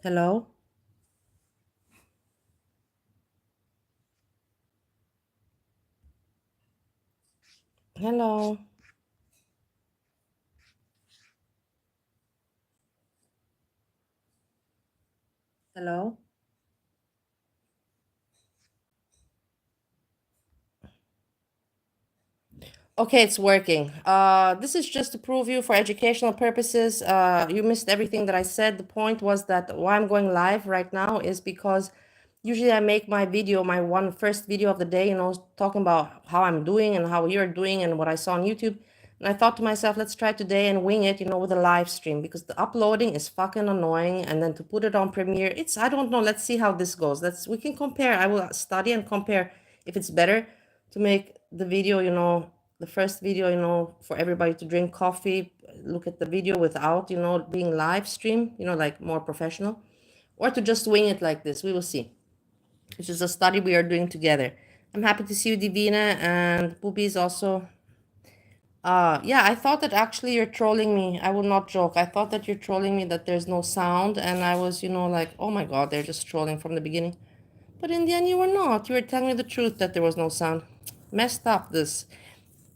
Hello? Hello? Hello? Okay, it's working. This is just to prove you for educational purposes. You missed everything that I said. The point was that why I'm going live right now is because usually I make my video, my first video of the day, talking about how I'm doing and how you're doing and what I saw on YouTube. And I thought to myself, let's try today and wing it, with a live stream because the uploading is fucking annoying. And then to put it on Premiere, I don't know. Let's see how this goes. We can compare. I will study and compare if it's better to make the video, the first video, for everybody to drink coffee, look at the video without, being live stream, like more professional, or to just wing it like this. We will see. Which is a study we are doing together. I'm happy to see you, Divina, and Boobies also. Yeah, I thought that actually you're trolling me. I will not joke. I thought that you're trolling me that there's no sound, and I was, like, oh my god, they're just trolling from the beginning. But in the end, you were not. You were telling me the truth that there was no sound. Messed up this.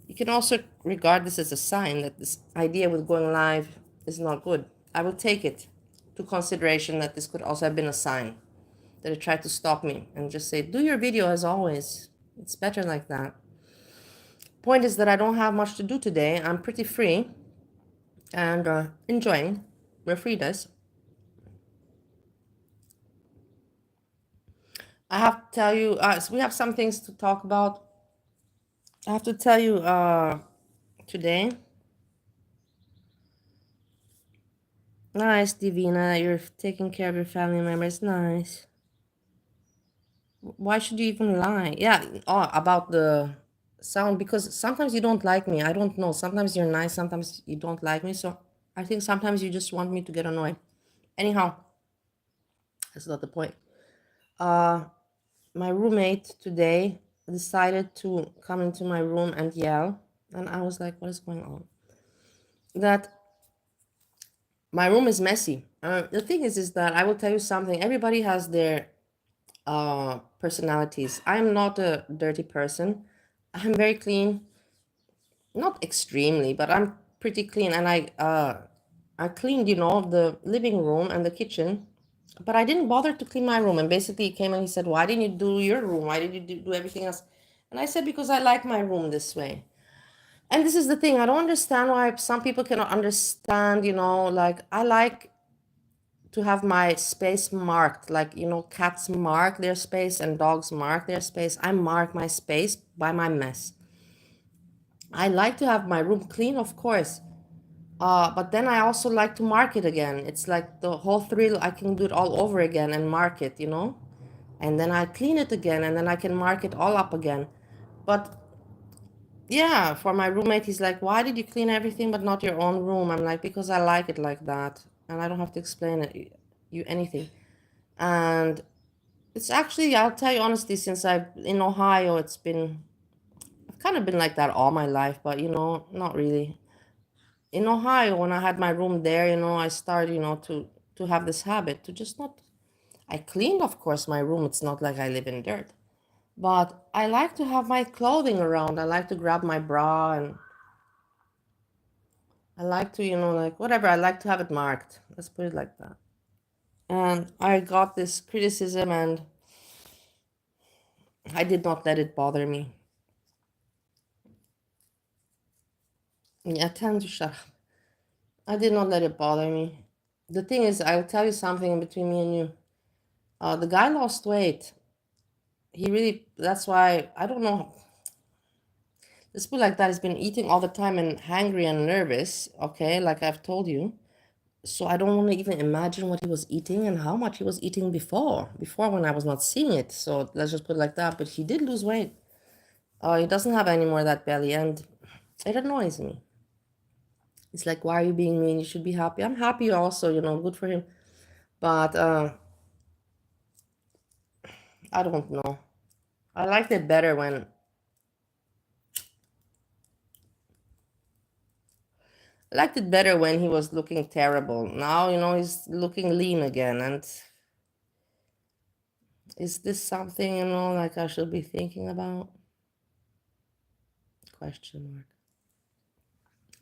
You can also regard this as a sign that this idea with going live is not good. I will take it to consideration that this could also have been a sign that it tried to stop me and just say, do your video as always. It's better like that. Point is that I don't have much to do today. I'm pretty free and enjoying where free does. I have to tell you, so we have some things to talk about. I have to tell you today. Nice, Divina. You're taking care of your family members. Nice. Why should you even lie? Yeah, about the sound, because sometimes you don't like me. I don't know. Sometimes you're nice, sometimes you don't like me. So I think sometimes you just want me to get annoyed. Anyhow, that's not the point. Uh, my roommate today decided to come into my room and yell, and I was like, what is going on? That my room is messy. The thing is that I will tell you something. Everybody has their personalities. I'm not a dirty person. I'm very clean, not extremely, but I'm pretty clean. And I cleaned, the living room and the kitchen, but I didn't bother to clean my room. And basically, he came and he said, "Why didn't you do your room? Why did you do everything else?" And I said, "Because I like my room this way." And this is the thing. I don't understand why some people cannot understand. Like I like to have my space marked, like cats mark their space and dogs mark their space. I mark my space by my mess. I like to have my room clean, of course, but then I also like to mark it again. It's like the whole thrill. I can do it all over again and mark it, and then I clean it again and then I can mark it all up again. But yeah, for my roommate, he's like, "Why did you clean everything but not your own room?" I'm like, "Because I like it like that, and I don't have to explain you anything." And it's actually, I'll tell you honestly, since I've in Ohio, I've kind of been like that all my life, but not really. In Ohio, when I had my room there, I started, to have this habit to just not. I cleaned, of course, my room. It's not like I live in dirt, but I like to have my clothing around. I like to grab my bra and I like to, like whatever. I like to have it marked. Let's put it like that. And I got this criticism, and I did not let it bother me. Yeah, tell him to shut up. I did not let it bother me. The thing is, I'll tell you something between me and you. The guy lost weight. He really, that's why, I don't know. This food like that has been eating all the time and hangry and nervous, okay, like I've told you. So I don't want to even imagine what he was eating and how much he was eating before when I was not seeing it. So let's just put it like that. But he did lose weight. He doesn't have any more of that belly, and it annoys me. It's like, why are you being mean? You should be happy. I'm happy also, good for him. But I don't know. I liked it better when I liked it better when he was looking terrible. Now, he's looking lean again. And is this something, like I should be thinking about? Question mark.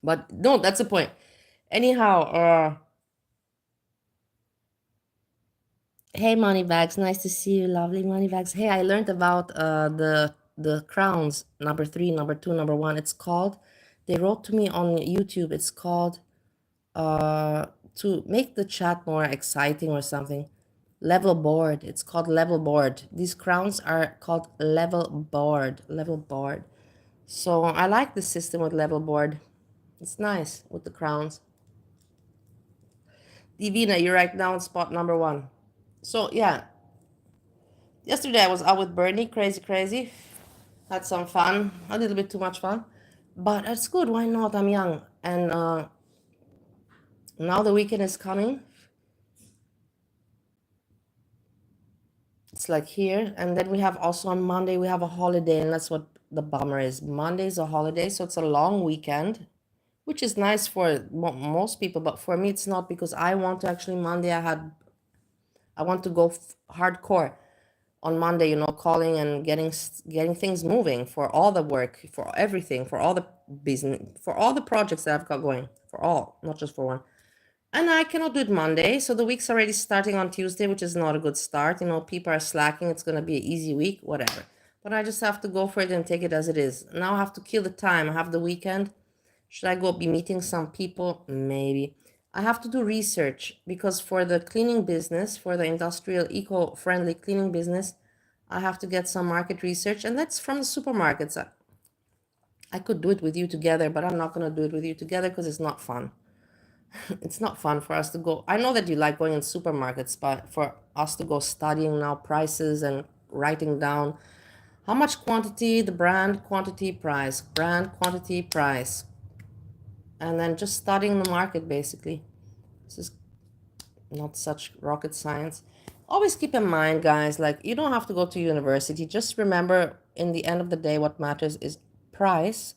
But no, that's the point. Anyhow, hey Moneybags, nice to see you, lovely Moneybags. Hey, I learned about the crowns, number 3, number 2, number 1. It's called, they wrote to me on YouTube, it's called to make the chat more exciting or something. Level board. It's called level board. These crowns are called level board. Level board. So I like the system with level board. It's nice with the crowns. Divina, you're right now on spot number 1. So yeah, yesterday I was out with Bernie, crazy. Had some fun, a little bit too much fun, but it's good. Why not? I'm young, and now the weekend is coming. It's like here, and then we have also on Monday we have a holiday, and that's what the bummer is. Monday is a holiday, so it's a long weekend, which is nice for most people, but for me it's not, because I want to actually Monday I want to go hardcore on Monday, calling and getting things moving for all the work, for everything, for all the business, for all the projects that I've got going, for all, not just for one. And I cannot do it Monday, so the week's already starting on Tuesday, which is not a good start. People are slacking. It's going to be an easy week, whatever. But I just have to go for it and take it as it is. Now I have to kill the time. I have the weekend. Should I go be meeting some people? Maybe. I have to do research, because for the cleaning business, for the industrial eco-friendly cleaning business, I have to get some market research, and that's from the supermarkets. I could do it with you together, but I'm not going to do it with you together because it's not fun. It's not fun for us to go. I know that you like going in supermarkets, but for us to go studying now prices and writing down how much quantity, the brand, quantity, price, brand, quantity, price, and then just studying the market basically. This is not such rocket science. Always keep in mind, guys, like, you don't have to go to university. Just remember, in the end of the day, what matters is price,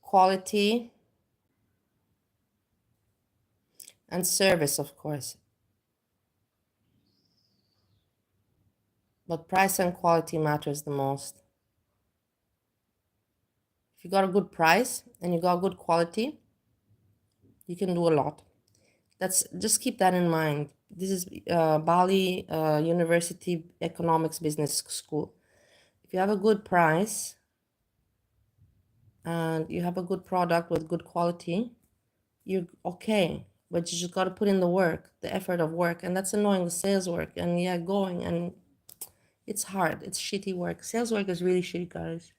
quality, and service, of course. But price and quality matters the most. If you got a good price and you got good quality, you can do a lot. Just keep that in mind. This is Bali University Economics Business School. If you have a good price and you have a good product with good quality, you're okay. But you just got to put in the work, the effort of work, and that's annoying, the sales work, and going, and it's hard. It's shitty work. Sales work is really shitty, guys.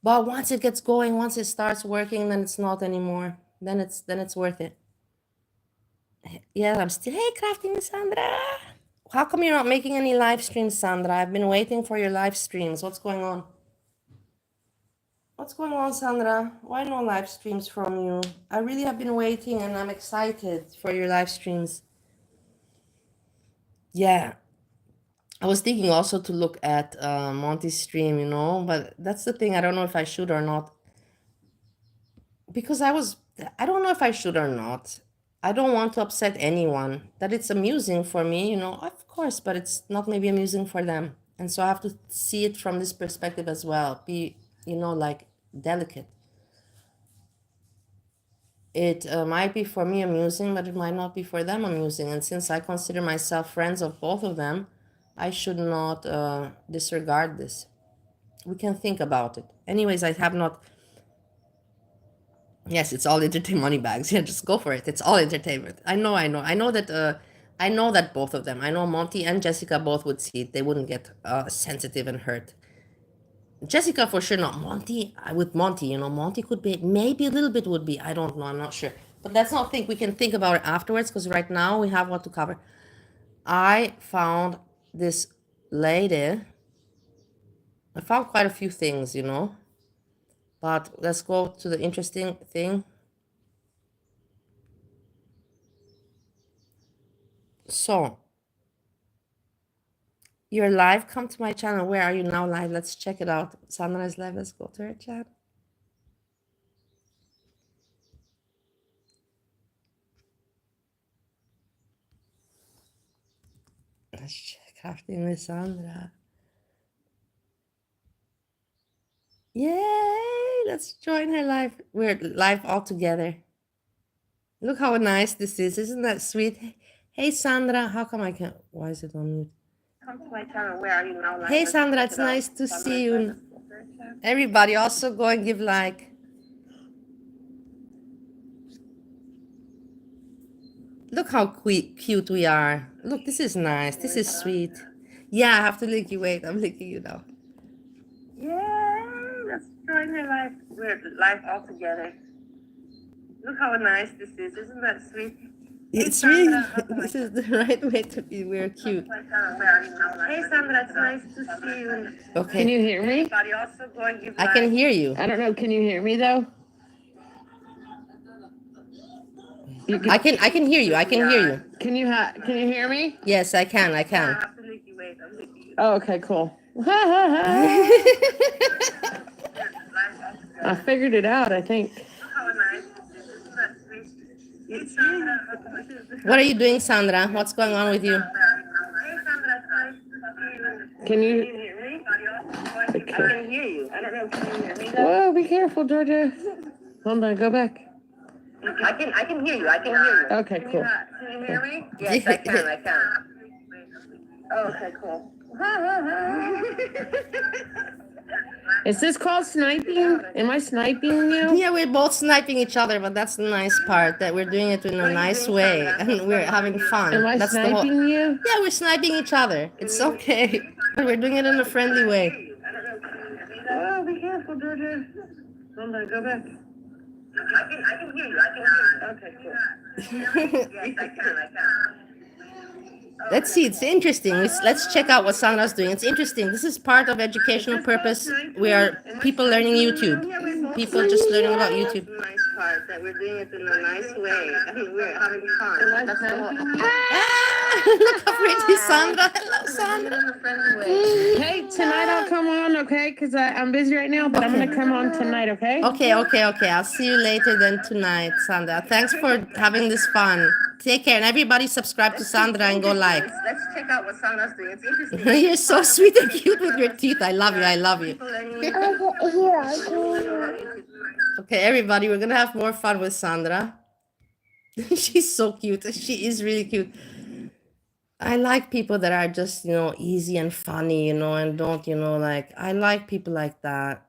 But once it gets going, once it starts working, then it's not anymore. Then it's worth it. Yeah, I'm still, hey, crafting Sandra. How come you're not making any live streams, Sandra? I've been waiting for your live streams. What's going on? What's going on, Sandra? Why no live streams from you? I really have been waiting, and I'm excited for your live streams. Yeah. I was thinking also to look at Monty's stream, but that's the thing. I don't know if I should or not. Because I don't know if I should or not. I don't want to upset anyone. That it's amusing for me, of course, but it's not maybe amusing for them. And so I have to see it from this perspective as well. Be, like, delicate. It might be for me amusing, but it might not be for them amusing. And since I consider myself friends of both of them, I should not disregard this. We can think about it. Anyways, I have not. Yes, it's all entertainment, money bags. Yeah, just go for it. It's all entertainment. I know. I know that both of them. I know Monty and Jessica both would see it. They wouldn't get sensitive and hurt. Jessica for sure not. Monty, with Monty, Monty could be, maybe a little bit would be. I don't know. I'm not sure. But let's not think. We can think about it afterwards, because right now we have what to cover. I found this lady. I found quite a few things, but let's go to the interesting thing. So, you're live? Come to my channel. Where are you now live? Let's check it out. Sandra is live. Let's go to her chat. Crafting with Sandra. Yay! Let's join her live. We're live all together. Look how nice this is. Isn't that sweet? Hey, Sandra. How come I can't? Why is it on mute? Come to my channel. Where are you now? Like, Hey, Sandra. It's nice to see you. Everybody also go and give like. Look how cute we are. Look, this is nice. This is sweet. Yeah, I have to lick you. Wait, I'm licking you now. Yeah, let's join her live. We're live all together. Look how nice this is. Isn't that sweet? It's really, this is the right way to be. We're cute. Hey, Sandra, it's nice to see you. Okay. Can you hear me? Everybody also go and give I can hear you. I don't know. Can you hear me though? I can hear you. I can hear you. Can you hear me? Yes, I can. I can. Oh, okay, cool. I figured it out, I think. What are you doing, Sandra? What's going on with you? Can you? I can hear you. I don't know. Can you hear me? Whoa, be careful, Georgia. Hold on, go back. I can hear you. I can hear you. Okay, cool. Can you hear me? Yes, I can. I can. Oh, okay, cool. Is this called sniping? Am I sniping you? Yeah, we're both sniping each other, but that's the nice part, that we're doing it in a nice way and we're having fun. Am I That's sniping you? Yeah, we're sniping each other. It's okay. But we're doing it in a friendly way. Oh, be careful, Georgia. Hold on, go back. I can hear you. I can hear you. Okay, cool. Yes, I can. Let's see, it's interesting. Let's check out what Sandra's doing. It's interesting. This is part of educational purpose. We are people learning YouTube. People just learning about YouTube. Nice part that we're doing it in a nice way. We're having fun. Look how pretty Sandra. Hello, Sandra. Hey, tonight I'll come on, okay? Because I'm busy right now, but I'm going to come on tonight, okay? Okay. I'll see you later then tonight, Sandra. Thanks for having this fun. Take care, and everybody subscribe to Sandra and go like. Let's check out what Sandra's doing. It's interesting. You're so sweet and cute with your teeth. I love you. I love you. Okay, everybody, we're gonna have more fun with Sandra. She's so cute. She is really cute. I like people that are just, easy and funny, and don't, like, I like people like that.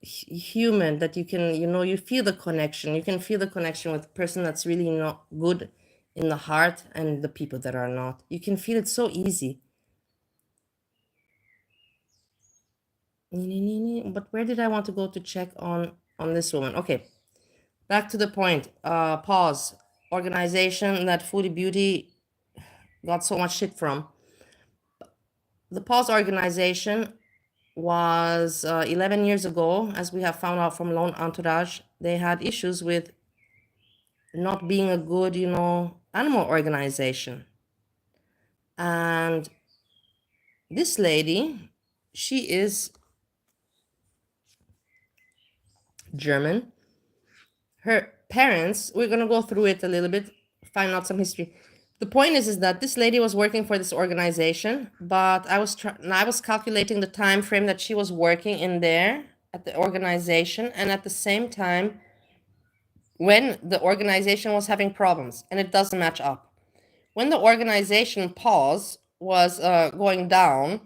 Human, that you can, you feel the connection. You can feel the connection with a person that's really not good in the heart and the people that are not. You can feel it so easy. But where did I want to go to check on this woman? Okay, back to the point. Paws, organization that Foodie Beauty got so much shit from. The Paws organization was 11 years ago, as we have found out from Lone Entourage. They had issues with not being a good, animal organization. And this lady, she is German. Her parents, we're going to go through it a little bit, find out some history. The point is that this lady was working for this organization, but I was calculating the time frame that she was working in there at the organization, and at the same time when the organization was having problems, and it doesn't match up. When the organization Paws was going down,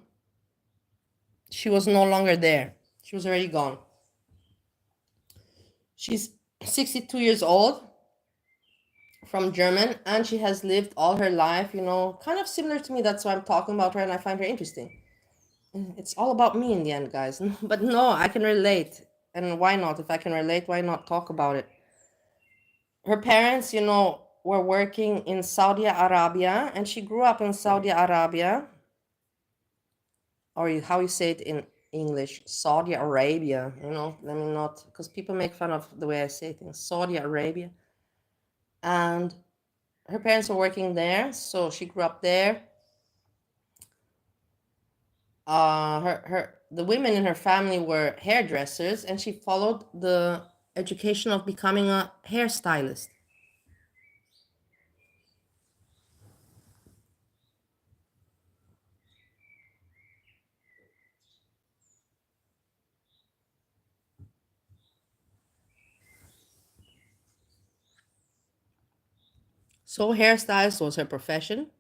she was no longer there. She was already gone. She's 62 years old, from German, and she has lived all her life, kind of similar to me. That's why I'm talking about her, and I find her interesting. It's all about me in the end, guys. But no, I can relate. And why not? If I can relate, why not talk about it? Her parents, were working in Saudi Arabia, and she grew up in Saudi Arabia. Or how you say it in English, Saudi Arabia, let me not, because people make fun of the way I say things, Saudi Arabia. And her parents were working there, so she grew up there. The women in her family were hairdressers, and she followed the education of becoming a hairstylist. So hairstylist was her profession,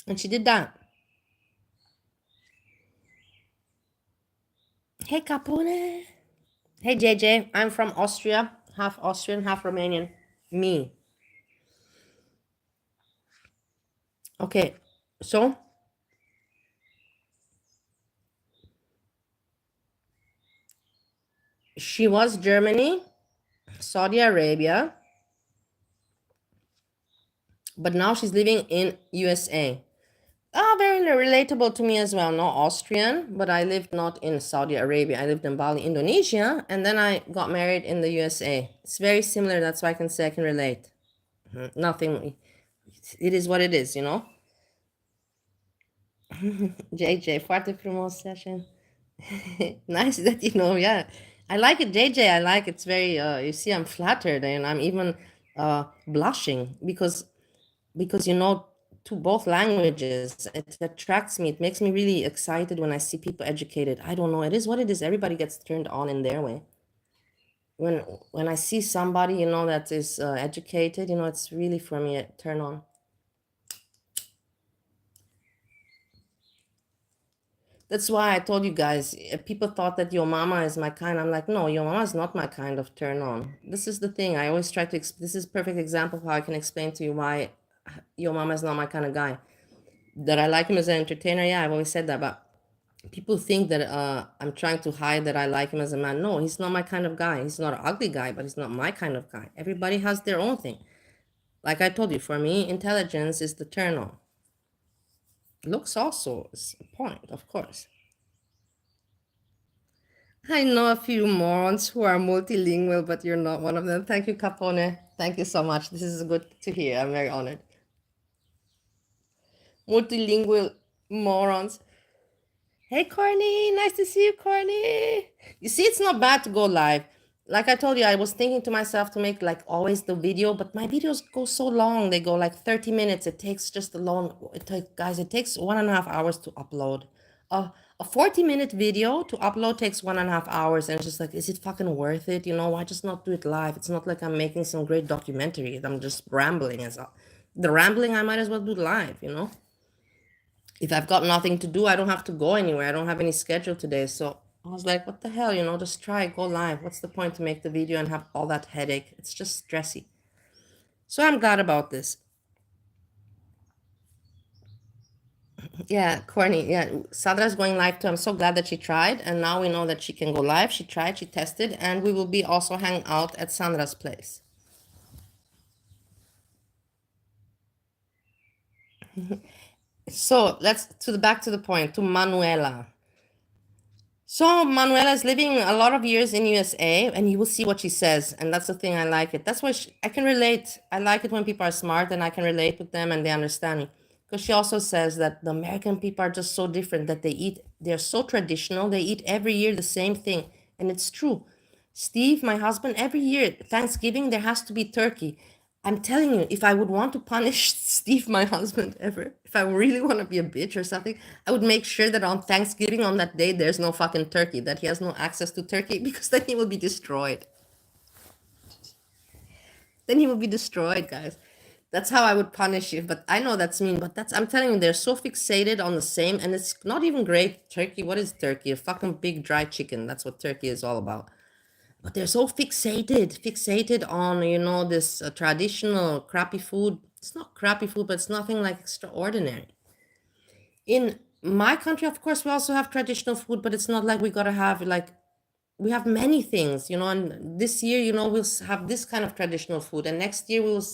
and she did that. Hey, Capone. Hey, JJ. I'm from Austria, half Austrian, half Romanian. Me. Okay, so she was Germany, Saudi Arabia, but now she's living in USA. Ah, very relatable to me as well. No Austrian, but I lived not in Saudi Arabia. I lived in Bali, Indonesia, and then I got married in the USA. It's very similar. That's why I can say I can relate. Nothing. It is what it is, you know. JJ, foarte frumos session. Nice that you know. Yeah, I like it, JJ. I like it's very. You see, I'm flattered, and I'm even blushing because you know to both languages. It attracts me. It makes me really excited when I see people educated. I don't know. It is what it is. Everybody gets turned on in their way. When I see somebody, you know, that is educated, you know, it's really for me a turn on. That's why I told you guys, people thought that your mama is my kind. I'm like, no, your mama is not my kind of turn on. This is the thing. I always try to, this is a perfect example of how I can explain to you why your mama is not my kind of guy. That I like him as an entertainer, yeah, I've always said that, but people think that I'm trying to hide that I like him as a man. No, he's not my kind of guy. He's not an ugly guy, but he's not my kind of guy. Everybody has their own thing. Like I told you, for me, intelligence is the turn on. Looks also is a point, of course. I know a few morons who are multilingual, but you're not one of them. Thank you, Capone. Thank you so much. This is good to hear. I'm very honored. Multilingual morons. Hey, Corny. Nice to see you, Corny. You see, it's not bad to go live. Like I told you, I was thinking to myself to make like always the video, but my videos go so long. They go like 30 minutes. It takes just a long, guys, it takes 1.5 hours to upload. A 40-minute video to upload takes 1.5 hours. And it's just like, is it fucking worth it? You know, why just not do it live? It's not like I'm making some great documentary. I'm just rambling the rambling, I might as well do live, you know? If I've got nothing to do, I don't have to go anywhere. I don't have any schedule today. So I was like, what the hell, you know, just try, go live. What's the point to make the video and have all that headache? It's just stressy. So I'm glad about this. Yeah, Corny. Yeah, Sadra's going live too. I'm so glad that she tried. And now we know that she can go live. She tried, she tested, and we will be also hanging out at Sandra's place. So let's back to the point, to Manuela. So Manuela is living a lot of years in USA, and you will see what she says, and that's the thing. I like it. That's why I can relate. I like it when people are smart, and I can relate with them, and they understand me. Because she also says that the American people are just so different that they're so traditional. They eat every year the same thing, and it's true. Steve, my husband, every year Thanksgiving there has to be turkey. I'm telling you, if I would want to punish Steve, my husband, ever, if I really want to be a bitch or something, I would make sure that on Thanksgiving, on that day, there's no fucking turkey, that he has no access to turkey, because then he will be destroyed. Then he will be destroyed, guys. That's how I would punish you. But I know that's mean, but I'm telling you, they're so fixated on the same, and it's not even great turkey. What is turkey? A fucking big dry chicken. That's what turkey is all about. But they're so fixated on, you know, this traditional crappy food. It's not crappy food, but it's nothing like extraordinary. In my country, of course, we also have traditional food, but it's not like we gotta have like, we have many things, you know, and this year, you know, we'll have this kind of traditional food, and next year we'll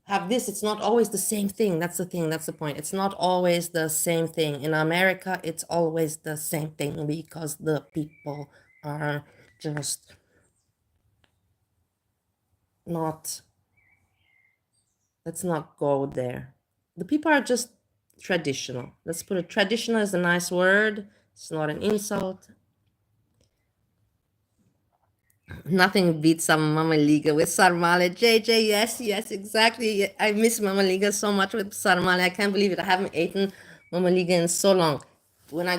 have this. It's not always the same thing. That's the thing. That's the point. It's not always the same thing. In America, it's always the same thing because the people are just not, let's not go there. The people are just traditional. Let's put it, traditional is a nice word. It's not an insult. Nothing beats some Mama Liga with sarmale. JJ, yes, exactly. I miss Mama Liga so much with sarmale. I can't believe it. I haven't eaten Mama Liga in so long. When I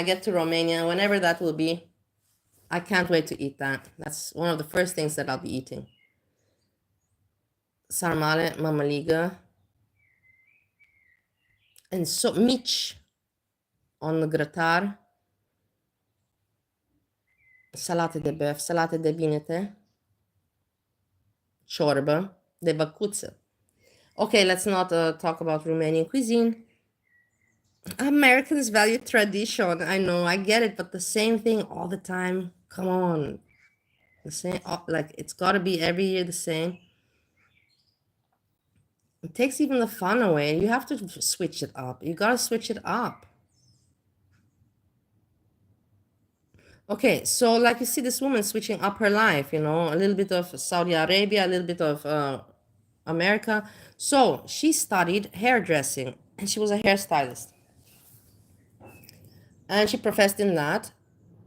get to Romania, whenever that will be, I can't wait to eat that. That's one of the first things that I'll be eating. sarmale, mamaliga, and so mici on the gratar, salate de bœuf, salate de binete, ciorba, de băcuță. Okay, let's not talk about Romanian cuisine. Americans value tradition. I know, I get it, but the same thing all the time. Come on. The same, like, it's got to be every year the same. It takes even the fun away. You have to switch it up. You got to switch it up. Okay, so like you see this woman switching up her life, you know, a little bit of Saudi Arabia, a little bit of America. So she studied hairdressing and she was a hairstylist. And she professed in that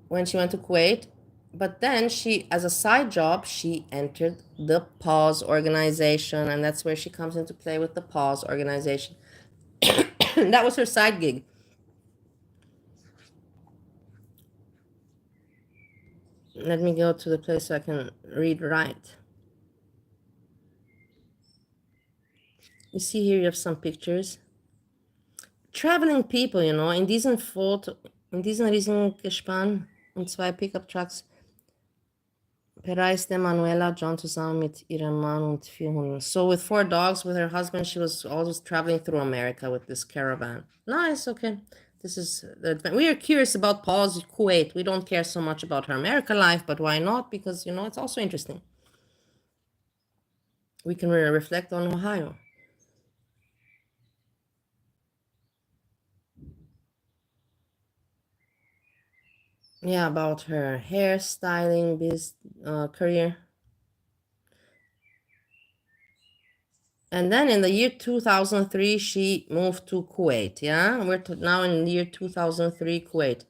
when she went to Kuwait. But then she, as a side job, she entered the paws organization. And that's where she comes into play with the paws organization. That was her side gig. Let me go to the place so I can read right. You see here you have some pictures. Traveling people, you know, in diesen riesigen Gespann und zwei Pickup Trucks bereiste Manuela John zusammen mit ihrem Mann und 4 Hunden. So with 4 dogs, with her husband, she was always traveling through America with this caravan. Nice, okay. This is we are curious about Paul's Kuwait. We don't care so much about her America life, but why not? Because, you know, it's also interesting. We can reflect on Ohio. Yeah, about her hairstyling career. And then in the year 2003, she moved to Kuwait. Yeah, we're now in the year 2003, Kuwait.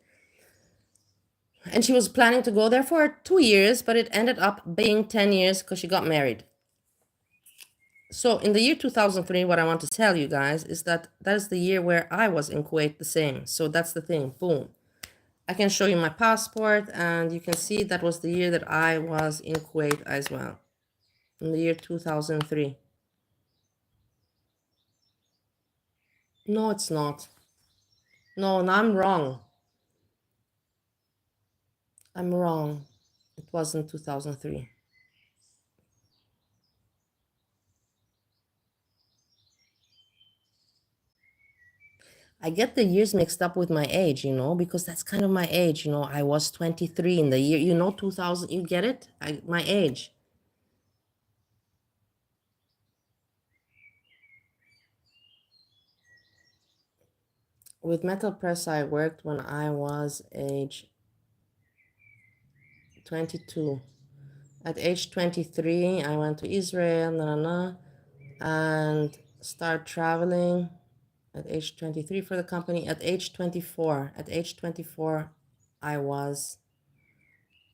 And she was planning to go there for 2 years, but it ended up being 10 years because she got married. So in the year 2003, what I want to tell you guys is that is the year where I was in Kuwait the same. So that's the thing. Boom. I can show you my passport and you can see that was the year that I was in Kuwait as well. In the year 2003. No, it's not. No, I'm wrong. I'm wrong. It wasn't 2003. I get the years mixed up with my age, you know, because that's kind of my age, you know. I was 23 in the year, you know, 2000. You get it? My age. With metal press, I worked when I was age 22. At age 23, I went to Israel, and start traveling at age 23 for the company. At age 24, I was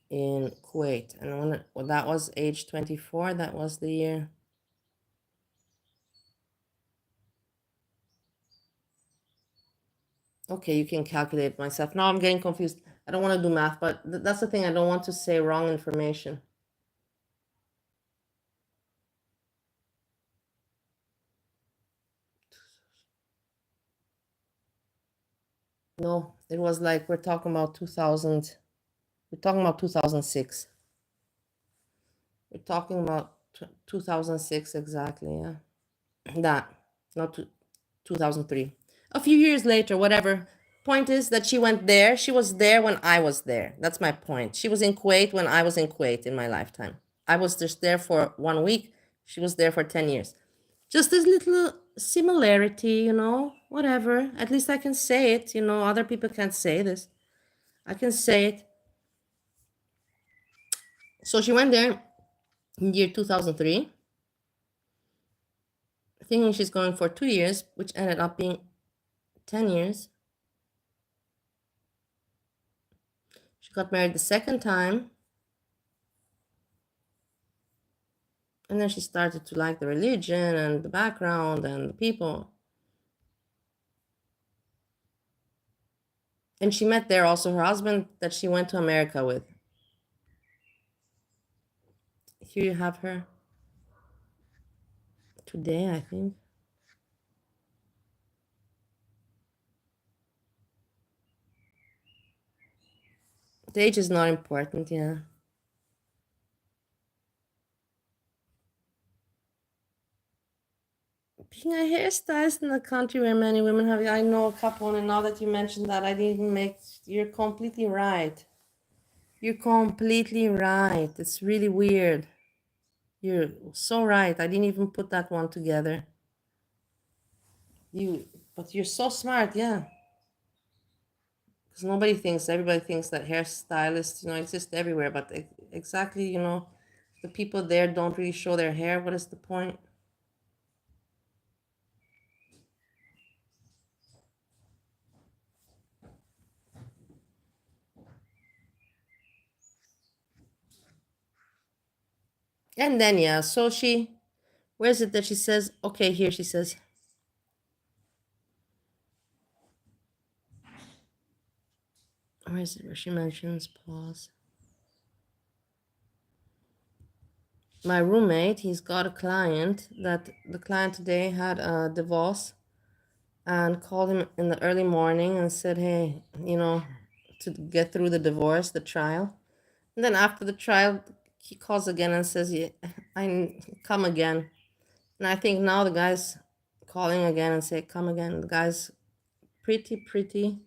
in Kuwait. And when that was age 24, that was the year. Okay, you can calculate myself. Now I'm getting confused. I don't want to do math, but that's the thing. I don't want to say wrong information. No, it was like we're talking about 2000. We're talking about 2006. We're talking about 2006 exactly, yeah. That, not 2003. A few years later, whatever. Point is that she went there. She was there when I was there. That's my point. She was in Kuwait when I was in Kuwait in my lifetime. I was just there for 1 week. She was there for 10 years. Just this little similarity, you know, whatever. At least I can say it, you know, other people can't say this. I can say it. So she went there in year 2003, thinking she's going for 2 years, which ended up being 10 years. She got married the second time. And then she started to like the religion and the background and the people. And she met there also her husband that she went to America with. Here you have her. today, I think. The age is not important, yeah. Being a hairstylist in a country where many women have, I know a couple, and now that you mentioned that, I didn't even make, you're completely right. You're completely right. It's really weird. You're so right. I didn't even put that one together. But you're so smart, yeah. Because everybody thinks that hairstylists, exist everywhere, but exactly, the people there don't really show their hair. What is the point? And then, yeah, so where is it that she says, okay, here she says, where is it where she mentions pause? My roommate, he's got a client that the client today had a divorce and called him in the early morning and said, hey, to get through the divorce, the trial. And then after the trial, he calls again and says, yeah, I come again. And I think now the guy's calling again and say, come again. The guy's pretty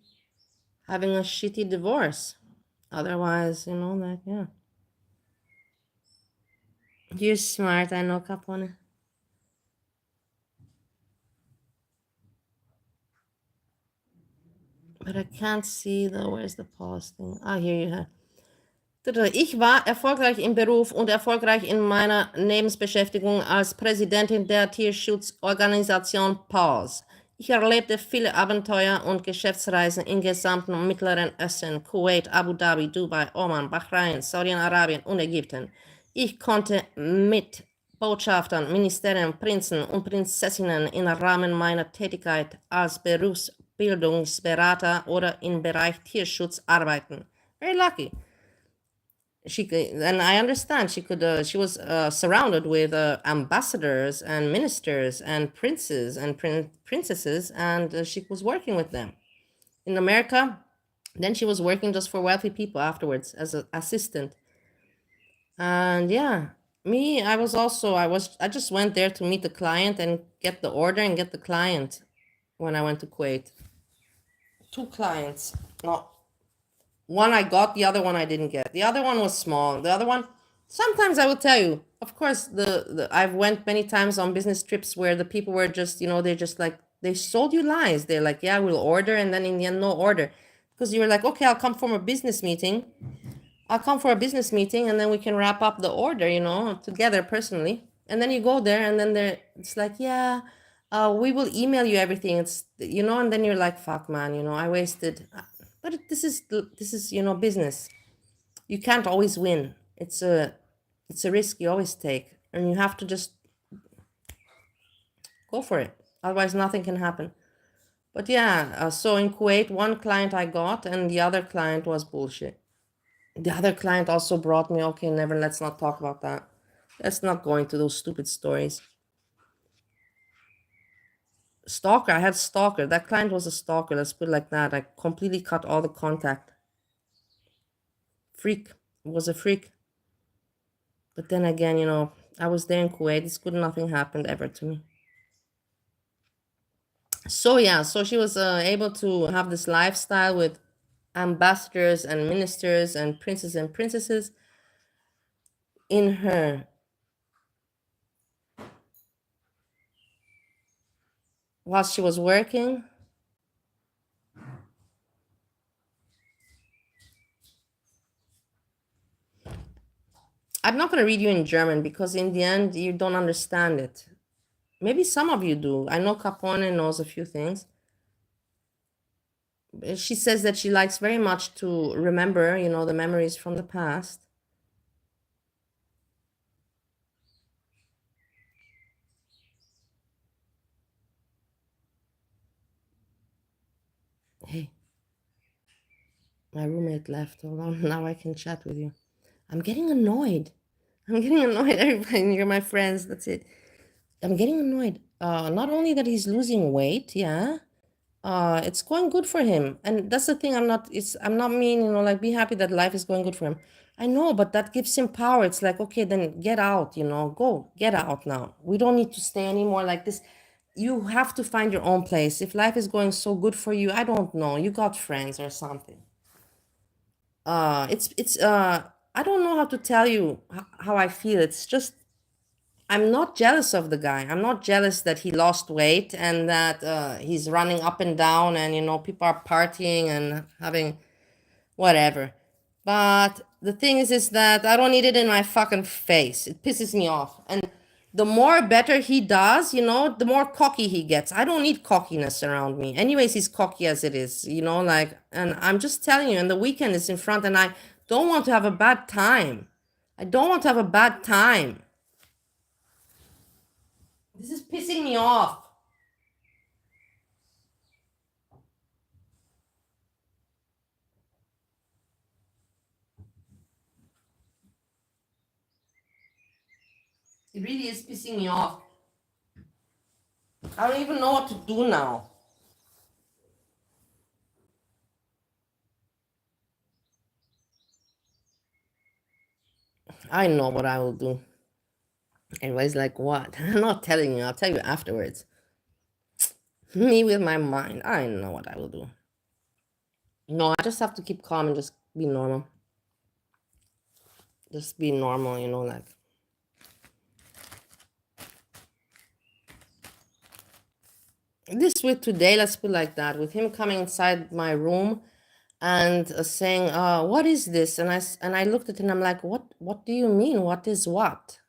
having a shitty divorce. Otherwise, yeah. You're smart, I know, Capone. But I can't see though. Where's the pause thing? Ah, here you have. Ich war erfolgreich im Beruf und erfolgreich in meiner Lebensbeschäftigung als Präsidentin der Tierschutzorganisation paws. Ich erlebte viele Abenteuer und Geschäftsreisen im gesamten Mittleren Osten, Kuwait, Abu Dhabi, Dubai, Oman, Bahrain, Saudi-Arabien und Ägypten. Ich konnte mit Botschaftern, Ministerien, Prinzen und Prinzessinnen im Rahmen meiner Tätigkeit als Berufsbildungsberater oder im Bereich Tierschutz arbeiten. Very lucky. And I understand she was surrounded with ambassadors and ministers and princes and princesses, and she was working with them in America. Then she was working just for wealthy people afterwards as an assistant. And yeah, I just went there to meet the client and get the order and get the client when I went to Kuwait. 2 clients. No, one I got, the other one I didn't get. The other one was small. The other one, sometimes I will tell you. Of course, I've went many times on business trips where the people were just, they're just like, they sold you lies. They're like, yeah, we'll order, and then in the end, no order, because you were like, okay, I'll come for a business meeting. I'll come for a business meeting, and then we can wrap up the order, together personally. And then you go there, and then it's like, yeah, we will email you everything. It's and then you're like, fuck, man, I wasted. But this is business. You can't always win. It's a risk you always take, and you have to just go for it. Otherwise, nothing can happen. But yeah, so in Kuwait, one client I got, and the other client was bullshit. The other client also brought me, okay, never, let's not talk about that. Let's not go into those stupid stories. Stalker, I had stalker. That client was a stalker, let's put it like that. I completely cut all the contact. Freak, was a freak. But then again, I was there in Kuwait. It's good nothing happened ever to me. So yeah, so she was able to have this lifestyle with ambassadors and ministers and princes and princesses in her while she was working. I'm not going to read you in German because in the end you don't understand it. Maybe some of you do. I know Capone knows a few things. She says that she likes very much to remember, the memories from the past. Hey, my roommate left. Hold on, now I can chat with you. I'm getting annoyed. Everybody, you're my friends. That's it. I'm getting annoyed. Not only that he's losing weight, yeah, it's going good for him. And that's the thing. I'm not mean, like be happy that life is going good for him. I know, but that gives him power. It's like, okay, then get out, go get out now. We don't need to stay anymore like this. You have to find your own place. If life is going so good for you, I don't know, you got friends or something. It's I don't know how to tell you how I feel. It's just I'm not jealous of the guy. I'm not jealous that he lost weight and that he's running up and down and people are partying and having whatever. But the thing is that I don't need it in my fucking face. It pisses me off. And the more better he does, the more cocky he gets. I don't need cockiness around me. Anyways, he's cocky as it is, and I'm just telling you, and the weekend is in front and I don't want to have a bad time. I don't want to have a bad time. This is pissing me off. It really is pissing me off. I don't even know what to do now. I know what I will do. Everybody's like, what? I'm not telling you. I'll tell you afterwards. Me with my mind. I know what I will do. No, I just have to keep calm and just be normal. Just be normal, like. This with today, let's put it like that. With him coming inside my room and saying, what is this? And I looked at him, I'm like, what do you mean? What is what?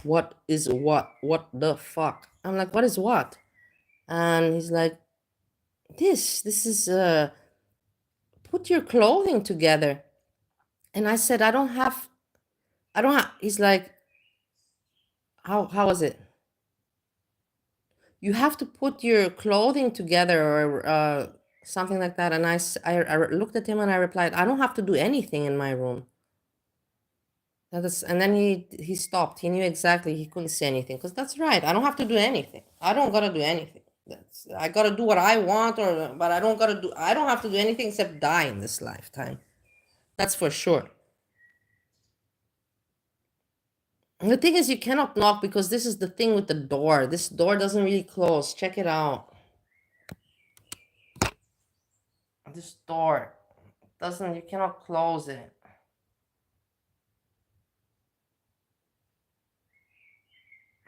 What is what? What the fuck? I'm like, what is what? And he's like, this is put your clothing together. And I said, I don't have, he's like, how is it? You have to put your clothing together or something like that. And I looked at him and I replied, I don't have to do anything in my room. And then he stopped. He knew exactly, he couldn't say anything, because that's right. I don't have to do anything. I don't gotta do anything. I gotta do what I want, but I don't have to do anything except die in this lifetime. That's for sure. And the thing is, you cannot knock, because this is the thing with the door. This door doesn't really close. Check it out. This door you cannot close it.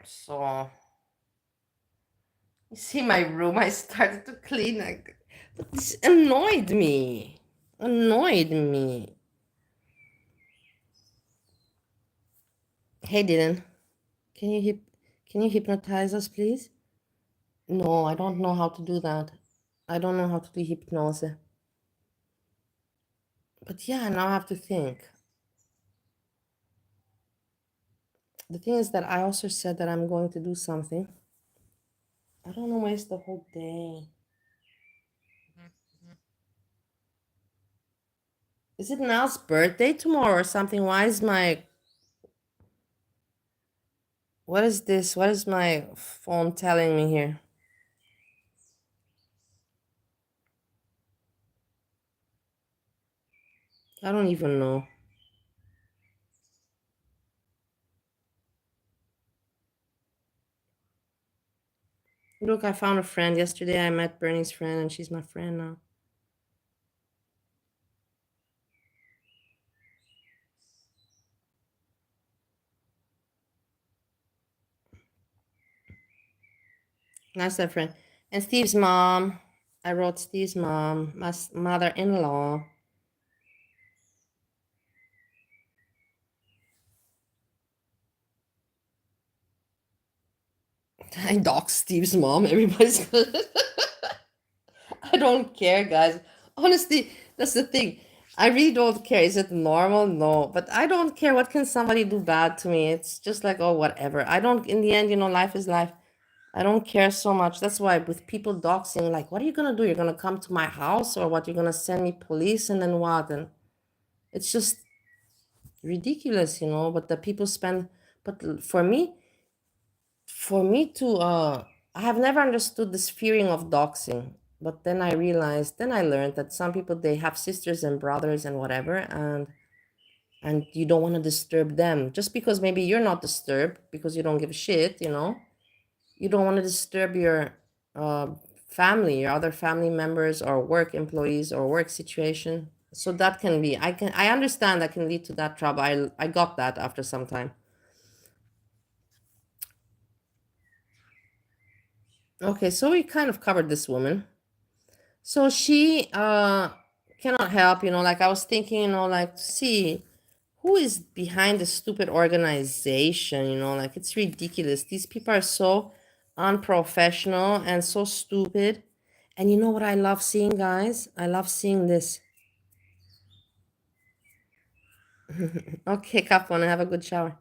So you see my room, I started to clean, but this annoyed me. Hey Dylan, can you hypnotize us, please? No, I don't know how to do that. I don't know how to do hypnosis. But yeah, now I have to think. The thing is that I also said that I'm going to do something. I don't want to waste the whole day. Is it Nal's birthday tomorrow or something? Why is my... What is this? What is my phone telling me here? I don't even know. Look, I found a friend. Yesterday I met Bernie's friend and she's my friend now. Nice to have a friend. And Steve's mom. I wrote Steve's mom, my mother-in-law. I dox Steve's mom. Everybody's good. I don't care, guys. Honestly, that's the thing. I really don't care. Is it normal? No. But I don't care. What can somebody do bad to me? It's just like, oh, whatever. I don't, in the end, life is life. I don't care so much. That's why with people doxing, like, what are you going to do? You're going to come to my house or what? You're going to send me police and then what? And it's just ridiculous, but the people spend, but for me, For me to I have never understood this fearing of doxing, but then I realized, then I learned that some people, they have sisters and brothers and whatever, and you don't want to disturb them just because maybe you're not disturbed because you don't give a shit, you know. You don't want to disturb your uh, family, your other family members or work employees or work situation. So that can be, I understand that can lead to that trouble. I got that after some time. Okay, so we kind of covered this woman. So she cannot help, you know, like I was thinking, you know, like, see who is behind the stupid organization, you know, like it's ridiculous. These people are so unprofessional and so stupid. And you know what I love seeing, guys? I love seeing this. Okay, Kaplan, have a good shower.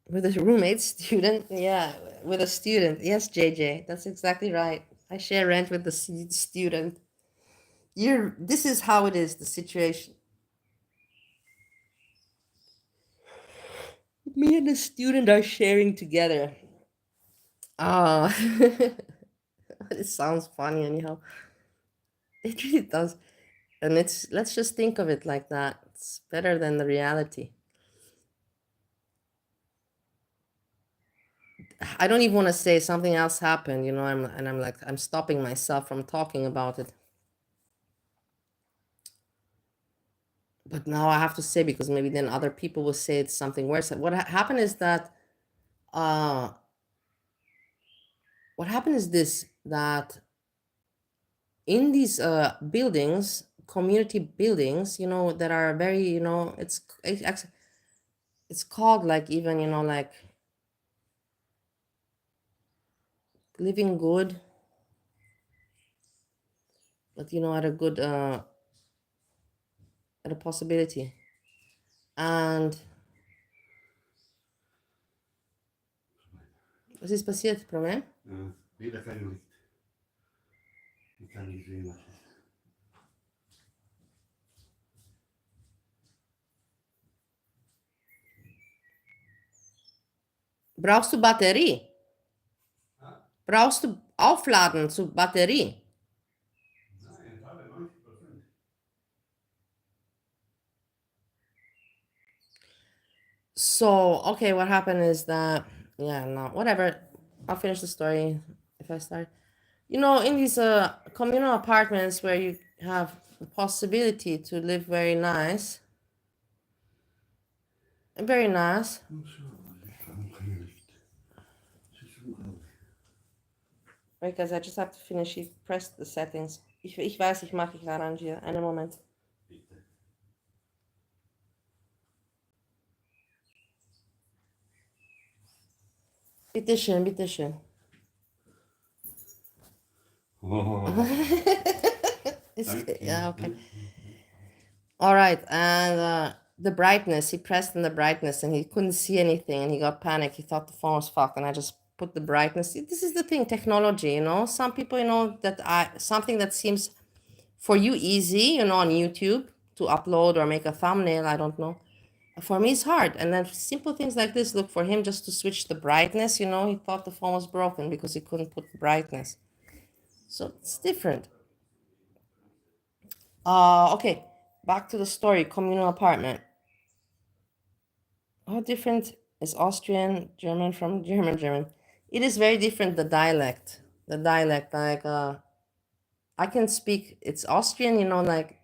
With a roommate student? Yeah, with a student. Yes, JJ, that's exactly right. I share rent with the student. This is how it is, the situation. Me and the student are sharing together. Ah, it sounds funny anyhow. It really does. And let's just think of it like that. It's better than the reality. I don't even want to say something else happened, you know, I'm like, I'm stopping myself from talking about it. But now I have to say, because maybe then other people will say it's something worse. Happened is that uh what happened is this, that in these buildings, community buildings, you know, that are very, you know, it's called like, even, you know, like living good, but you know, at a good at a possibility. And was ist passiert, Problem? Wieder kein Licht. Ich kann nicht sehen, was ist. Brauchst du Batterie? Brauchst du Aufladen zu Batterie? Nein, ich habe 90%. So, okay, what happened is that, yeah, no, whatever. I'll finish the story if I start. You know, in these communal apartments where you have the possibility to live very nice, very nice. Wait, guys, I just have to finish. He pressed the settings. Ich weiß, ich mache, ich arrangiere. Einen Moment. Bitteschön, bitteschön. Yeah, okay. All right, and the brightness, he pressed on the brightness and he couldn't see anything and he got panicked. He thought the phone was fucked, and I just put the brightness. This is the thing, technology, you know. Some people, you know, something that seems for you easy, you know, on YouTube to upload or make a thumbnail, I don't know. For me, it's hard. And then simple things like this, look, for him just to switch the brightness, you know, he thought the phone was broken because he couldn't put the brightness. So it's different. Okay, back to the story, communal apartment. How different is Austrian German from German? It is very different, the dialect. The dialect, like, I can speak, it's Austrian, you know, like,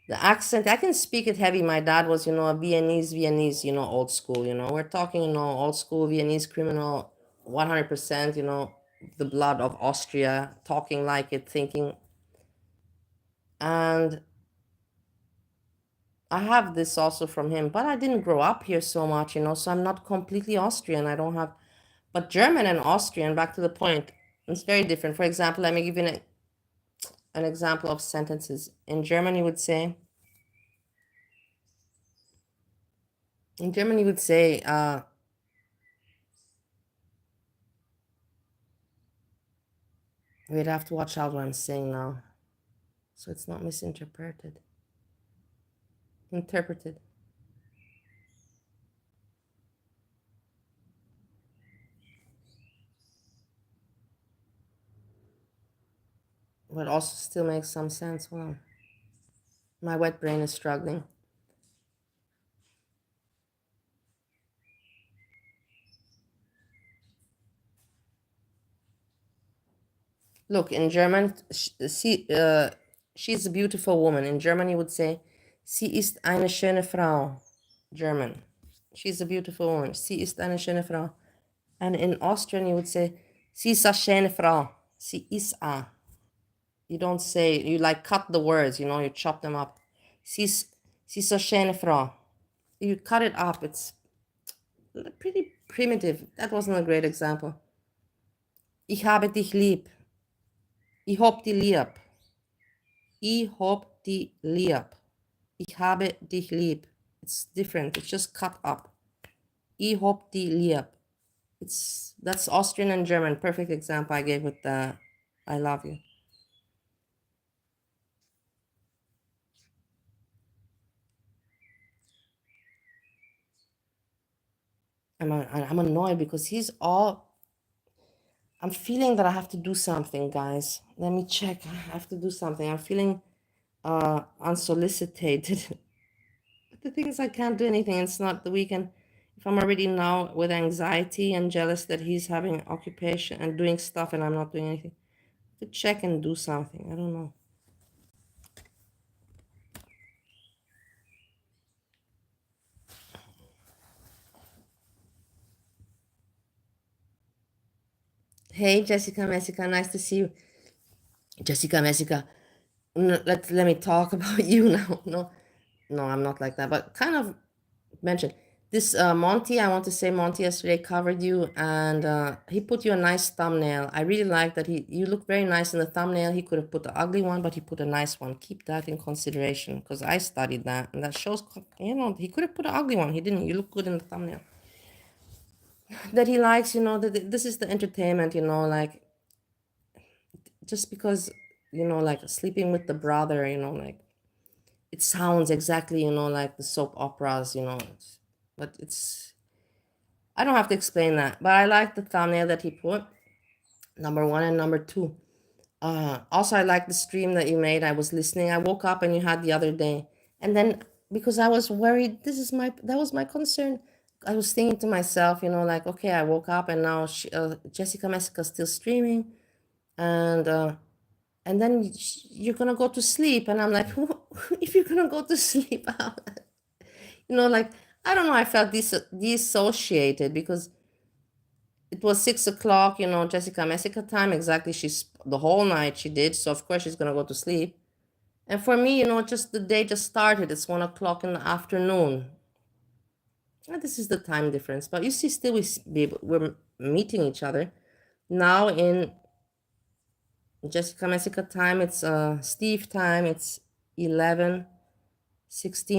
the accent, I can speak it heavy. My dad was, you know, a Viennese, you know, old school, you know. We're talking, you know, old school Viennese criminal, 100%, you know, the blood of Austria, talking like it, thinking. And I have this also from him, but I didn't grow up here so much, you know, so I'm not completely Austrian. I don't have, but German and Austrian, back to the point, it's very different. For example, let me give you an example of sentences. In German, you would say, we'd have to watch out what I'm saying now, so it's not misinterpreted. Interpreted. but also still makes some sense. Well, my wet brain is struggling. Look, in German, she's a beautiful woman. In German, you would say, sie ist eine schöne Frau. German. She's a beautiful woman. Sie ist eine schöne Frau. And in Austrian, you would say, sie ist eine schöne Frau. Sie ist a. You don't say, you like cut the words, you know, you chop them up. Sie ist eine schöne Frau. You cut it up. It's pretty primitive. That wasn't a great example. Ich habe dich lieb. Ich hab dich lieb. Ich hab dich lieb. Ich habe dich lieb. It's different. It's just cut up. Ich hab dich lieb. That's Austrian and German. Perfect example I gave with the I love you. I'm annoyed because I'm feeling that I have to do something, guys. Let me check. I have to do something. I'm feeling unsolicited. But the thing is, I can't do anything. It's not the weekend. If I'm already now with anxiety and jealous that he's having occupation and doing stuff and I'm not doing anything, to check and do something. I don't know. Hey, Jessica, nice to see you. Jessica, let me talk about you now. No, I'm not like that, but kind of mention this Monty. I want to say Monty yesterday covered you, and he put you a nice thumbnail. I really like that you look very nice in the thumbnail. He could have put the ugly one, but he put a nice one. Keep that in consideration because I studied that, and that shows, you know, he could have put an ugly one. He didn't. You look good in the thumbnail. That he likes, you know, that this is the entertainment, you know, like just because, you know, like sleeping with the brother, you know, like it sounds exactly, you know, like the soap operas, you know, but I don't have to explain that, but I like the thumbnail that he put, number one, and number two. Also, I like the stream that you made. I was listening. I woke up and you had the other day, and then because I was worried, that was my concern. I was thinking to myself, you know, like, okay, I woke up and now Jessica Messica's still streaming, and then you're gonna go to sleep, and I'm like, if you're gonna go to sleep, you know, like I don't know. I felt dissociated because it was 6 o'clock, you know, Jessica Messica time. Exactly. The whole night she did. So of course she's going to go to sleep. And for me, you know, just the day just started. It's 1 o'clock in the afternoon. And this is the time difference. But you see, still we're meeting each other. Now in Jessica Messica time, it's Steve time. It's 11:16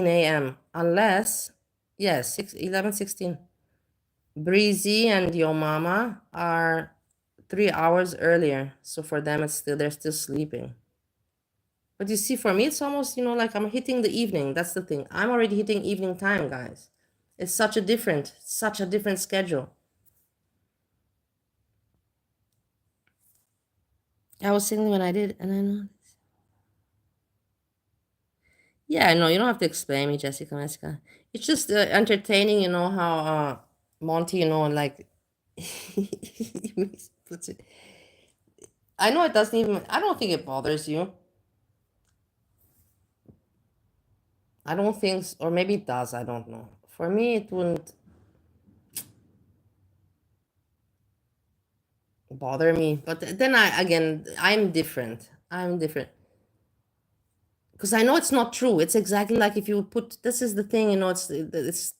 a.m. Unless, yes, 11:16. Breezy and Yo Mama are 3 hours earlier. So for them, they're still sleeping. But you see, for me, it's almost, you know, like I'm hitting the evening. That's the thing. I'm already hitting evening time, guys. It's such a different schedule. I was singing when I did, and I know. Yeah, no, you don't have to explain me, Jessica Messica. It's just entertaining, you know, how Monty, you know, like he puts it. I know it doesn't even, I don't think it bothers you. I don't think, or maybe it does, I don't know. For me, it wouldn't bother me. But then I'm different. Because I know it's not true. It's exactly like if you put, this is the thing, you know, it's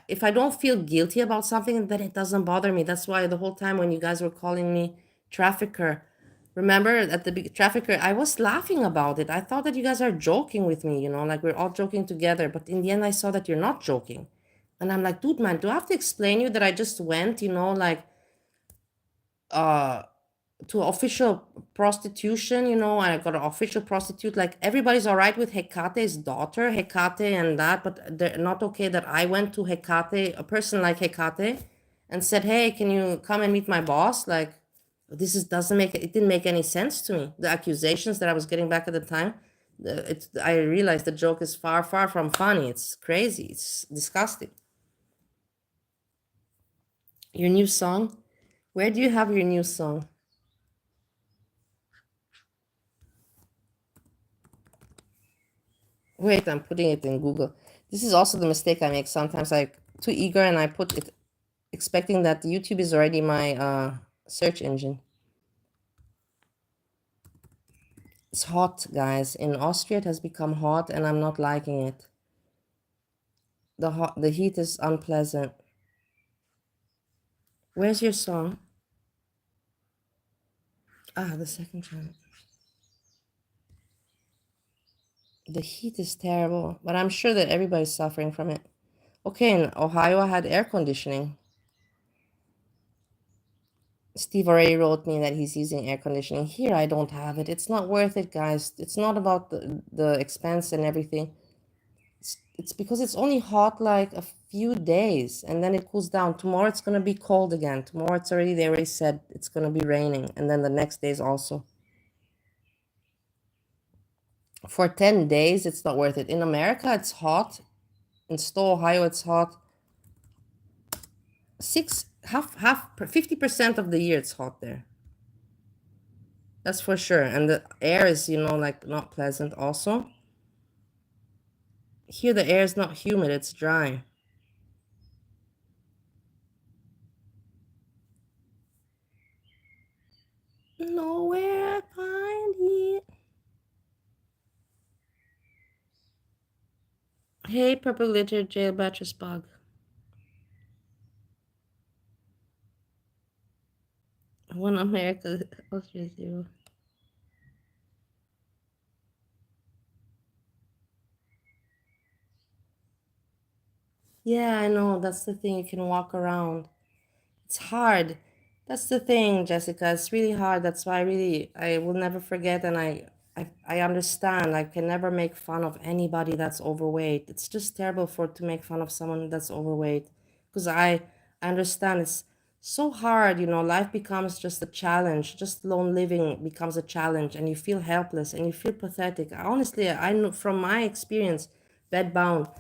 if I don't feel guilty about something, then it doesn't bother me. That's why the whole time when you guys were calling me trafficker, remember at the big trafficker, I was laughing about it. I thought that you guys are joking with me, you know, like we're all joking together. But in the end, I saw that you're not joking. And I'm like, dude, man, do I have to explain you that I just went, you know, like to official prostitution, you know, and I got an official prostitute. Like everybody's all right with Hecate's daughter, Hecate and that, but they're not okay that I went to Hecate, a person like Hecate, and said, hey, can you come and meet my boss? Like, It didn't make any sense to me. The accusations that I was getting back at the time, I realized the joke is far, far from funny. It's crazy. It's disgusting. Your new song? Where do you have your new song? Wait, I'm putting it in Google. This is also the mistake I make sometimes. I'm too eager and I put it expecting that YouTube is already my search engine. It's hot, guys. In Austria, it has become hot, and I'm not liking it. The heat is unpleasant. Where's your song? Ah, the second channel. The heat is terrible, but I'm sure that everybody's suffering from it. Okay, in Ohio, I had air conditioning. Steve already wrote me that he's using air conditioning. Here, I don't have it. It's not worth it, guys. It's not about the expense and everything. It's because it's only hot like a few days and then it cools down. Tomorrow it's going to be cold again. Tomorrow they already said it's going to be raining. And then the next days also. For 10 days, it's not worth it. In America, it's hot. In Stowe, Ohio, it's hot. 50% of the year it's hot there. That's for sure. And the air is, like not pleasant also. Here the air is not humid, it's dry. Nowhere I find it. Hey, purple glitter jail batches bug. One America, Austria 0. Yeah, I know. That's the thing. You can walk around. It's hard. That's the thing, Jessica. It's really hard. That's why I will never forget. And I understand. I can never make fun of anybody that's overweight. It's just terrible to make fun of someone that's overweight. Because I understand it's so hard. Life becomes just a challenge. Just lone living becomes a challenge. And you feel helpless and you feel pathetic. Honestly, I know from my experience, bedbound.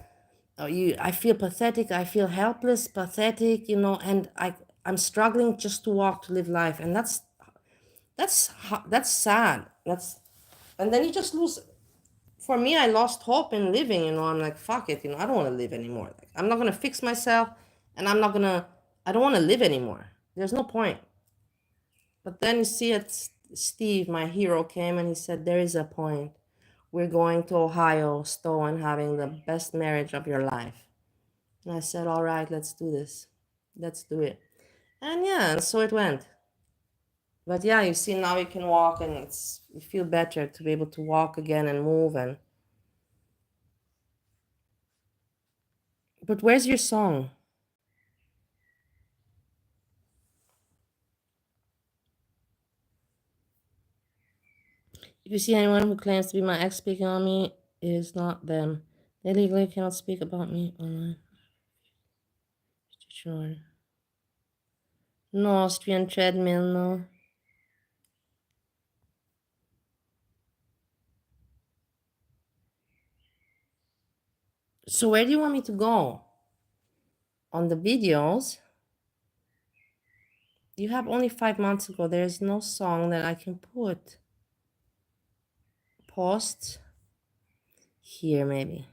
I feel pathetic, I feel helpless, pathetic, and I'm struggling just to walk, to live life, and that's sad. And then you just lose. For me, I lost hope in living. I'm like, fuck it, I don't want to live anymore. Like, I'm not gonna fix myself, and I don't want to live anymore. There's no point. But then you see it. Steve, my hero, came and he said there is a point. We're going to Ohio, Stowe, and having the best marriage of your life. And I said, all right, let's do this. Let's do it. And yeah, and so it went. But yeah, you see, now you can walk and you feel better to be able to walk again and move. But where's your song? If you see anyone who claims to be my ex speaking on me, it is not them. They legally cannot speak about me online. Sure. No Austrian treadmill, no. So where do you want me to go? On the videos? You have only 5 months ago. There's no song that I can put. Post. Here, maybe.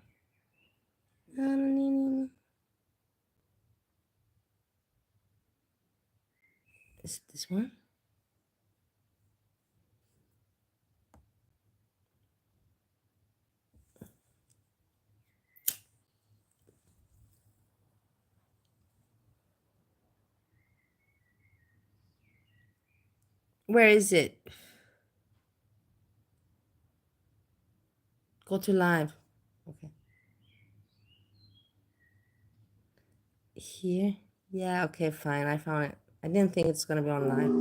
Is it this one? Where is it? Go to live. Okay. Here? Yeah, okay, fine. I found it. I didn't think it's gonna be on live.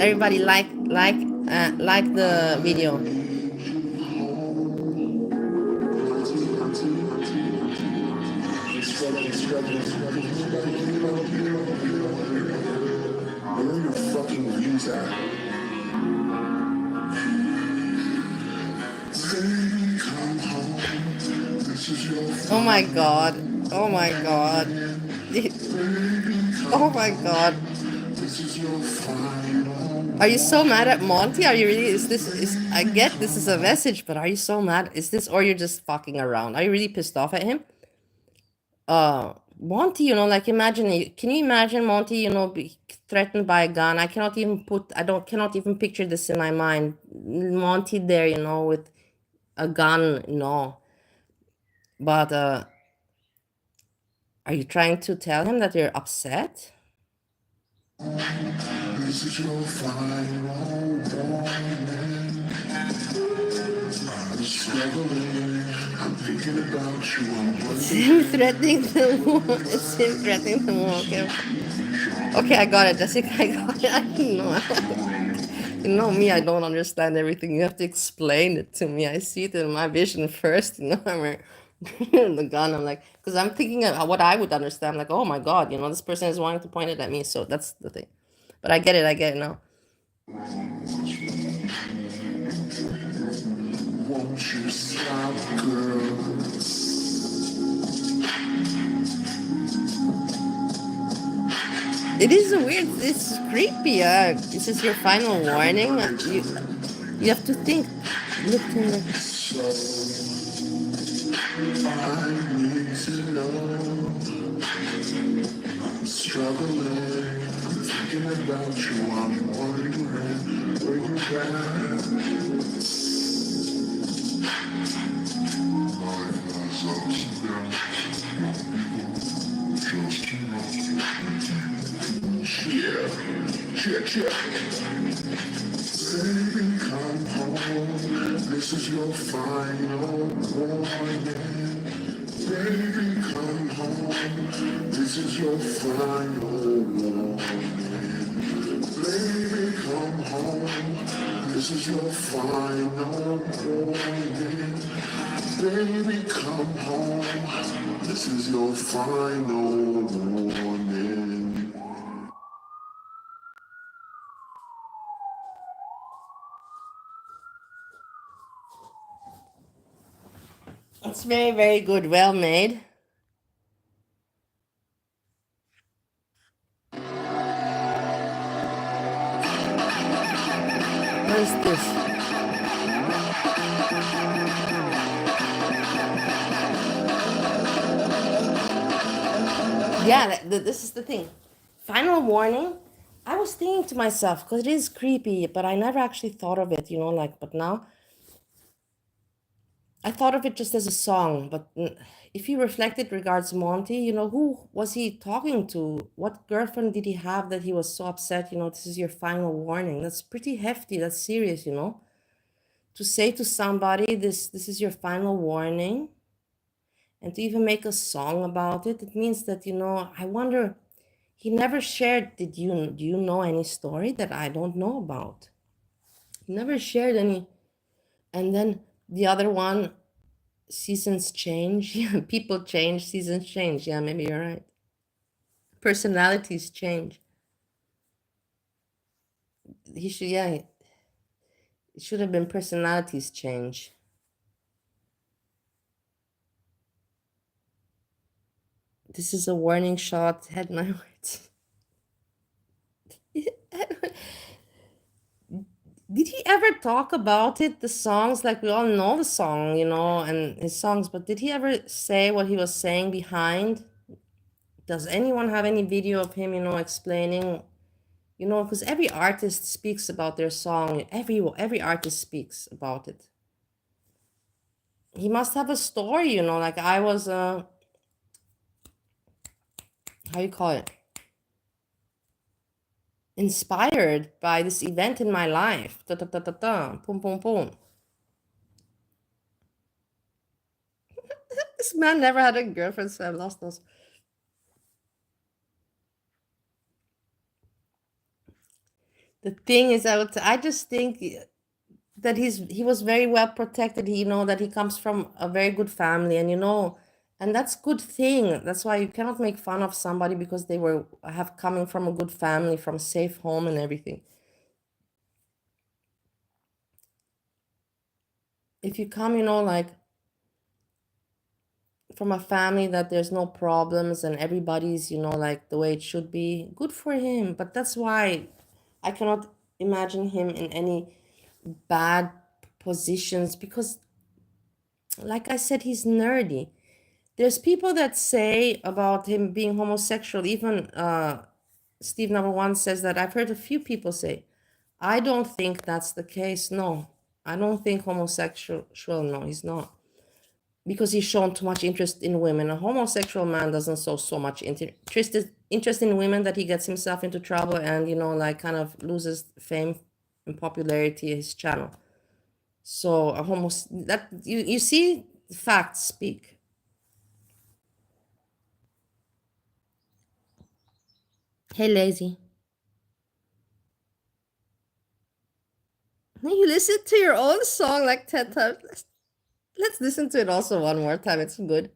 Everybody like the video. Where are your fucking views at? Baby, come home. This is your Oh my god. Oh my god. Oh my god. this is your final. Are you so mad at Monty? Are you really, is I get this is a message, but are you so mad? Is this, or you're just fucking around? Are you really pissed off at him? Monty, you know, like imagine, can you imagine Monty, you know, be threatened by a gun? I cannot even cannot even picture this in my mind. Monty there, you know, with a gun, no. But are you trying to tell him that you're upset? This is your final warning. I'm struggling. I'm thinking about you. I'm It's him threatening to move. It's him threatening to move. Okay. Okay, I got it, Jessica. I got it. I know. You know me, I don't understand everything. You have to explain it to me. I see it in my vision first, you know. I'm like, the gun. I'm like, because I'm thinking of what I would understand. Like, oh my god, you know, this person is wanting to point it at me. So that's the thing. But I get it. I get it now. won't you stop, girl? It is a weird. It's creepy. This is your final warning. You have to think. Look in the. So I need to know. I'm struggling. I'm thinking about you. I'm wondering where you at. Life has ups and downs. Just check. Baby, come home. This is your final warning. Baby, come home. This is your final warning. Baby, come home. This is your final warning. Baby, come home. This is your final warning. It's very, very good. Well made. What is this? Yeah, this is the thing. Final warning. I was thinking to myself, because it is creepy, but I never actually thought of it, you know, like, but now I thought of it just as a song. But if you reflect it regards Monty, you know, who was he talking to? What girlfriend did he have that he was so upset? You know, this is your final warning. That's pretty hefty. That's serious, you know, to say to somebody, this is your final warning, and to even make a song about it. It means that, you know, I wonder. He never shared. Do you know any story that I don't know about? He never shared any. And then the other one, seasons change. Yeah, people change, seasons change. Yeah, maybe you're right. Personalities change. He should, yeah, it should have been personalities change. This is a warning shot. Had my words. Did he ever talk about it? The songs, like we all know the song, you know, and his songs, but did he ever say what he was saying behind? Does anyone have any video of him, you know, explaining, you know, because every artist speaks about their song. Every artist speaks about it. He must have a story, you know, like I was how you call it? Inspired by this event in my life. Ta ta ta ta ta. Boom boom boom. This man never had a girlfriend, so I've lost those. The thing is, I just think that he was very well protected. You know that he comes from a very good family, and you know, And that's good thing. That's why you cannot make fun of somebody because they have coming from a good family, from a safe home and everything. If you come, like from a family that there's no problems and everybody's, like the way it should be, good for him. But that's why I cannot imagine him in any bad positions because, like I said, he's nerdy. There's people that say about him being homosexual, even Steve number one says that. I've heard a few people say, I don't think that's the case. No, I don't think homosexual. No, he's not. Because he's shown too much interest in women. A homosexual man doesn't show so much interest in women that he gets himself into trouble and, like kind of loses fame and popularity his channel. So that you see, facts speak. Hey, lazy. You listen to your own song like 10 times. Let's listen to it also one more time. It's good.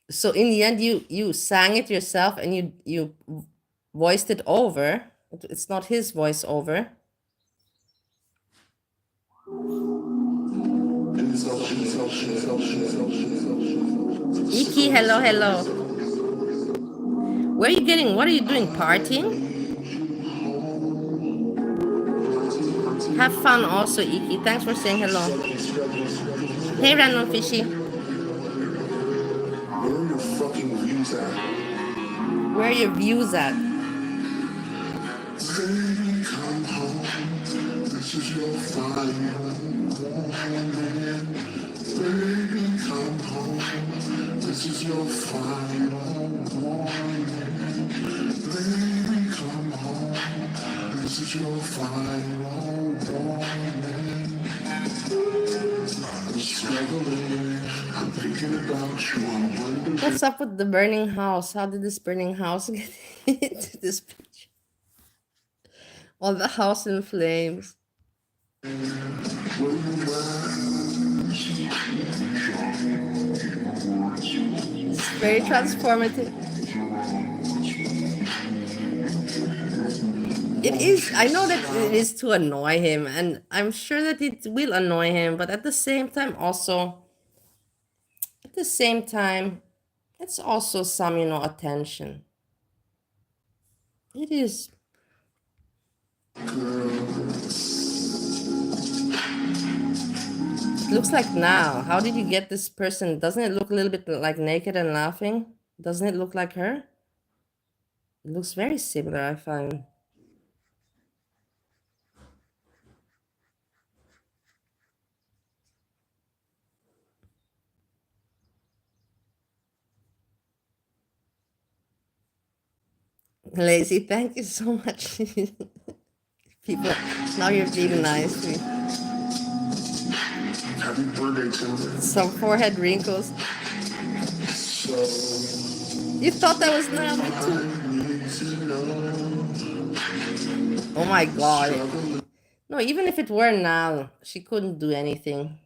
So in the end, you sang it yourself and you voiced it over. It's not his voice over. Iki, hello, hello. Where are you getting? What are you doing? Partying? Have fun also, Iki. Thanks for saying hello. Hey, Random Fishy. Where are your views at? Baby, come home. This is your final warning. Baby, come home. This is your final warning. Baby, come home. This is your final warning. I'm struggling. I'm thinking about you. I'm wondering. What's up with the burning house? How did this burning house get into this picture? All the house in flames. It's very transformative. It is. I know that it is to annoy him, and I'm sure that it will annoy him, but at the same time, it's also some, attention. It is. It looks like now. How did you get this person? Doesn't it look a little bit like naked and laughing? Doesn't it look like her? It looks very similar, I find. Lazy, thank you so much. People, now you're being nice to me. Happy birthday to me. Some forehead wrinkles. So, you thought that was Naomi too? Oh my god. No, even if it were now, she couldn't do anything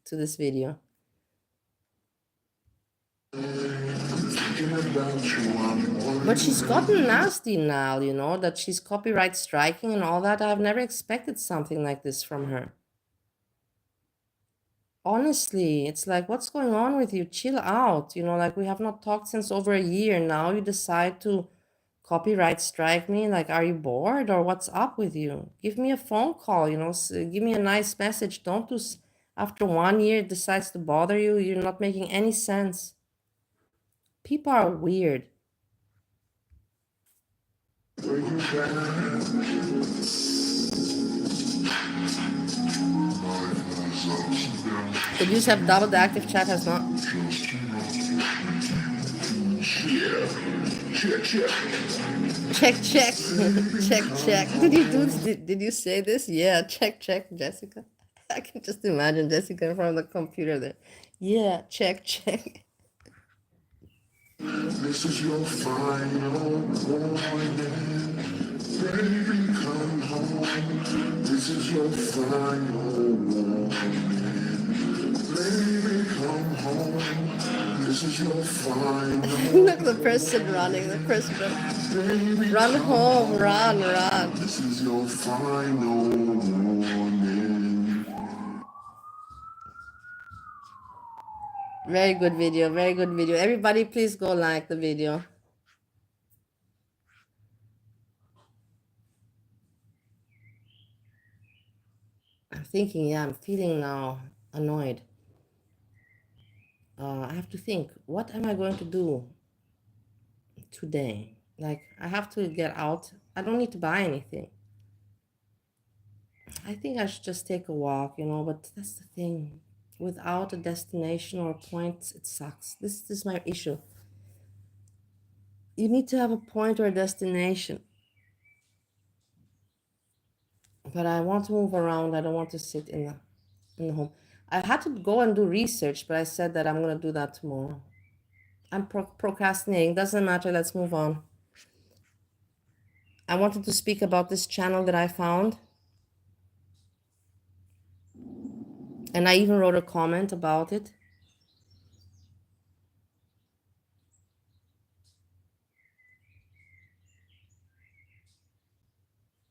to this video. But she's gotten nasty now, that she's copyright striking and all that. I've never expected something like this from her. Honestly, it's like, what's going on with you? Chill out. Like, we have not talked since over a year. Now you decide to copyright strike me. Like, are you bored or what's up with you? Give me a phone call, give me a nice message. Don't do, after 1 year, it decides to bother you. You're not making any sense. People are weird. Could you have double the active chat has not? Check. check. Did you say this? Yeah, check, Jessica. I can just imagine Jessica in front of the computer there. Yeah, check. This is your final warning. Baby, come home. This is your final warning. Look, the person running, the person run home, run. This is your final warning. Very good video, very good video. Everybody please go like the video. I'm thinking, yeah, I'm feeling now annoyed. I have to think, what am I going to do today? Like, I have to get out. I don't need to buy anything. I think I should just take a walk, you know, but that's the thing. Without a destination or a point, it sucks. This is my issue. You need to have a point or a destination. But I want to move around. I don't want to sit in the home. I had to go and do research, but I said that I'm going to do that tomorrow. I'm procrastinating. Doesn't matter. Let's move on. I wanted to speak about this channel that I found. And I even wrote a comment about it.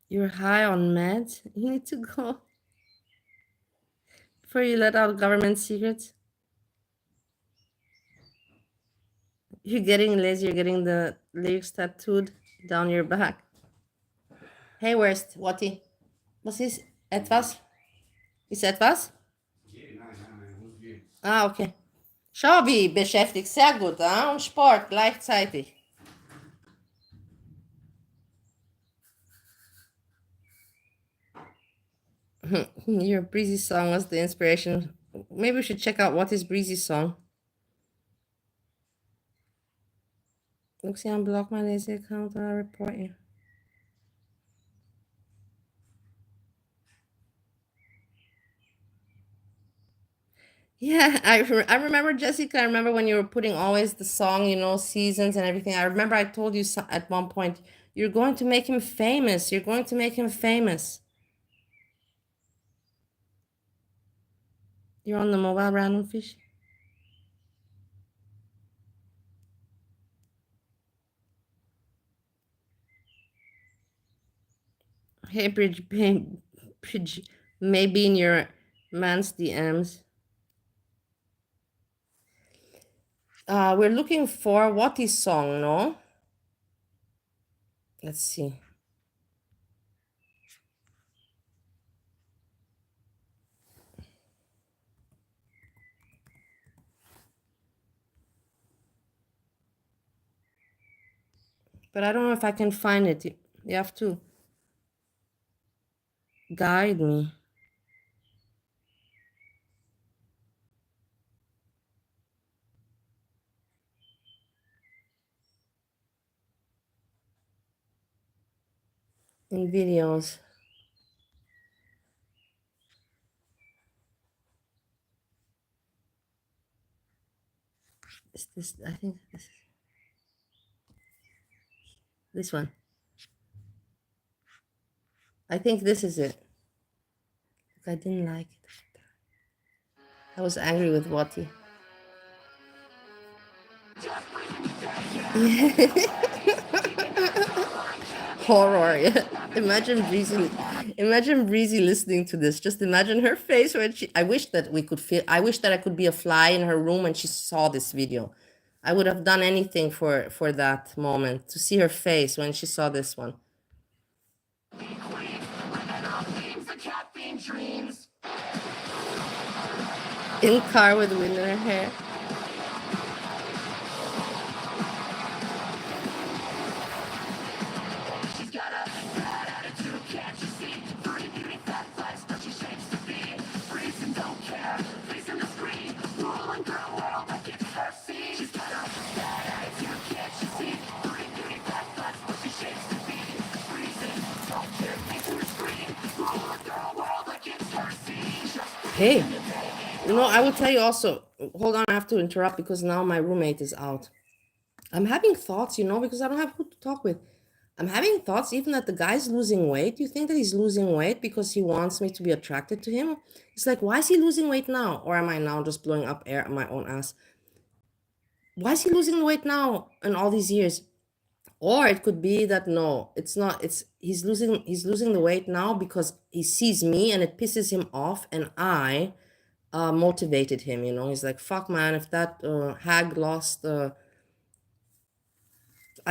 You're high on meds? You need to go. Before you let out government secrets. You're getting lazy. You're getting the lyrics tattooed down your back. Hey, Worst, Watti. Was ist etwas? Ist etwas? Ah, okay. Schau, wie beschäftigt. Sehr gut, ah? Und Sport gleichzeitig. Your Breezy song was the inspiration. Maybe we should check out what is Breezy's song. Lucy, unblock my lazy account and I'll report you. Yeah, I remember, Jessica. I remember when you were putting always the song, you know, seasons and everything. I remember I told you at one point, you're going to make him famous. You're going to make him famous. You're on the mobile random fish. Hey, Bridge, maybe in your man's DMs. We're looking for Watti's song, no? Let's see. But I don't know if I can find it. You have to guide me. In videos. Is this, I think this one. I think this is it. I didn't like it. I was angry with Watti. Horror. Yeah. Imagine Breezy listening to this. Just imagine her face when I wish that I could be a fly in her room and she saw this video. I would have done anything for that moment, to see her face when she saw this one. In car with wind in her hair. Hey, you know, I will tell you also, hold on, I have to interrupt because now my roommate is out. I'm having thoughts, you know, because I don't have who to talk with. I'm having thoughts even that the guy's losing weight. Do you think that he's losing weight because he wants me to be attracted to him? It's like, why is he losing weight now? Or am I now just blowing up air at my own ass? Why is he losing weight now in all these years? Or it could be that no, it's not. It's he's losing the weight now because he sees me and it pisses him off, and I motivated him. You know, he's like, fuck, man, if that hag lost, I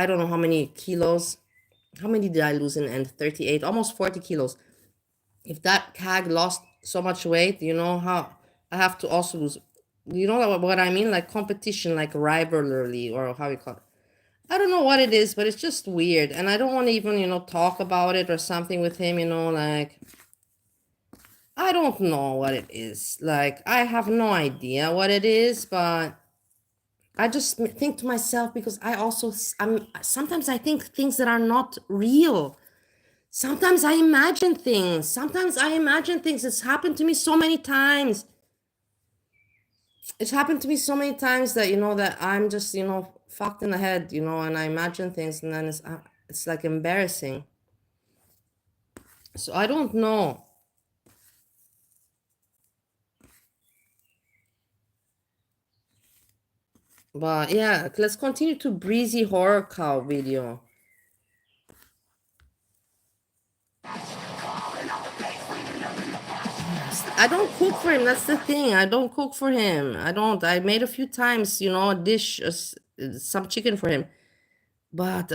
don't know how many kilos. How many did I lose in end? 38, almost 40 kilos. If that hag lost so much weight, you know how I have to also lose. You know what I mean? Like competition, like rivalry, or how you call it. I don't know what it is, but it's just weird. And I don't want to even, talk about it or something with him, like, I don't know what it is. Like, I have no idea what it is, but I just think to myself because sometimes I think things that are not real. Sometimes I imagine things. It's happened to me so many times. It's happened to me so many times that, that I'm just, fucked in the head, and I imagine things and then it's like embarrassing. So I don't know. But yeah, let's continue to breezy horror cow video. I don't cook for him. That's the thing. I don't cook for him. I don't. I made a few times, a dish, some chicken for him. But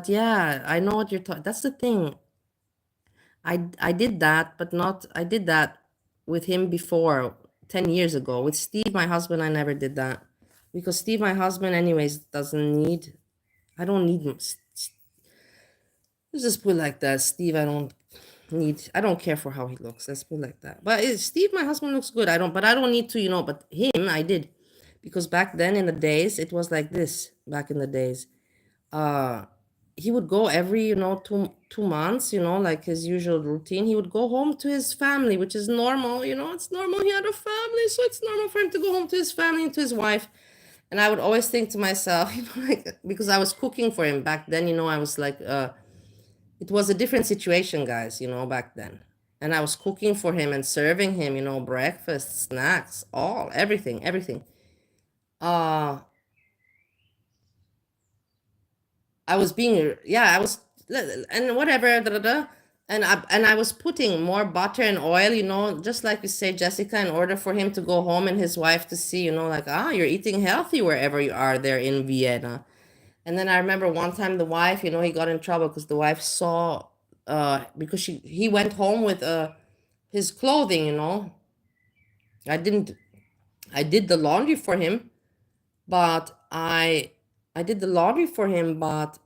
yeah, I know what you're talking. That's the thing. I did that, but not. I did that with him before 10 years ago. With Steve, my husband, I never did that because Steve, my husband, anyways, doesn't need. I don't need him. Let's just put it like that. Steve, I don't care for how he looks. Let's put it like that. But Steve, my husband, looks good. I don't need to, but him, I did. Because back then in the days, it was like this. Back in the days. He would go every, 2 months, like his usual routine. He would go home to his family, which is normal, it's normal. He had a family, so it's normal for him to go home to his family and to his wife. And I would always think to myself, like, because I was cooking for him back then, I was like, it was a different situation, guys, back then. And I was cooking for him and serving him, breakfast, snacks, everything. I was being, yeah, I was, and whatever, da, da, da. And I was putting more butter and oil, just like you say, Jessica, in order for him to go home and his wife to see, like, you're eating healthy wherever you are there in Vienna. And then I remember one time the wife, he got in trouble because the wife saw, because he went home with his clothing, I did the laundry for him, but I did the laundry for him, but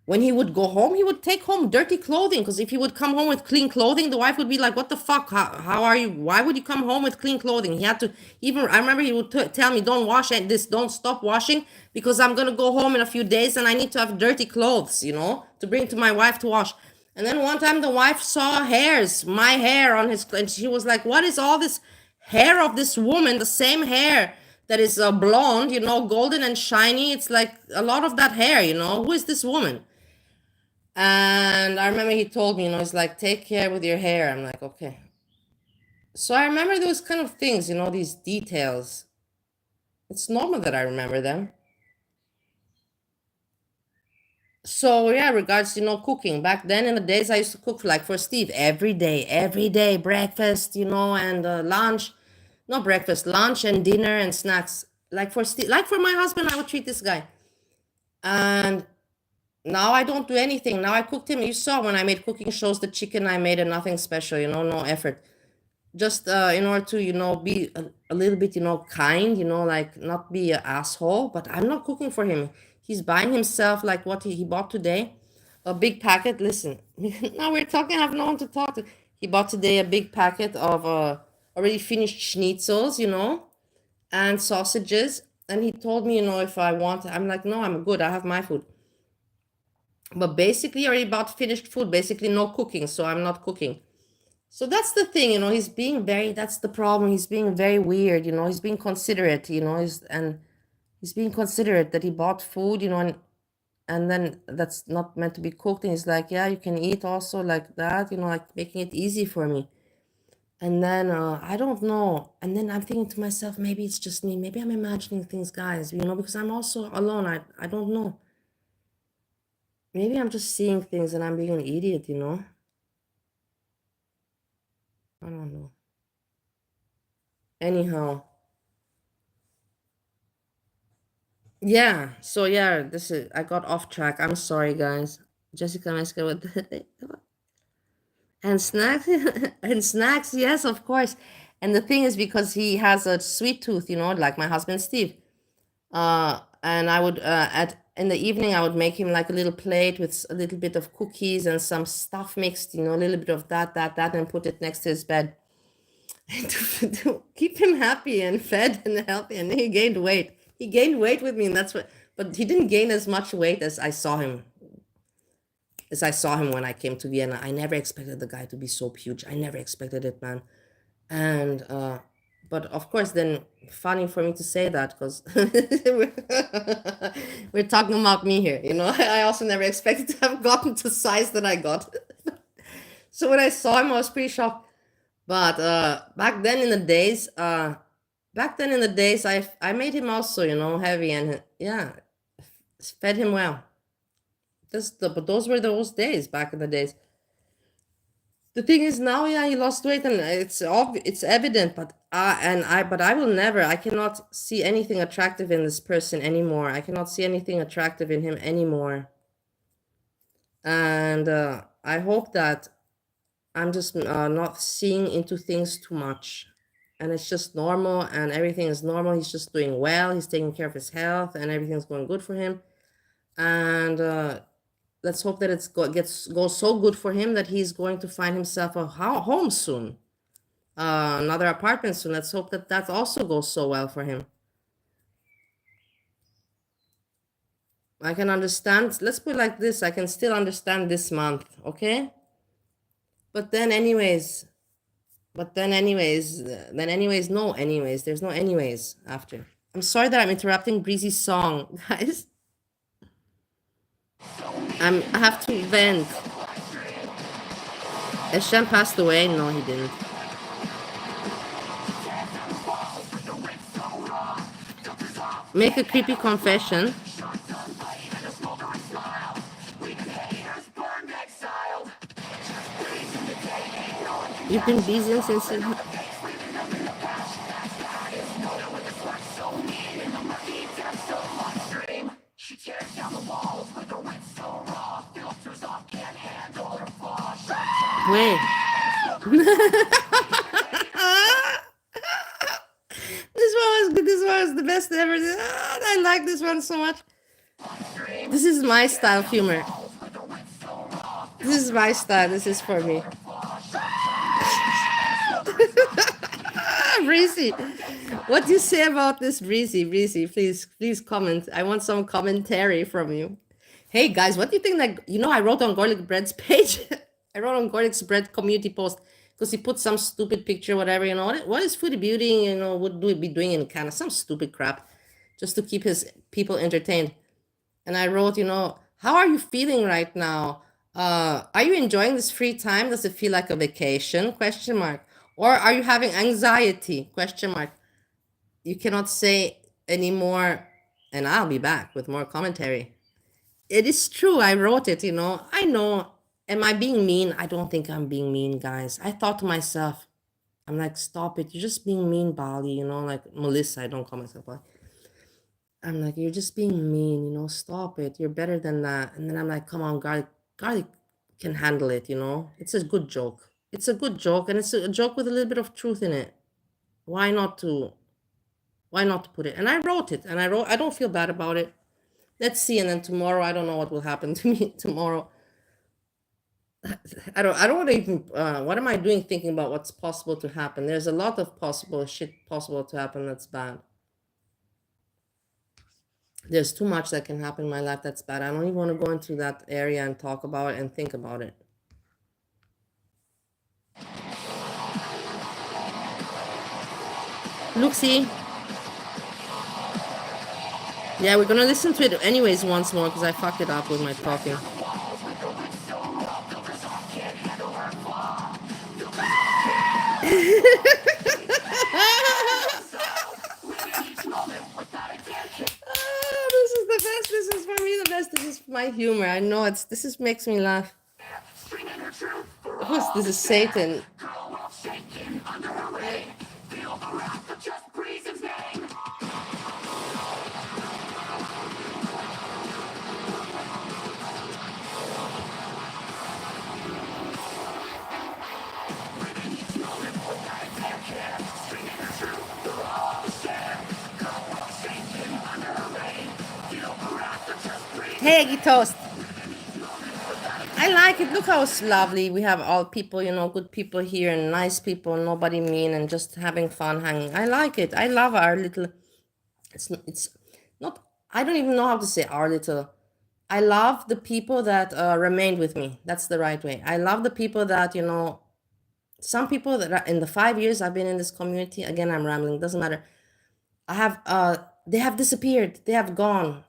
when he would go home, he would take home dirty clothing. Because if he would come home with clean clothing, the wife would be like, what the fuck? How are you? Why would you come home with clean clothing? He had to, even, I remember he would tell me, don't wash this, don't stop washing, because I'm going to go home in a few days and I need to have dirty clothes, to bring to my wife to wash. And then one time the wife saw my hair on his, and she was like, what is all this hair of this woman? The same hair that is blonde, golden and shiny. It's like a lot of that hair, who is this woman? And I remember he told me, he's like, take care with your hair. I'm like, okay. So I remember those kind of things, these details. It's normal that I remember them. So yeah, regards, cooking. Back then in the days, I used to cook like for Steve every day, breakfast, and lunch. Not breakfast, lunch and dinner and snacks. Like for Steve, like for my husband, I would treat this guy. And now I don't do anything. Now I cooked him. You saw when I made cooking shows, the chicken I made, and nothing special, no effort. Just in order to, be a little bit, kind, like not be an asshole. But I'm not cooking for him. He's buying himself like what he bought today, a big packet. Listen, now we're talking. I have no one to talk to. He bought today a big packet of already finished schnitzels, and sausages. And he told me, if I want, I'm like, no, I'm good. I have my food. But basically, already bought finished food. Basically, no cooking. So I'm not cooking. So that's the thing, he's being that's the problem. He's being very weird, he's being considerate, he's being considerate that he bought food, and and then that's not meant to be cooked, and he's like, yeah, you can eat also like that, you know, like making it easy for me. And then I don't know, and then I'm thinking to myself, maybe it's just me, maybe I'm imagining things, guys, you know, because I'm also alone. I don't know, maybe I'm just seeing things and I'm being an idiot, you know. I don't know. Anyhow, yeah, so yeah, this is, I got off track, I'm sorry, guys. Jessica Meska with and snacks. And snacks, yes, of course. And the thing is, because he has a sweet tooth, you know, like my husband Steve, and I would at in the evening I would make him like a little plate with a little bit of cookies and some stuff mixed, you know, a little bit of that, and put it next to his bed to keep him happy and fed and healthy. And he gained weight. He gained weight with me, and that's what. But he didn't gain as much weight as I saw him. As I saw him when I came to Vienna. I never expected the guy to be so huge. I never expected it, man. And but of course, then funny for me to say that, because we're talking about me here, you know. I also never expected to have gotten to size that I got. So when I saw him, I was pretty shocked. But back then in the days, I made him also, you know, heavy, and yeah, fed him well. But those were those days, back in the days. The thing is now, yeah, he lost weight, and it's evident. But I will never. I cannot see anything attractive in this person anymore. I cannot see anything attractive in him anymore. And I hope that I'm just not seeing into things too much, and it's just normal, and everything is normal. He's just doing well. He's taking care of his health, and everything's going good for him. And let's hope that goes so good for him that he's going to find himself a home soon, another apartment soon. Let's hope that that also goes so well for him. I can understand. Let's put it like this. I can still understand this month, okay? But then, anyways. No anyways. There's no anyways after. I'm sorry that I'm interrupting Breezy's song, guys. I have to vent. Eshem passed away? No, he didn't. Make a creepy confession. You've been busy since... Wait. This one was the best ever. I like this one so much. This is my style of humor. This is my style. This is for me. Breezy, what do you say about this, Breezy? Breezy, please comment. I want some commentary from you. Hey guys, what do you think? That, you know, I wrote on Garlic Bread's page. I wrote on Garlic Bread community post because he put some stupid picture, whatever, you know. What is Foodie Beauty, you know, would we be doing in Canada? Some stupid crap, just to keep his people entertained. And I wrote, you know, how are you feeling right now? Are you enjoying this free time? Does it feel like a vacation? Question mark. Or are you having anxiety? Question mark. You cannot say anymore, and I'll be back with more commentary. It is true. I wrote it, you know. I know. Am I being mean? I don't think I'm being mean, guys. I thought to myself, I'm like, stop it. You're just being mean, Bali, you know, like Melissa. I don't call myself Bali. I'm like, you're just being mean, you know, stop it. You're better than that. And then I'm like, come on, Garlic can handle it, you know. It's a good joke. It's a good joke, and it's a joke with a little bit of truth in it. Why not to put it? And I wrote it, and I don't feel bad about it. Let's see. And then tomorrow, I don't know what will happen to me tomorrow. I don't want to even, what am I doing thinking about what's possible to happen? There's a lot of possible to happen that's bad. There's too much that can happen in my life that's bad. I don't even want to go into that area and talk about it and think about it. Luxie. Yeah, we're gonna listen to it anyways once more because I fucked it up with my talking. Oh, this is the best. This is for me the best. This is my humor. I know this is makes me laugh. This is Satan. Hey, Eggy Toast. I like it. Look how it's lovely. We have all people, you know, good people here and nice people, nobody mean, and just having fun hanging. I like it. I love our little. It's not. I don't even know how to say our little. I love the people that remained with me. That's the right way. I love the people that, you know, some people that are in the 5 years I've been in this community. Again, I'm rambling. Doesn't matter. They have disappeared. They have gone.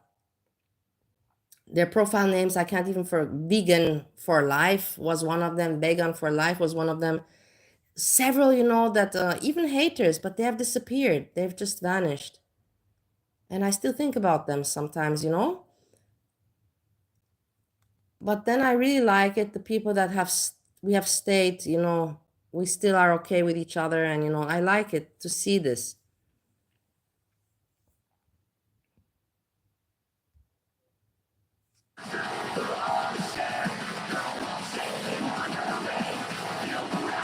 Their profile names I can't even for vegan for life was one of them. Vegan for life was one of them. Several, you know, that even haters, but they have disappeared. They've just vanished. And I still think about them sometimes, you know. But then I really like it. The people that we have stayed, you know, we still are okay with each other, and you know, I like it to see this.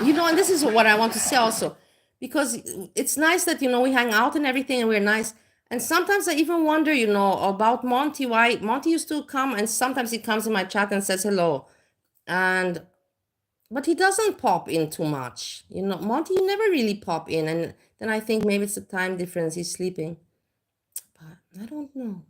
You know, and this is what I want to say also, because it's nice that, you know, we hang out and everything and we're nice. And sometimes I even wonder, you know, about Monty, why Monty used to come, and sometimes he comes in my chat and says hello. But he doesn't pop in too much. You know, Monty, you never really pop in. And then I think maybe it's the time difference. He's sleeping. But I don't know.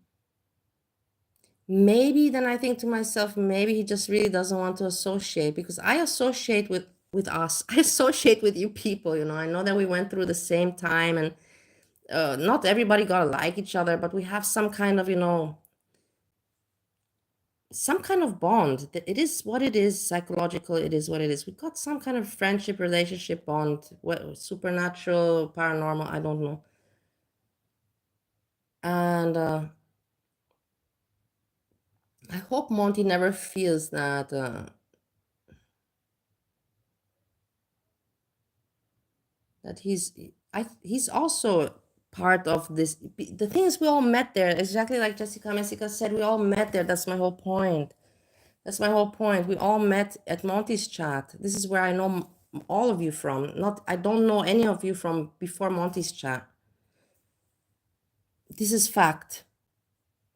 Maybe then I think to myself, maybe he just really doesn't want to associate, because I associate with us. I associate with you people, you know. I know that we went through the same time, and not everybody gotta like each other, but we have some kind of, you know, some kind of bond. It is what it is, psychological. It is what it is. We got some kind of friendship, relationship bond, supernatural, paranormal, I don't know. And I hope Monty never feels that that he's also part of this. The thing is, we all met there, exactly like Jessica said. We all met there. That's my whole point. That's my whole point. We all met at Monty's chat. This is where I know all of you from. Not, I don't know any of you from before Monty's chat. This is fact.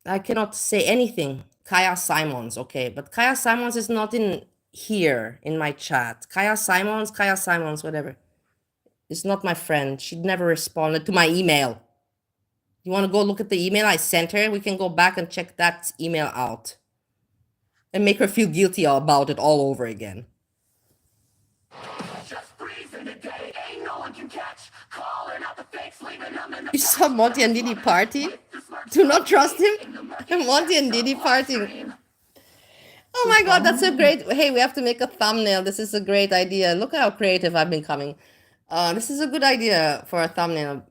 I cannot say anything. Kaya Simons, okay, but Kaya Simons is not in here in my chat. Kaya Simons, whatever. It's not my friend. She never responded to my email. You want to go look at the email I sent her? We can go back and check that email out and make her feel guilty about it all over again. You saw Monty and Didi party? Do not trust him? Monty and Didi partying. Oh my god, that's a great... Hey, we have to make a thumbnail. This is a great idea. Look how creative I've been coming. This is a good idea for a thumbnail.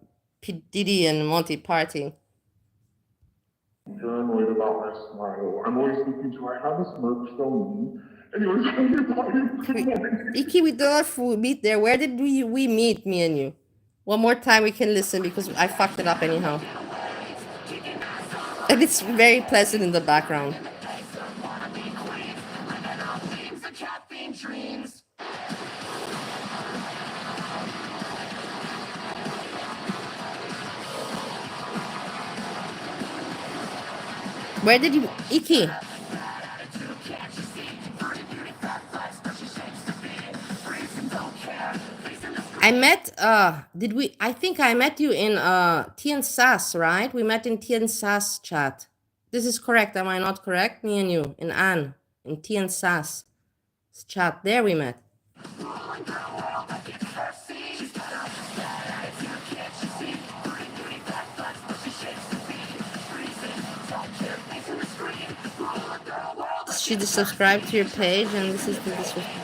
Didi and Monty partying. Paranoid about my smile. I'm always thinking, do I have a smirk so mean? Anyways, Iki, we don't meet there. Where did we meet, me and you? One more time we can listen, because I fucked it up anyhow. And it's very pleasant in the background. Where did you... Iki? I met, I think I met you in Tien Sass, right? We met in Tien Sass chat. This is correct, am I not correct? Me and you, in Anne, in Tien Sass chat. There we met. she subscribed to your page, and this is the disrespect.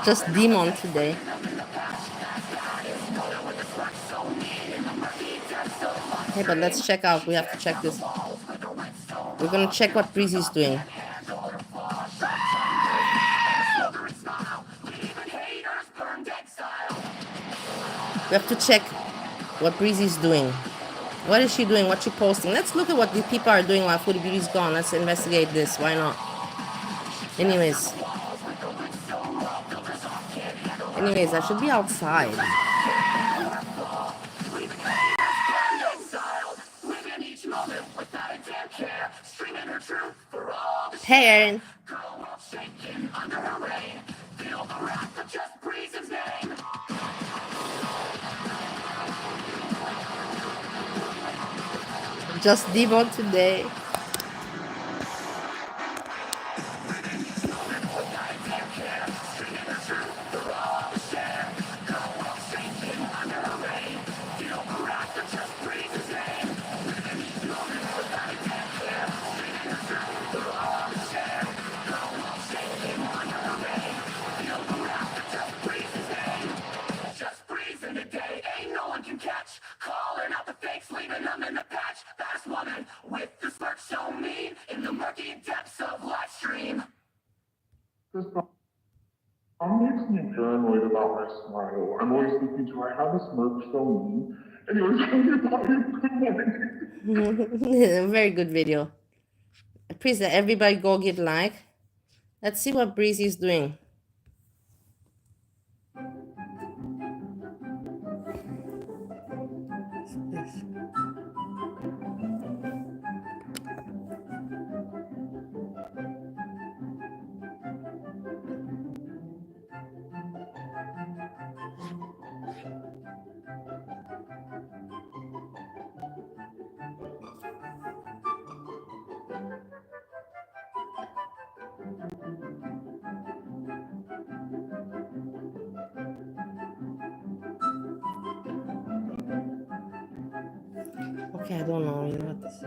Just demon today. Hey, but let's check out. We have to check this. We're gonna check what Breezy's doing. We have to check what Breezy's doing. What is she doing? What's she posting? Let's look at what the people are doing while Foodie Beauty's gone. Let's investigate this. Why not? Anyways, I should be outside. Hey, Erin. Just Devon today. Makes me paranoid about my smile. I'm always thinking, do I have a smirk so mean? Anyways, good morning. Very good video. Please let everybody go give like. Let's see what Breezy is doing. Okay, I don't know what this is.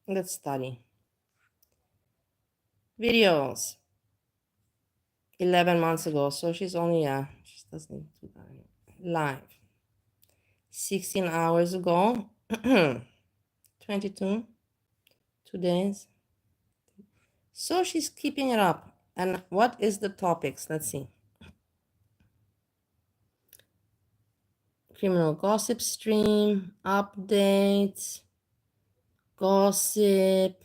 Let's study. Videos. 11 months ago, so she's only, she doesn't do that. Live. 16 hours ago. 22. 2 days. So she's keeping it up. And what is the topics? Let's see. Criminal gossip stream, updates, gossip.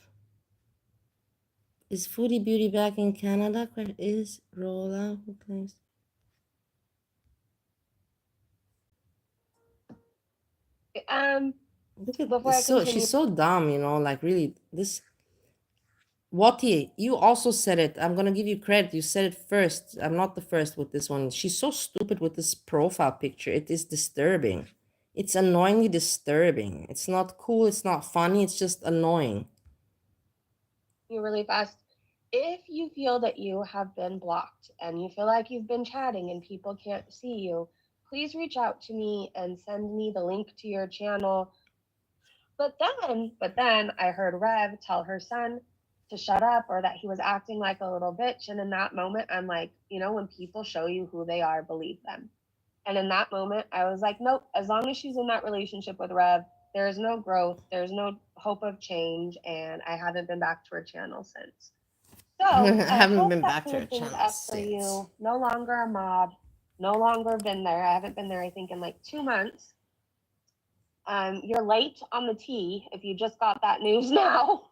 Is Foodie Beauty back in Canada? Is Rola who claims? Look at this. So she's so dumb, you know, like really this. Wati, you also said it. I'm gonna give you credit. You said it first. I'm not the first with this one. She's so stupid with this profile picture. It is disturbing. It's annoyingly disturbing. It's not cool. It's not funny. It's just annoying. You really fast. If you feel that you have been blocked and you feel like you've been chatting and people can't see you, please reach out to me and send me the link to your channel. But then I heard Rev tell her son to shut up or that he was acting like a little bitch. And in that moment, I'm like, you know, when people show you who they are, believe them. And in that moment, I was like, nope, as long as she's in that relationship with Rev, there is no growth, there's no hope of change, and I haven't been back to her channel since. So I haven't been back to her channel since. You. No longer a mob, no longer been there. I haven't been there, I think, in like 2 months. You're late on the tea if you just got that news now.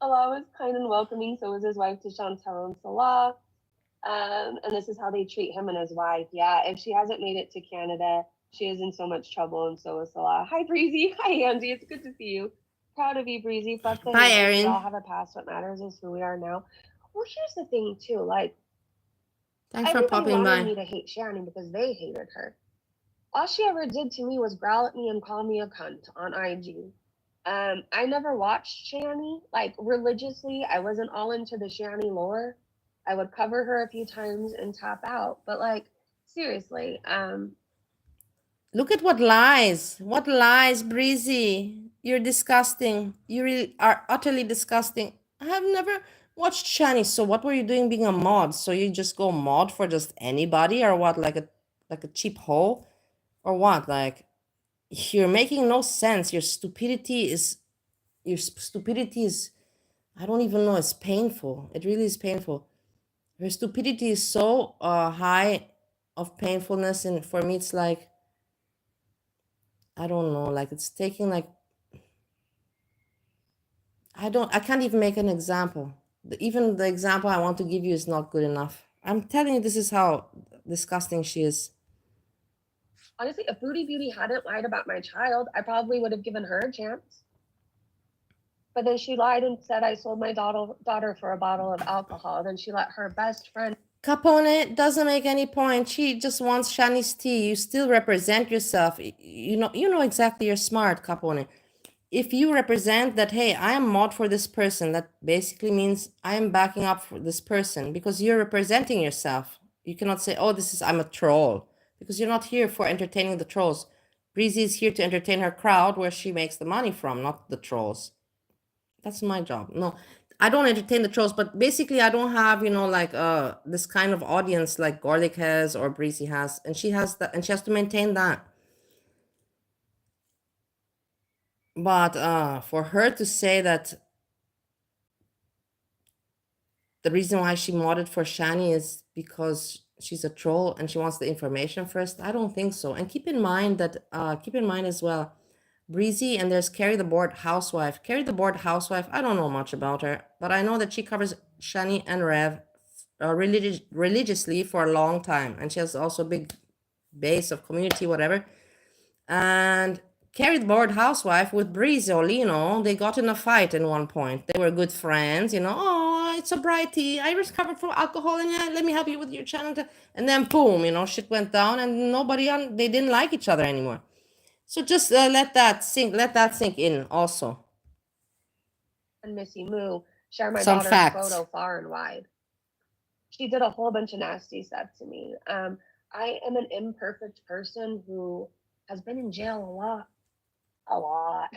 Allah was kind and welcoming, so was his wife to Chantel and Salah. And this is how they treat him and his wife. Yeah, if she hasn't made it to Canada, she is in so much trouble, and so is Salah. Hi, Breezy. Hi, Angie. It's good to see you. Proud of you, Breezy. Fuck the Bye, haters. We all Erin. have a past. What matters is who we are now. Well, here's the thing, too. Like, Thanks for everybody popping wanted by. me to hate Shannon because they hated her. All she ever did to me was growl at me and call me a cunt on IG. I never watched Shani like religiously. I wasn't all into the Shani lore. I would cover her a few times and tap out. But like seriously, Look at what lies. What lies, Breezy. You're disgusting. You really are utterly disgusting. I have never watched Shani. So what were you doing being a mod? So you just go mod for just anybody or what? Like a cheap hole? Or what? Like you're making no sense. Your stupidity is I don't even know, it's painful. It really is painful. Your stupidity is so high of painfulness, and for me it's like I don't know, like it's taking like I can't even make an example. Even the example I want to give you is not good enough. I'm telling you, this is how disgusting she is. honestly, if Booty Beauty hadn't lied about my child, I probably would have given her a chance. But then she lied and said I sold my daughter for a bottle of alcohol. Then she let her best friend. Capone doesn't make any point. She just wants Shani's tea. You still represent yourself. You know exactly you're smart, Capone. If you represent that, hey, I am mod for this person, that basically means I am backing up for this person because you're representing yourself. You cannot say, oh, I'm a troll, because you're not here for entertaining the trolls. Breezy is here to entertain her crowd where she makes the money from, not the trolls. That's my job. No, I don't entertain the trolls, but basically I don't have, like this kind of audience like Garlic has or Breezy has, and she has that, and she has to maintain that. But for her to say that the reason why she modded for Shani is because she's a troll and she wants the information first, I don't think so. And keep in mind as well, Breezy, and there's Carry the Board Housewife. Carry the Board Housewife, I don't know much about her, but I know that she covers Shani and Rev religiously for a long time, and she has also a big base of community, whatever. And Carry the Board Housewife with Breezy or Lino, they got in a fight in one point. They were good friends, oh, it's sobriety, I recovered from alcohol, and yeah, let me help you with your channel. And then boom, shit went down, and they didn't like each other anymore. So just let that sink in also. And Missy Moo share my Some daughter's facts. photo far and wide. She did a whole bunch of nasty stuff to me. I am an imperfect person who has been in jail a lot,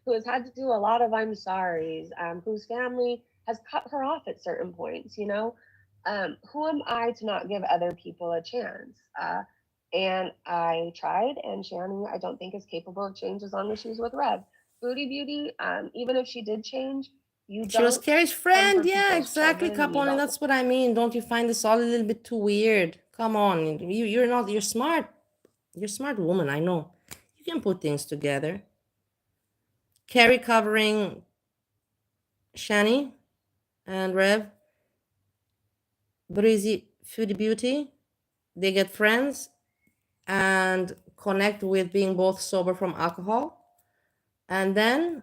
who has had to do a lot of I'm sorry's, whose family has cut her off at certain points, who am I to not give other people a chance? And I tried, and Shani, I don't think is capable of change as long as she's with Rev. Booty Beauty, even if she did change, you She was don't Carrie's come friend. for Yeah, people's exactly, children. You Capone. don't. That's what I mean. Don't you find this all a little bit too weird? Come on. You're smart. You're a smart woman, I know. You can put things together. Carrie covering Shani and Rev. Breezy Foodie Beauty. They get friends and connect with being both sober from alcohol. And then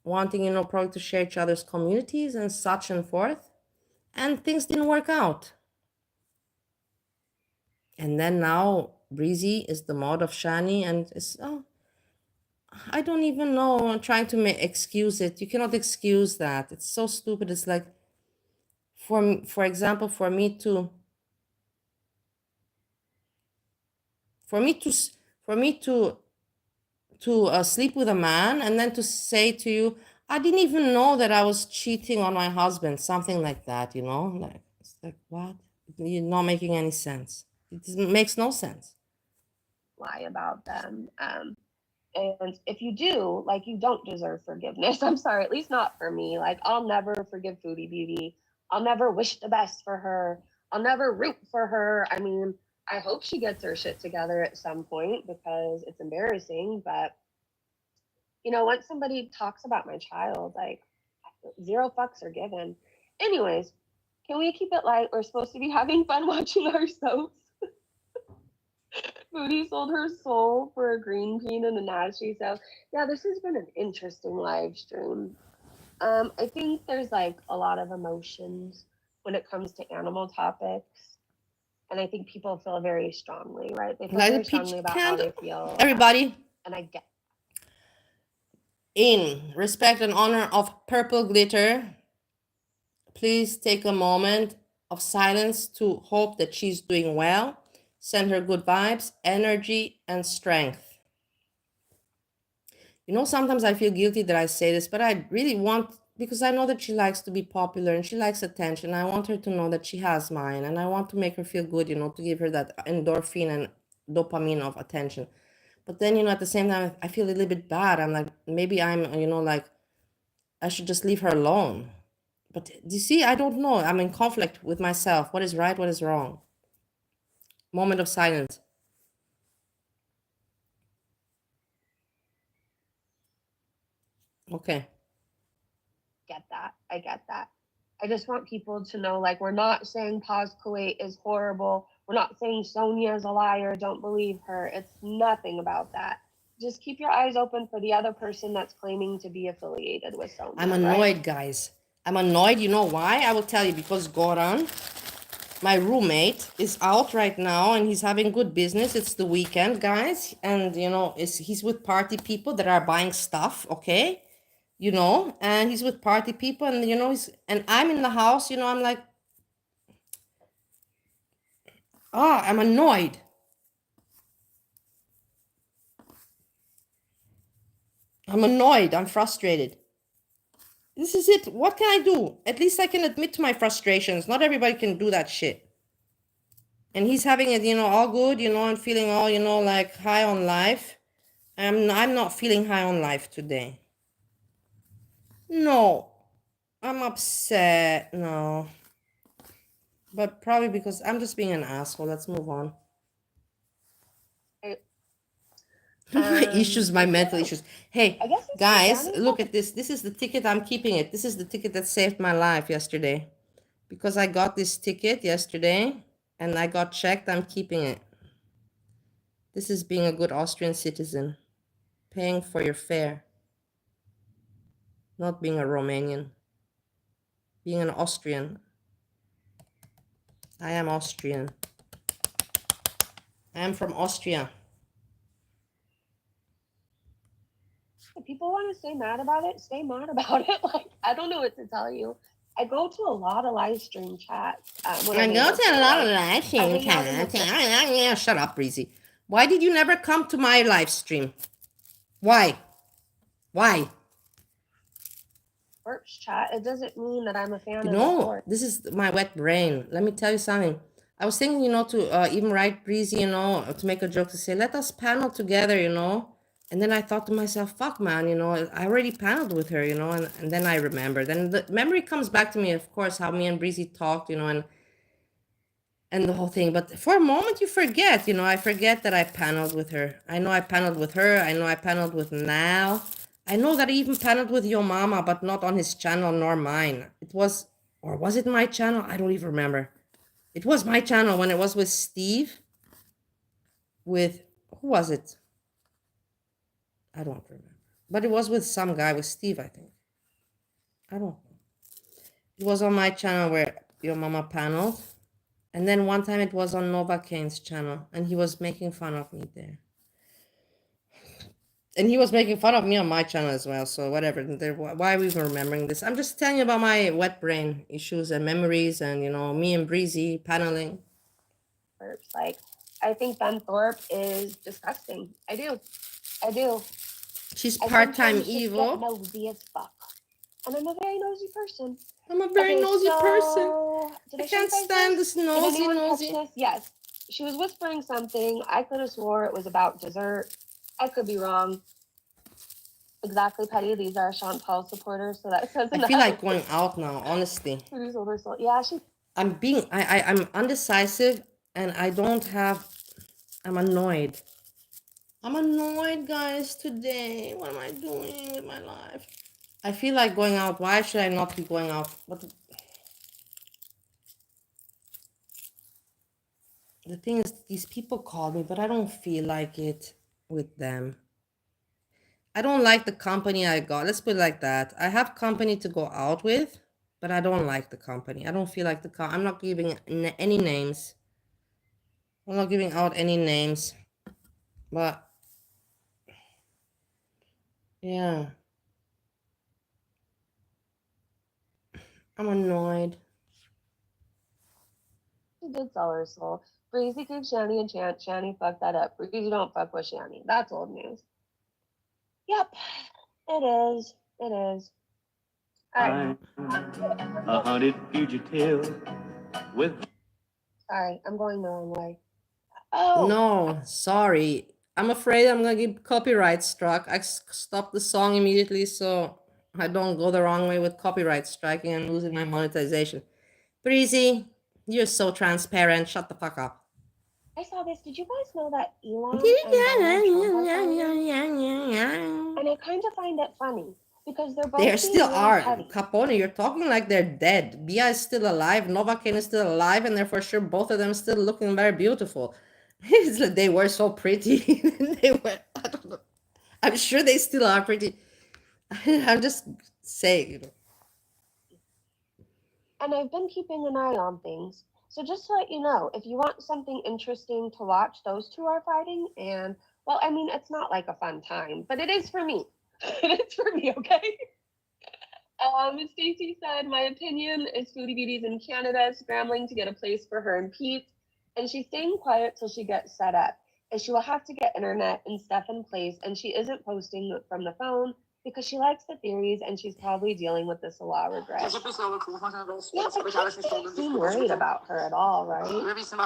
wanting, probably to share each other's communities and such and forth. And things didn't work out. And then now Breezy is the mod of Shani, and I don't even know. I'm trying to excuse it. You cannot excuse that. It's so stupid. It's like, for example, for me to sleep with a man and then to say to you, I didn't even know that I was cheating on my husband, something like that. Like it's like, what? You're not making any sense. Makes no sense. Lie about them. And if you do, like, you don't deserve forgiveness. I'm sorry, at least not for me. Like, I'll never forgive Foodie Beauty. I'll never wish the best for her. I'll never root for her. I mean, I hope she gets her shit together at some point because it's embarrassing. But, once somebody talks about my child, like, zero fucks are given. Anyways, Can we keep it light? We're supposed to be having fun watching our soaps. Moody sold her soul for a green bean and a nasty. So yeah, this has been an interesting live stream. I think there's like a lot of emotions when it comes to animal topics. And I think people feel very strongly, right? They feel Like a very peach strongly about how candle. they feel. Everybody, And I get in respect and honor of purple glitter, please take a moment of silence to hope that she's doing well. Send her good vibes, energy, and strength. You know, sometimes I feel guilty that I say this, but I really want, because I know that she likes to be popular and she likes attention. I want her to know that she has mine, and I want to make her feel good, you know, to give her that endorphin and dopamine of attention. But then, you know, at the same time, I feel a little bit bad. I'm like, maybe I'm, you know, like, I should just leave her alone. But do you see, I don't know. I'm in conflict with myself. What is right? What is wrong? Moment of silence. Okay. that. I get that. I just want people to know, like, we're not saying Paz Kuwait is horrible. We're not saying Sonia is a liar. Don't believe her. It's nothing about that. Just keep your eyes open for the other person that's claiming to be affiliated with Sonia. I'm annoyed, right? Guys. I'm annoyed. You know why? I will tell you. Because Goran, my roommate, is out right now and he's having good business. It's the weekend, guys. And, you know, he's with party people that are buying stuff, okay? You know, and he's with party people and, you know, and I'm in the house, you know, I'm like, I'm annoyed. I'm annoyed. I'm frustrated. This is it. What can I do? At least I can admit to my frustrations. Not everybody can do that shit. And he's having it, you know, all good, you know, and feeling all, you know, like high on life. I'm not feeling high on life today. No. I'm upset. No. But probably because I'm just being an asshole. Let's move on. My issues, my mental issues. Hey, guys, look at this. This is the ticket. I'm keeping it. This is the ticket that saved my life yesterday. Because I got this ticket yesterday and I got checked, I'm keeping it. This is being a good Austrian citizen. Paying for your fare. Not being a Romanian. Being an Austrian. I am Austrian. I am from Austria. If people want to stay mad about it, stay mad about it. Like, I don't know what to tell you. I go to a lot of live stream chats. Shut up, Breezy. Why did you never come to my live stream? Why? Burps chat. It doesn't mean that I'm a fan of No, this is my wet brain. Let me tell you something. I was thinking, you know, to even write Breezy, you know, to make a joke to say, let us panel together, you know. And then I thought to myself, fuck, man, you know, I already paneled with her, you know, and then I remembered. And the memory comes back to me, of course, how me and Breezy talked, you know, and the whole thing. But for a moment, you forget, you know, I forget that I paneled with her. I know I paneled with her. I know I paneled with Nal. I know that I even paneled with Yo Mama, but not on his channel nor mine. It was, or was it my channel? I don't even remember. It was my channel when it was with Steve. With, who was it? I don't remember. But it was with some guy, with Steve, I think. I don't know. It was on my channel where Your Mama paneled. And then one time it was on Nova Kane's channel. And he was making fun of me there. And he was making fun of me on my channel as well. So whatever. Why are we even remembering this? I'm just telling you about my wet brain issues and memories. And, you know, me and Breezy paneling. Like, I think Ben Thorpe is disgusting. I do. She's part-time evil. Nosy as fuck. And I'm a very nosy person. I'm a very nosy person. I can't stand this nosy. Yes. She was whispering something. I could have swore it was about dessert. I could be wrong. Exactly, Petty. These are Chantal supporters, so that says enough. I feel like going out now, honestly. Yeah, I'm undecisive and I don't have, I'm annoyed. I'm annoyed, guys, today. What am I doing with my life? I feel like going out. Why should I not be going out? The thing is, these people call me, but I don't feel like it with them. I don't like the company I got. Let's put it like that. I have company to go out with, but I don't like the company. I don't feel like I'm not giving any names. I'm not giving out any names. But yeah, I'm annoyed. She did sell her soul. Breezy gave Shani a chance. Shani fucked that up. Breezy don't fuck with Shani. That's old news. Yep, it is. It is. All right. I'm a hunted fugitive with. Sorry, I'm going the wrong way. Oh, No, sorry. I'm afraid I'm gonna get copyright struck. I stopped the song immediately so I don't go the wrong way with copyright striking and losing my monetization. Breezy, you're so transparent. Shut the fuck up. I saw this. Did you guys know that Elon and Donald Trump are fighting? And I kind of find it funny because they're They both still being really are. petty. Capone, you're talking like they're dead. Bia is still alive. Novakin is still alive, and they're for sure both of them still looking very beautiful. It's like they were so pretty. They were. I don't know. I'm sure they still are pretty. I'm just saying, you know. And I've been keeping an eye on things. So just to let you know, if you want something interesting to watch, those two are fighting. And well, I mean, it's not like a fun time, but it is for me. It's for me, okay? Stacy said, my opinion is Foodie Beauty's in Canada scrambling to get a place for her and Pete, and she's staying quiet till she gets set up. And she will have to get internet and stuff in place, and she isn't posting from the phone because she likes the theories and she's probably dealing with this a lot of regret. Yeah, but Pete didn't seem worried about her at all, right?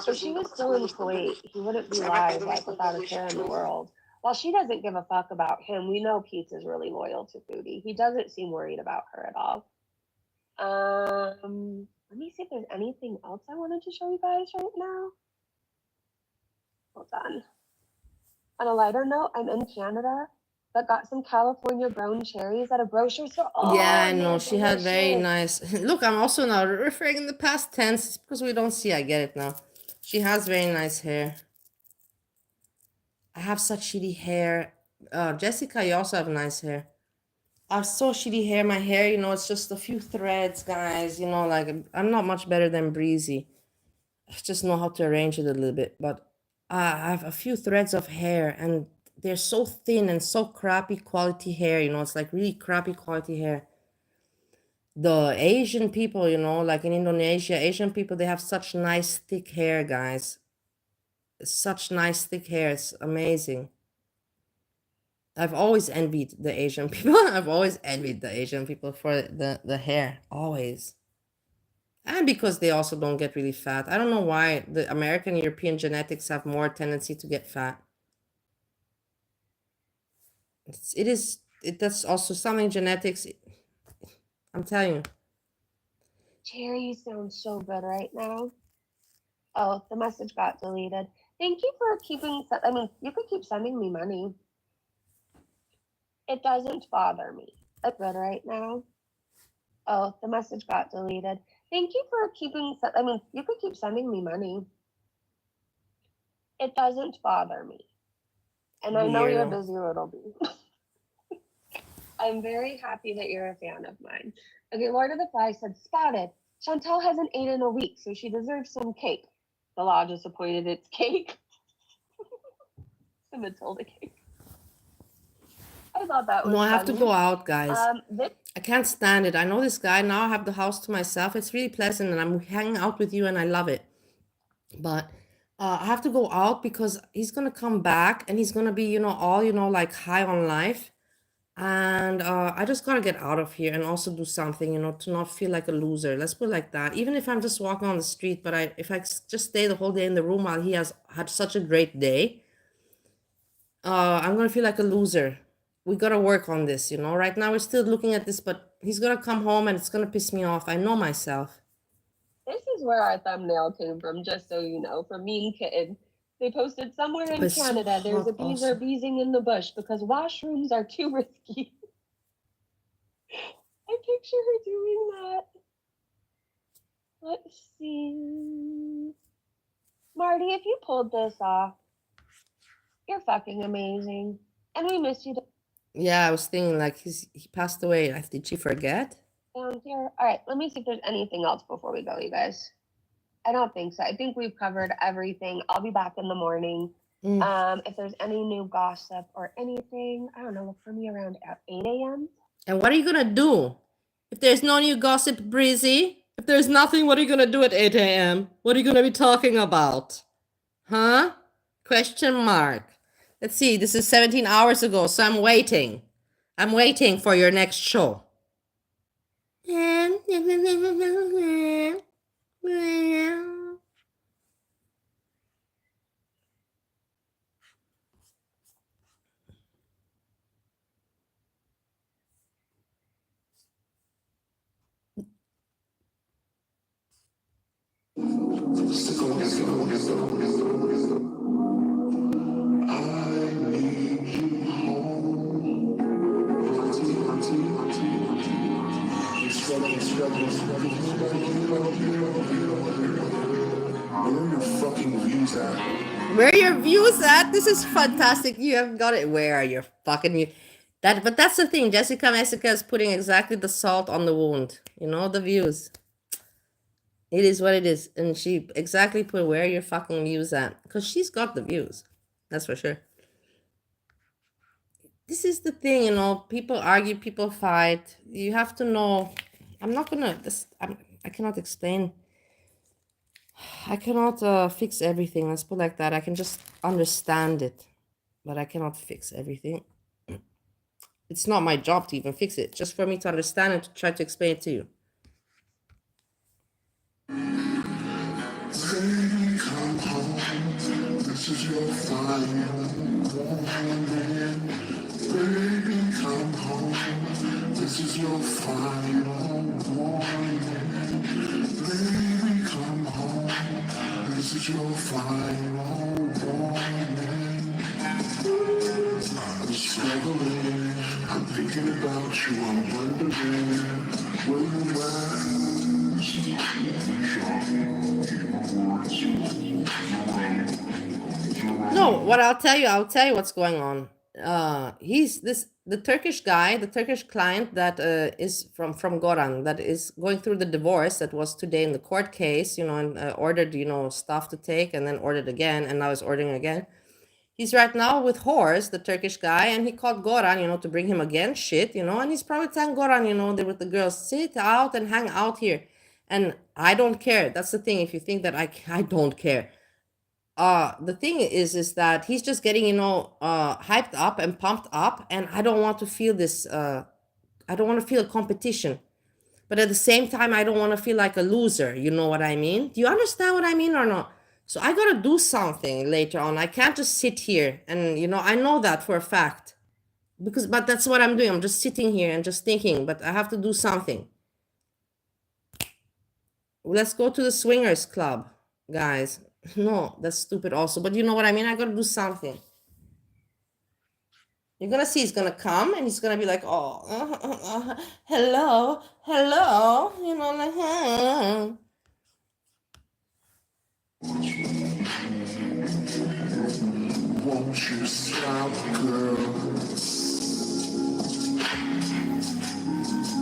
If she was still in Kuwait, he wouldn't be live like without a care in the world. While she doesn't give a fuck about him, we know Pete is really loyal to Foodie. He doesn't seem worried about her at all. Let me see if there's anything else I wanted to show you guys right now. Hold on. On a lighter note, I'm in Canada, but got some California grown cherries at a grocery store. Oh, Yeah, I know. She had very delicious. nice. Look, I'm also now referring in the past tense because we don't see. I get it now. She has very nice hair. I have such shitty hair. Jessica, you also have nice hair. I have so shitty hair. My hair, you know, it's just a few threads, guys. You know, like I'm not much better than Breezy. I just know how to arrange it a little bit. But I have a few threads of hair, and they're so thin and so crappy quality hair. You know, it's like really crappy quality hair. The Asian people, you know, like in Indonesia, Asian people, they have such nice thick hair, guys. Such nice thick hair. It's amazing. I've always envied the Asian people. I've always envied the Asian people for the hair. Always. And because they also don't get really fat. I don't know why the American European genetics have more tendency to get fat. That's also something genetics. I'm telling you. Cherry sounds so good right now. Oh, the message got deleted. Thank you for keeping. I mean, you could keep sending me money. It doesn't bother me. It's good right now. Oh, the message got deleted. Thank you for keeping. I mean, you could keep sending me money. It doesn't bother me. And I know you're Weirdo. busy, little bee. I'm very happy that you're a fan of mine. Okay, Lord of the Flies said, spotted. Chantal hasn't eaten in a week, so she deserves some cake. The law just appointed its cake. The Matilda cake. I thought that was No, I have to funny. go out, guys. This I can't stand it. I know this guy. Now I have the house to myself. It's really pleasant and I'm hanging out with you and I love it. But I have to go out because he's going to come back and he's going to be, you know, all, you know, like high on life. And I just got to get out of here and also do something, you know, to not feel like a loser. Let's put it like that. Even if I'm just walking on the street, but if I just stay the whole day in the room while he has had such a great day, I'm going to feel like a loser. We got to work on this, you know. Right now we're still looking at this, but he's going to come home and it's going to piss me off. I know myself. is where our thumbnail came from, just so you know, from Mean Kitten. They posted somewhere in But it's so Canada, there's a hot beezer also. beezing in the bush because washrooms are too risky. I picture her doing that. Let's see. Marty, if you pulled this off, you're fucking amazing. And we miss you Yeah, I was thinking like he passed away. Did she forget? down here. All right, let me see if there's anything else before we go, you guys. I don't think so. I think we've covered everything. I'll be back in the morning. If there's any new gossip or anything, I don't know, look for me around at 8 a.m. And what are you gonna do? If there's no new gossip, Breezy? If there's nothing, what are you gonna do at 8 a.m.? What are you gonna be talking about? Huh? Question mark. Let's see, this is 17 hours ago, so I'm waiting. I'm waiting for your next show. Where are your views at? This is fantastic. You have got it. Where are your fucking views? But that's the thing. Jessica Messica is putting exactly the salt on the wound. You know, the views. It is what it is. And she exactly put where are your fucking views at. Because she's got the views. That's for sure. This is the thing, you know, people argue, people fight. You have to know. I'm not gonna, I cannot explain. I cannot fix everything. Let's put it like that. I can just understand it, but I cannot fix everything. It's not my job to even fix it. Just for me to understand and to try to explain it to you. Baby, come home. This is your final warning. Baby, come home. This is your final warning. Baby, come home. This is your final warning. I'm struggling. I'm thinking about you. I'm wondering where you at. No, what I'll tell you what's going on. He's the Turkish guy, the Turkish client that is from Goran, that is going through the divorce that was today in the court case, you know, and ordered, you know, stuff to take and then ordered again, and now is ordering again. He's right now with Horst, the Turkish guy, and he called Goran, you know, to bring him again shit, you know, and he's probably telling Goran, you know, they with the girls, sit out and hang out here. And I don't care. That's the thing. If you think that I don't care. The thing is that he's just getting, you know, hyped up and pumped up, and I don't want to feel this, I don't want to feel a competition. But at the same time, I don't want to feel like a loser. You know what I mean? Do you understand what I mean or not? So I got to do something later on. I can't just sit here and, you know, I know that for a fact. But that's what I'm doing. I'm just sitting here and just thinking, but I have to do something. Let's go to the swingers club, guys. No, that's stupid also. But you know what I mean? I got to do something. You're going to see he's going to come and he's going to be like, oh, hello, hello. You know, like, Won't you stop, girl?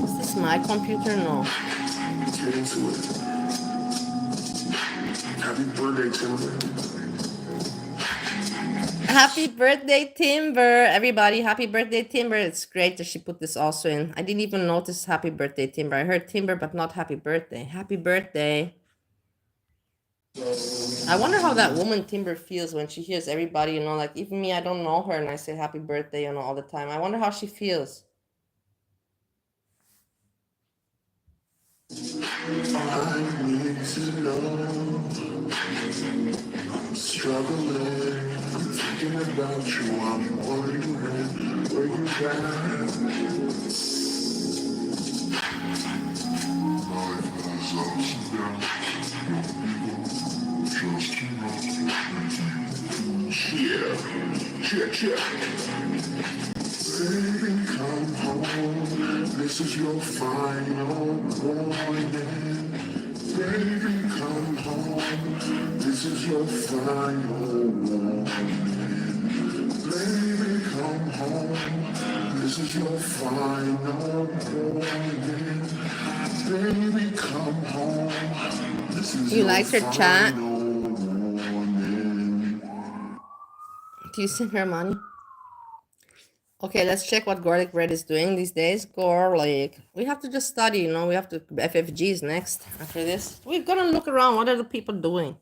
Is this my computer? No. Let's get into it. Happy birthday, Timber. Happy birthday, Timber. Everybody, happy birthday, Timber. It's great that she put this also in. I didn't even notice happy birthday, Timber. I heard Timber, but not happy birthday. Happy birthday. I wonder how that woman Timber feels when she hears everybody, you know, like even me, I don't know her, and I say happy birthday, you know, all the time. I wonder how she feels. I need to know. I'm struggling. I'm thinking about you. I'm wondering where you at. Life has ups and downs. Just enough. Cheer. Baby, come home. This is your final warning. Baby, come come home. This is your final warning. Baby, come home. This is your final warning. Baby, come home. This is You your liked her chat? final warning. Do you send her money? Okay, let's check what garlic bread is doing these days. Garlic. We have to just study, you know. We have to FFGs next after this. We're gonna look around. What are the people doing?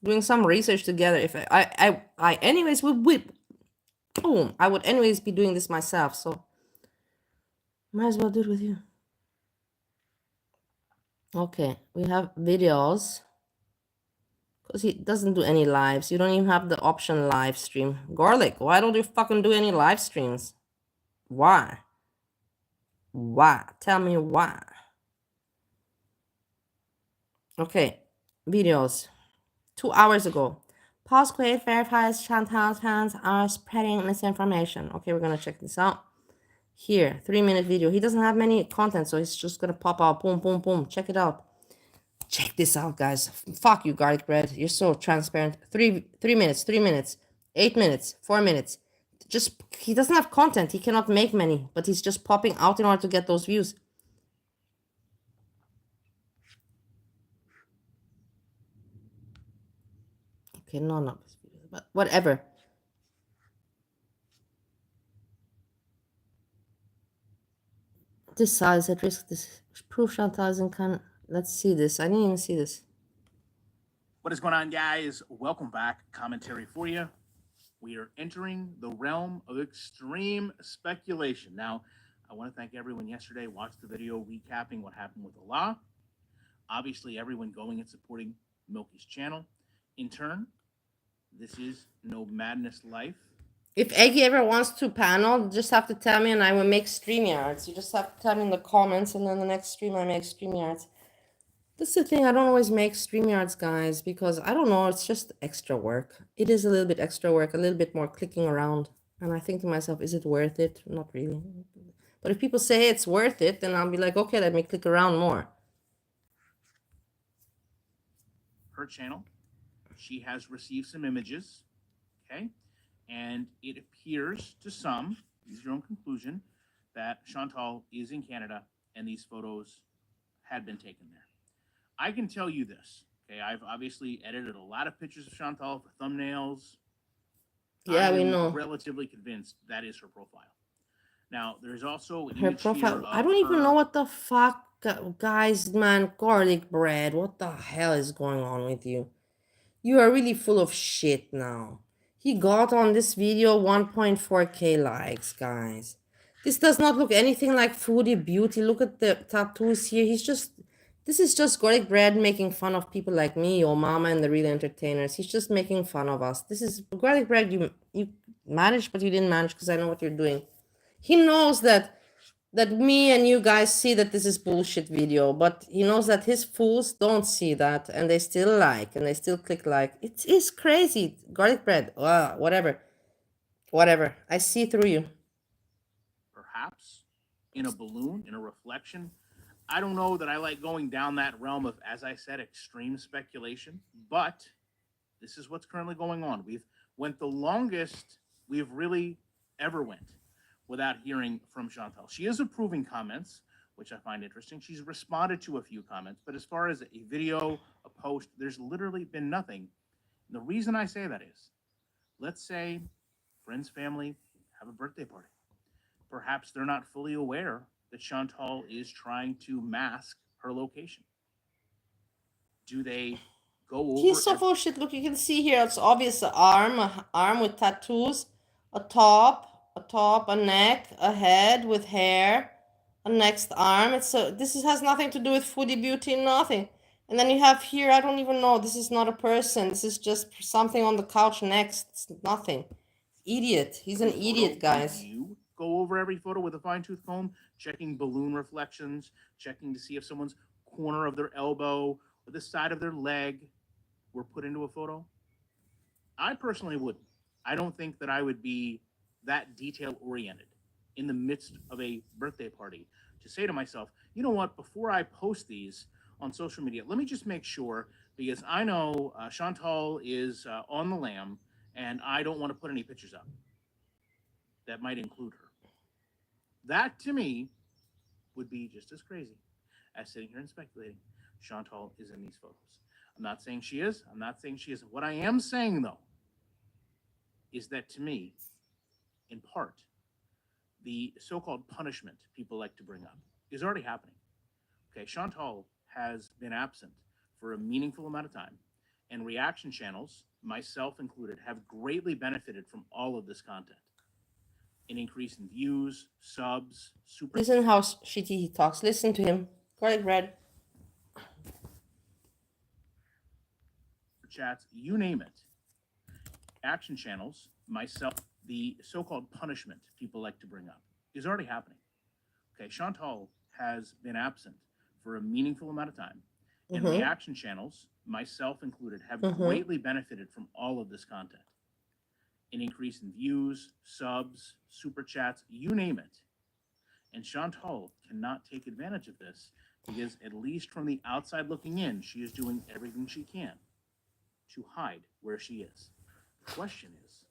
Doing some research together. If I anyways would boom. I would anyways be doing this myself. So might as well do it with you. Okay, we have videos. Because he doesn't do any lives. You don't even have the option live stream. Garlic, why don't you fucking do any live streams? Why? Why? Tell me why. Okay, videos. 2 hours ago. Paws verifies Chantal's fans are spreading misinformation. Okay, we're gonna check this out. Here, 3-minute video. He doesn't have many content, so he's just gonna pop out. Boom, boom, boom. Check it out. Check this out, guys. Fuck you, garlic bread. You're so transparent. 3 minutes, 3 minutes, 8 minutes, 4 minutes. Just he doesn't have content. He cannot make many, but he's just popping out in order to get those views. Okay, no, not this video, but whatever. This size at risk. This proof Chantal can. Let's see this. I didn't even see this. What is going on, guys? Welcome back. Commentary for you. We are entering the realm of extreme speculation. Now, I want to thank everyone yesterday watched the video recapping what happened with Rola. Obviously, everyone going and supporting Milky's channel. In turn, this is No Madness Life. If Eggy ever wants to panel, just have to tell me and I will make StreamYards. You just have to tell me in the comments and then the next stream I make StreamYards. This is the thing, I don't always make StreamYards, guys, because I don't know, it's just extra work. It is a little bit extra work, a little bit more clicking around. And I think to myself, is it worth it? Not really. But if people say it's worth it, then I'll be like, okay, let me click around more. Her channel, she has received some images, okay? And it appears to some, use your own conclusion, that Chantal is in Canada and these photos had been taken there. I can tell you this, okay? I've obviously edited a lot of pictures of Chantal for thumbnails. Yeah, we I'm know. relatively convinced that is her profile. Now, there's also an Her image profile. here I of don't even her- know what the fuck, guys, man. Garlic bread. What the hell is going on with you? You are really full of shit now. He got on this video 1.4k likes, guys. This does not look anything like Foodie Beauty. Look at the tattoos here. This is just garlic bread making fun of people like me, your mama, and the real entertainers. He's just making fun of us. This is garlic bread. You managed, but you didn't manage because I know what you're doing. He knows that me and you guys see that this is bullshit video, but he knows that his fools don't see that and they still like and they still click like. It is crazy. Garlic bread. Whatever. Whatever. I see through you. perhaps in a balloon, in a reflection. I don't know that I like going down that realm of, as I said, extreme speculation, but this is what's currently going on. We've went the longest we've really ever went without hearing from Chantal. She is approving comments, which I find interesting. She's responded to a few comments, but as far as a video, a post, there's literally been nothing. And the reason I say that is, let's say friends, family have a birthday party. Perhaps they're not fully aware that Chantal is trying to mask her location. Do they go over? He's so full of shit. Look, you can see here, it's obvious arm with tattoos, a top, a neck, a head with hair, a next arm. This has nothing to do with Foodie Beauty, nothing. And then you have here, I don't even know, this is not a person. This is just something on the couch next. It's nothing. Idiot. He's an idiot, guys. You go over every photo with a fine-tooth comb, checking balloon reflections, checking to see if someone's corner of their elbow or the side of their leg were put into a photo. I personally wouldn't. I don't think that I would be that detail-oriented in the midst of a birthday party to say to myself, you know what, before I post these on social media, let me just make sure because I know Chantal is on the lam, and I don't want to put any pictures up that might include her. That to me would be just as crazy as sitting here and speculating Chantal is in these photos. I'm not saying she is. I'm not saying she isn't. What I am saying, though, is that to me, in part, the so-called punishment people like to bring up is already happening. Okay, Chantal has been absent for a meaningful amount of time, and reaction channels, myself included, have greatly benefited from all of this content. An increase in views, subs, super Listen how shitty he talks. Listen to him. Garlic bread. chats, you name it. Action channels, myself, the so-called punishment people like to bring up is already happening. Okay, Chantal has been absent for a meaningful amount of time, and reaction channels, myself included, have greatly benefited from all of this content. An increase in views, subs, super chats, you name it. And Chantal cannot take advantage of this because, at least from the outside looking in, she is doing everything she can to hide where she is. The question is,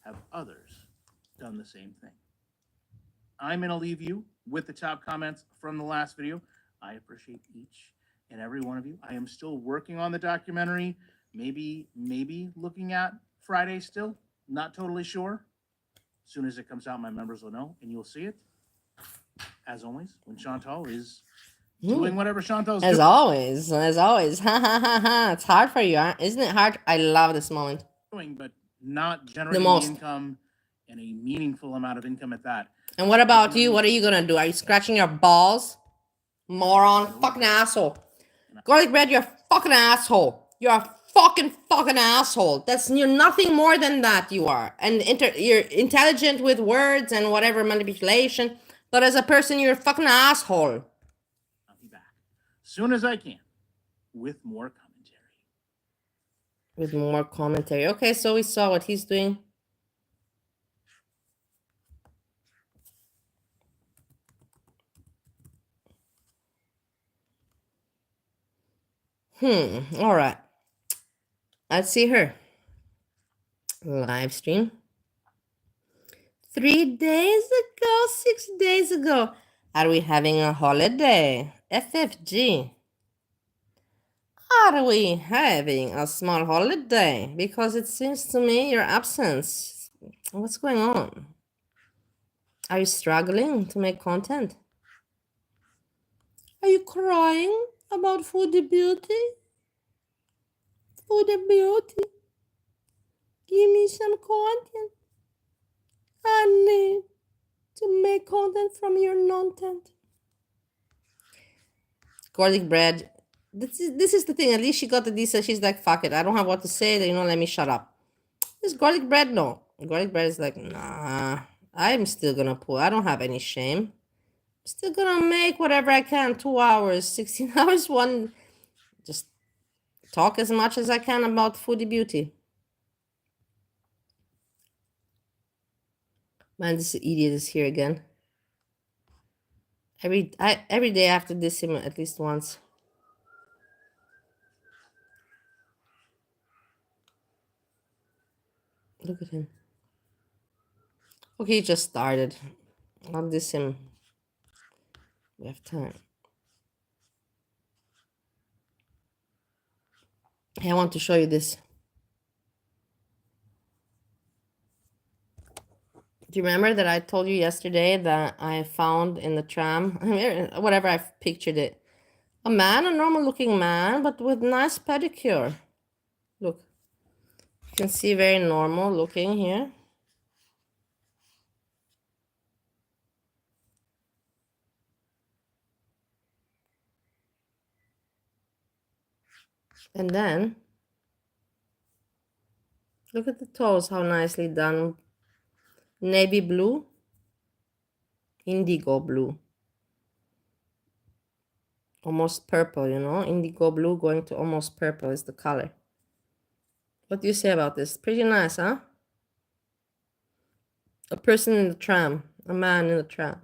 have others done the same thing? I'm going to leave you with the top comments from the last video. I appreciate each and every one of you. I am still working on the documentary, maybe looking at Friday still, not totally sure. As soon as it comes out, my members will know, and you'll see it. As always, when Chantal is doing whatever Chantal's doing. As always. Ha ha ha ha. It's hard for you, huh? Isn't it hard? I love this moment. But not generating most. income and a meaningful amount of income at that. And what about you? What are you gonna do? Are you scratching your balls? Moron. Fucking asshole. Garlic bread, you're a fucking asshole. You're a fucking asshole. You're nothing more than that, you are. And you're intelligent with words and whatever manipulation. But as a person, you're a fucking asshole. I'll be back as soon as I can with more commentary. Okay, so we saw what he's doing. All right. Let's see her. Live stream. 3 days ago, 6 days ago. Are we having a holiday? FFG. Are we having a small holiday? Because it seems to me your absence. What's going on? Are you struggling to make content? Are you crying about foodie beauty? Foodie beauty? Give me some content. I need to make content from your non-tent. Garlic bread. This is the thing. At least she got the decent. She's like, fuck it. I don't have what to say. Let me shut up. This garlic bread, no. Garlic bread is like, nah. I'm still gonna pull. I don't have any shame. I'm still gonna make whatever I can. 2 hours, 16 hours, one. Just talk as much as I can about foodie beauty. Man, this idiot is here again. Every day I have to diss him at least once. Look at him. Okay, he just started. I'll diss him. We have time. Hey, I want to show you this. Do you remember that I told you yesterday that I found in the tram, whatever I pictured it, a man, a normal looking man, but with nice pedicure. Look, you can see very normal looking here. And then, look at the toes, how nicely done. Navy blue, indigo blue. Almost purple, indigo blue going to almost purple is the color. What do you say about this? Pretty nice, huh? A person in the tram, a man in the tram.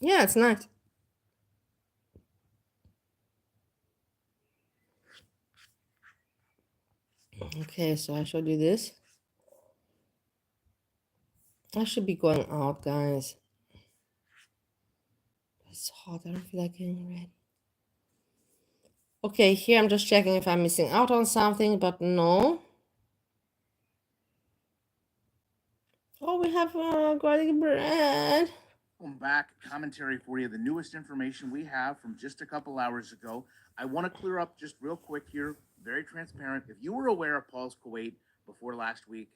Yeah, it's nice. Okay, so I showed you this. I should be going out, guys. It's hot. I don't feel like getting ready. Okay, here I'm just checking if I'm missing out on something, but no. Oh, we have garlic bread. Welcome back. Commentary for you. The newest information we have from just a couple hours ago. I want to clear up just real quick here, very transparent. If you were aware of Paul's Kuwait before last week,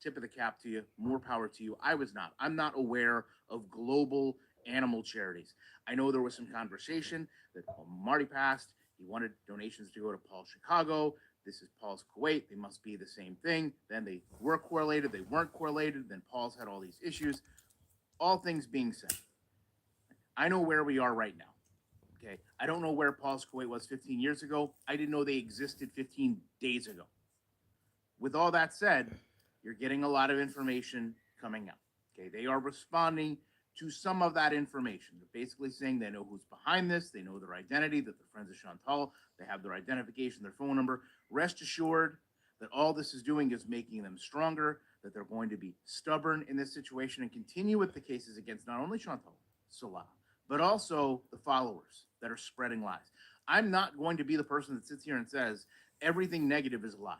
tip of the cap to you, more power to you. I was not. I'm not aware of global animal charities. I know there was some conversation that Marty passed. He wanted donations to go to Paul Chicago. This is Paul's Kuwait. They must be the same thing. Then they were correlated. They weren't correlated. Then Paul's had all these issues. All things being said, I know where we are right now. Okay. I don't know where Paul's Kuwait was 15 years ago. I didn't know they existed 15 days ago. With all that said, you're getting a lot of information coming out. Okay. They are responding to some of that information. They're basically saying they know who's behind this. They know their identity, that they're friends of Chantal. They have their identification, their phone number. Rest assured that all this is doing is making them stronger, that they're going to be stubborn in this situation and continue with the cases against not only Chantal, Salah, but also the followers that are spreading lies. I'm not going to be the person that sits here and says everything negative is a lie.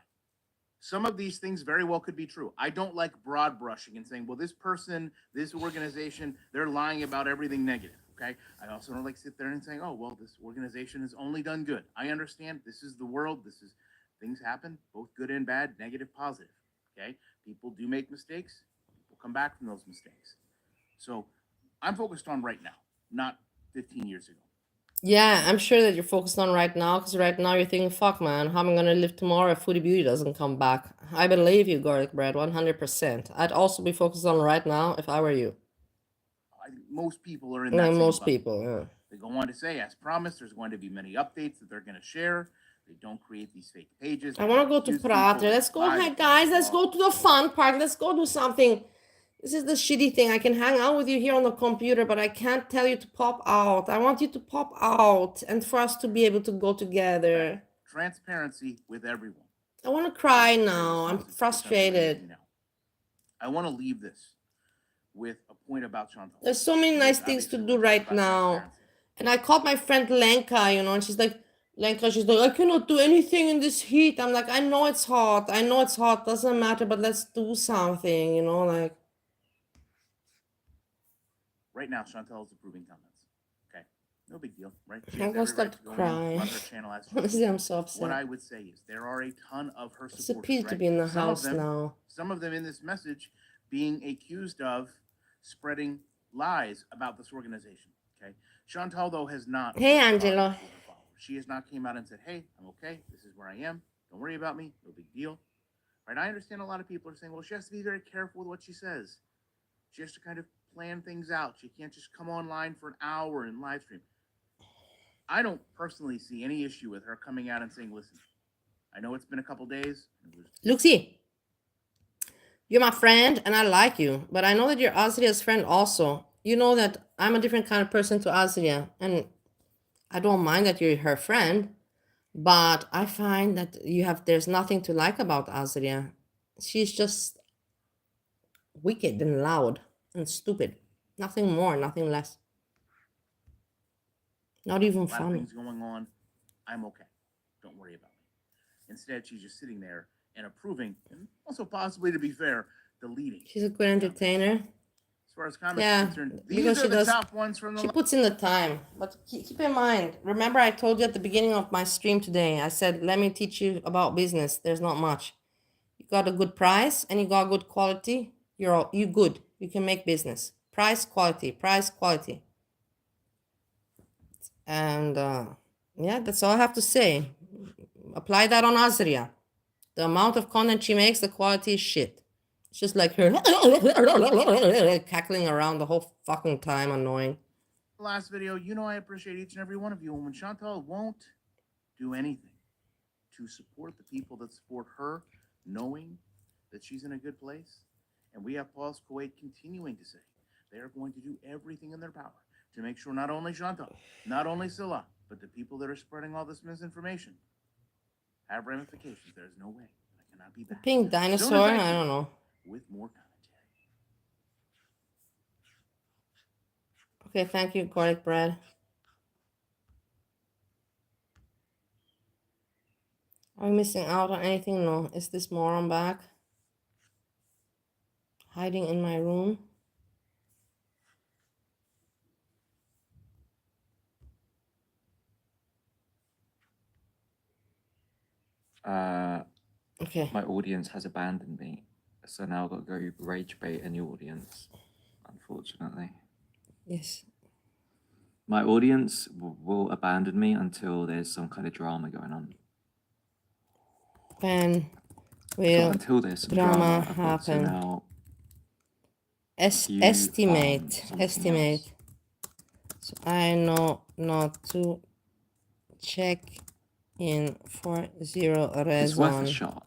Some of these things very well could be true. I don't like broad brushing and saying, well, this person, this organization, they're lying about everything negative. Okay. I also don't like sit there and saying, oh, well, this organization has only done good. I understand this is the world. This is things happen, both good and bad, negative, positive. Okay. People do make mistakes. People come back from those mistakes. So I'm focused on right now, not 15 years ago. Yeah, I'm sure that you're focused on right now, because right now you're thinking, fuck, man, how am I going to live tomorrow if Foodie Beauty doesn't come back? I believe you, garlic bread, 100%. I'd also be focused on right now if I were you. I think most people are in that Like same most bucket. people, yeah. They go on to say, as promised, there's going to be many updates that they're going to share. They don't create these fake pages. I want to go to Prater. Let's go, hey guys, let's go to the fun part. Let's go do something. This is the shitty thing. I can hang out with you here on the computer, but I can't tell you to pop out. I want you to pop out and for us to be able to go together. Transparency with everyone. I want to cry now. I'm frustrated. I want to leave this with a point about Chantal. There's so many nice things to do right now. And I called my friend Lenka, you know, and she's like, I cannot do anything in this heat. I'm like, I know it's hot. I know it's hot. Doesn't matter, but let's do something, you know, like. Right now, Chantal is approving comments. Okay. No big deal, right? I'm gonna start to cry. Honestly, I'm so upset. What I would say is there are a ton of her supporters. It's a pity to be in the house now. Some of them in this message being accused of spreading lies about this organization. Okay. Chantal, though, has not. Hey, Angelo. She has not came out and said, hey, I'm okay. This is where I am. Don't worry about me. No big deal. Right. I understand a lot of people are saying, well, she has to be very careful with what she says. She has to kind of plan things out. She can't just come online for an hour and live stream. I don't personally see any issue with her coming out and saying, listen, I know it's been a couple days. Luxie, you're my friend and I like you, but I know that you're Azria's friend also. You know that I'm a different kind of person to Azria, and I don't mind that you're her friend, but I find that there's nothing to like about Azria. She's just wicked and loud and stupid. Nothing more, nothing less. Not even funny. Things going on. I'm okay. Don't worry about me. Instead, she's just sitting there and approving, and also possibly, to be fair, deleting. She's a good entertainer. As far as comments are concerned, these are the top ones from the. She puts in the time, but keep in mind. Remember, I told you at the beginning of my stream today. I said, "Let me teach you about business. There's not much. You got a good price and you got good quality. You good. You can make business. Price, quality. Price, quality." And yeah, that's all I have to say. Apply that on Azria. The amount of content she makes, the quality is shit. It's just like her cackling around the whole fucking time, annoying. Last video, you know I appreciate each and every one of you. And when Chantal won't do anything to support the people that support her, knowing that she's in a good place, and we have Paul's Kuwait continuing to say they are going to do everything in their power to make sure not only Chantal, not only Scylla, but the people that are spreading all this misinformation have ramifications. There's no way I cannot be back. Pink Soon as dinosaur? I can, don't know. with more commentary. Okay, thank you, garlic bread. Are we missing out on anything? No. Is this moron back? Hiding in my room? Okay. My audience has abandoned me, so now I've got to go rage bait a new audience, unfortunately. Yes. My audience will abandon me until there's some kind of drama going on. When So will until there's some drama I've got to happen? now Estimate. something Estimate. else. So I know not to check in for zero It's worth a reason. shot.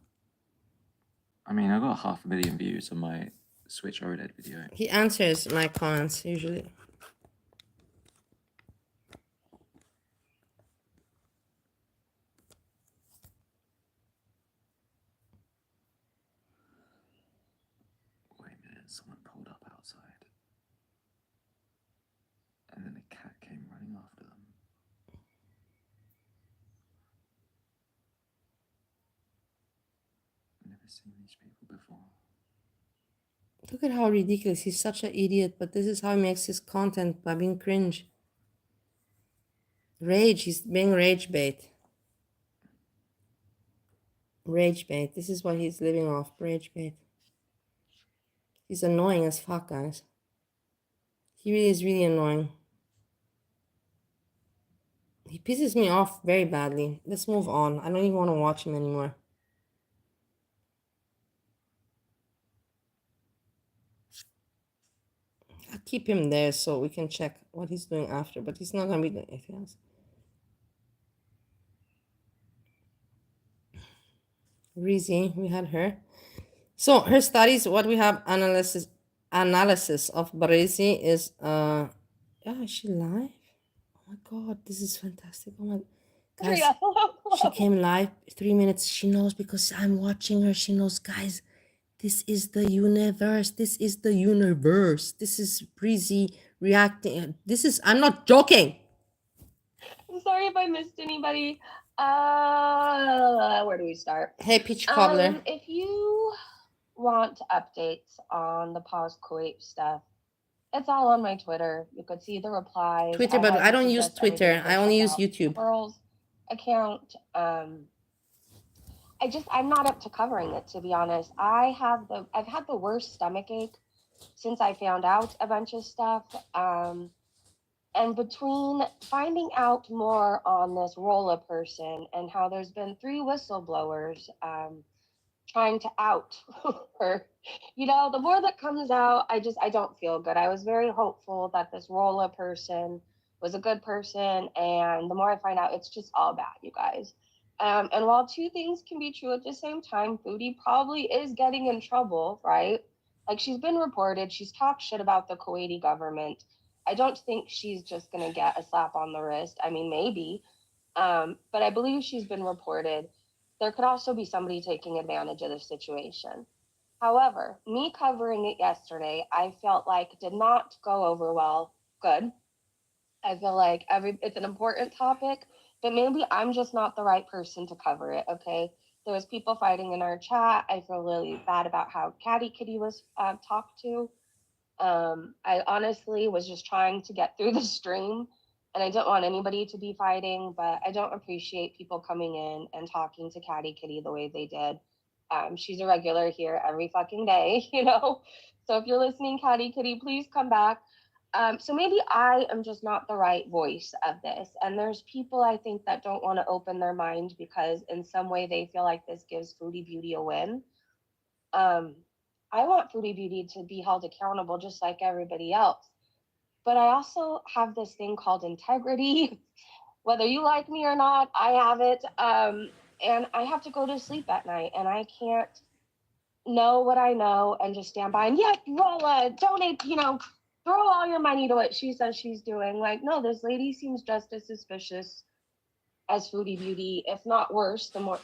I mean, I got 500,000 views on my Switch OLED video. He answers my comments usually. Wait a minute, someone pulled up outside. And then a cat came running after them. I've never seen these people before. Look at how ridiculous. He's such an idiot, but this is how he makes his content, by being cringe. Rage. He's being rage bait. Rage bait. This is what he's living off. Rage bait. He's annoying as fuck, guys. He really is really annoying. He pisses me off very badly. Let's move on. I don't even want to watch him anymore. I'll keep him there so we can check what he's doing after, but he's not going to be doing anything else. Reezy, we had her. So her studies, what we have analysis of Baresi is yeah, is she live? Oh my god, this is fantastic. Oh my guys, she came live 3 minutes. She knows because I'm watching her. She knows, guys, this is the universe. This is the universe. This is Breezy reacting. This is, I'm not joking. I'm sorry if I missed anybody. Where do we start? Hey, Peach Cobbler. If you want updates on the Paws Kuwait stuff, it's all on my Twitter. You could see the replies. Twitter, but I don't use Twitter. I only use YouTube. Pearl's account. I'm not up to covering it, to be honest. I've had the worst stomach ache since I found out a bunch of stuff. And between finding out more on this Rola person and how there's been 3 whistleblowers trying to out her, the more that comes out, I don't feel good. I was very hopeful that this Rola person was a good person, and the more I find out, it's just all bad, you guys. And while 2 things can be true at the same time, Foodie probably is getting in trouble, right? Like, she's been reported, she's talked shit about the Kuwaiti government. I don't think she's just going to get a slap on the wrist. I mean, maybe. But I believe she's been reported. There could also be somebody taking advantage of the situation. However, me covering it yesterday, I felt like did not go over well. Good. I feel like it's an important topic, but maybe I'm just not the right person to cover it, okay? There was people fighting in our chat. I feel really bad about how Catty Kitty was talked to. I honestly was just trying to get through the stream, and I don't want anybody to be fighting, but I don't appreciate people coming in and talking to Catty Kitty the way they did. She's a regular here every fucking day, So if you're listening, Catty Kitty, please come back. So maybe I am just not the right voice of this. And there's people, I think, that don't want to open their mind because in some way they feel like this gives Foodie Beauty a win. I want Foodie Beauty to be held accountable just like everybody else. But I also have this thing called integrity. Whether you like me or not, I have it. And I have to go to sleep at night, and I can't know what I know and just stand by and, yeah, Rola, donate, throw all your money to what she says she's doing. Like, no, this lady seems just as suspicious as Foodie Beauty, if not worse, the more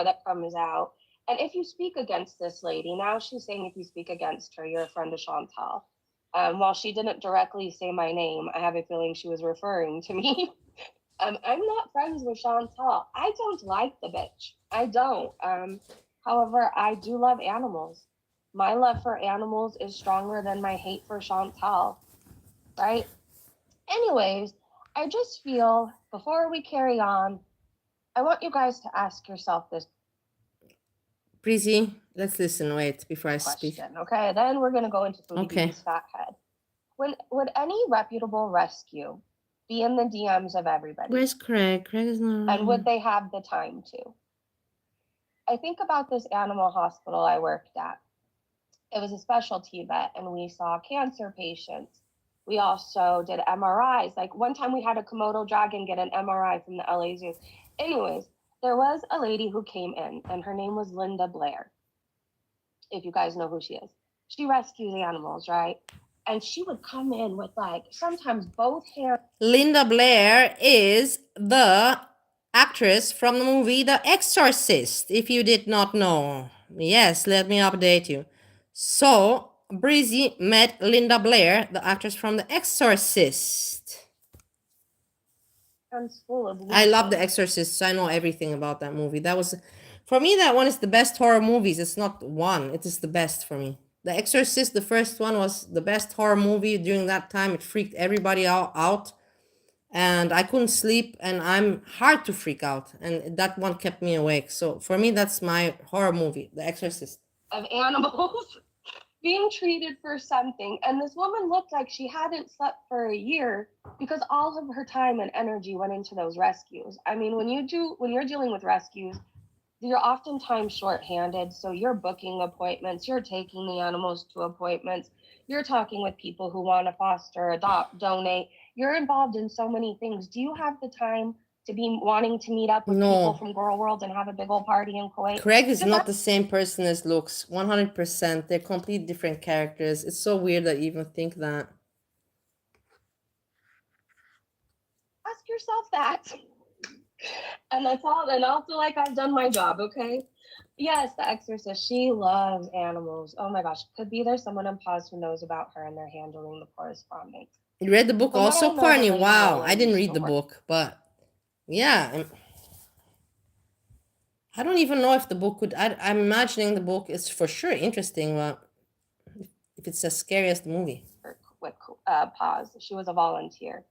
that comes out. And if you speak against this lady, now she's saying if you speak against her, you're a friend of Chantal. While she didn't directly say my name, I have a feeling she was referring to me. I'm not friends with Chantal. I don't like the bitch. I don't. However, I do love animals. My love for animals is stronger than my hate for Chantal, right? Anyways, I just feel before we carry on, I want you guys to ask yourself this Breezy, let's listen. Wait, before I speak. question, okay? Then we're gonna go into Foodie Okay. Beauty's fat head. Would any reputable rescue be in the DMs of everybody? Where's Craig? Craig is not. And would they have the time to? I think about this animal hospital I worked at. It was a specialty vet, and we saw cancer patients. We also did MRIs. Like one time we had a Komodo dragon get an MRI from the LA Zoo. Anyways, there was a lady who came in, and her name was Linda Blair. If you guys know who she is. She rescues animals, right? And she would come in with like sometimes both hands. Linda Blair is the actress from the movie The Exorcist, if you did not know. Yes, let me update you. So, Breezy met Linda Blair, the actress from The Exorcist. Full of I love The things. Exorcist, so I know everything about that movie. That was, for me, that one is the best horror movies. It's not one, it is the best for me. The Exorcist, the first one, was the best horror movie during that time. It freaked everybody out. And I couldn't sleep, and I'm hard to freak out, and that one kept me awake. So for me, that's my horror movie, The Exorcist. Of animals being treated for something, and this woman looked like she hadn't slept for a year because all of her time and energy went into those rescues. I mean, when you're dealing with rescues, you're oftentimes short-handed, so you're booking appointments, you're taking the animals to appointments, you're talking with people who want to foster, adopt, donate. You're involved in so many things. Do you have the time to be wanting to meet up with people from Girl World and have a big old party in Kuwait? Craig is not the same person as looks. 100%. They're complete different characters. It's so weird that you even think that. Ask yourself that. And that's all. And I'll feel like I've done my job, okay? Yes, The Exorcist. She loves animals. Oh my gosh. Could be there's someone in Paws who knows about her and they're handling the correspondence. You read the book From what also, I know, Carney? the lady Wow, Rola I didn't used read to the work- book, but yeah. I don't even know if the book could. I'm imagining the book is for sure interesting, but if it's as scary as the movie. With Paws. She was a volunteer.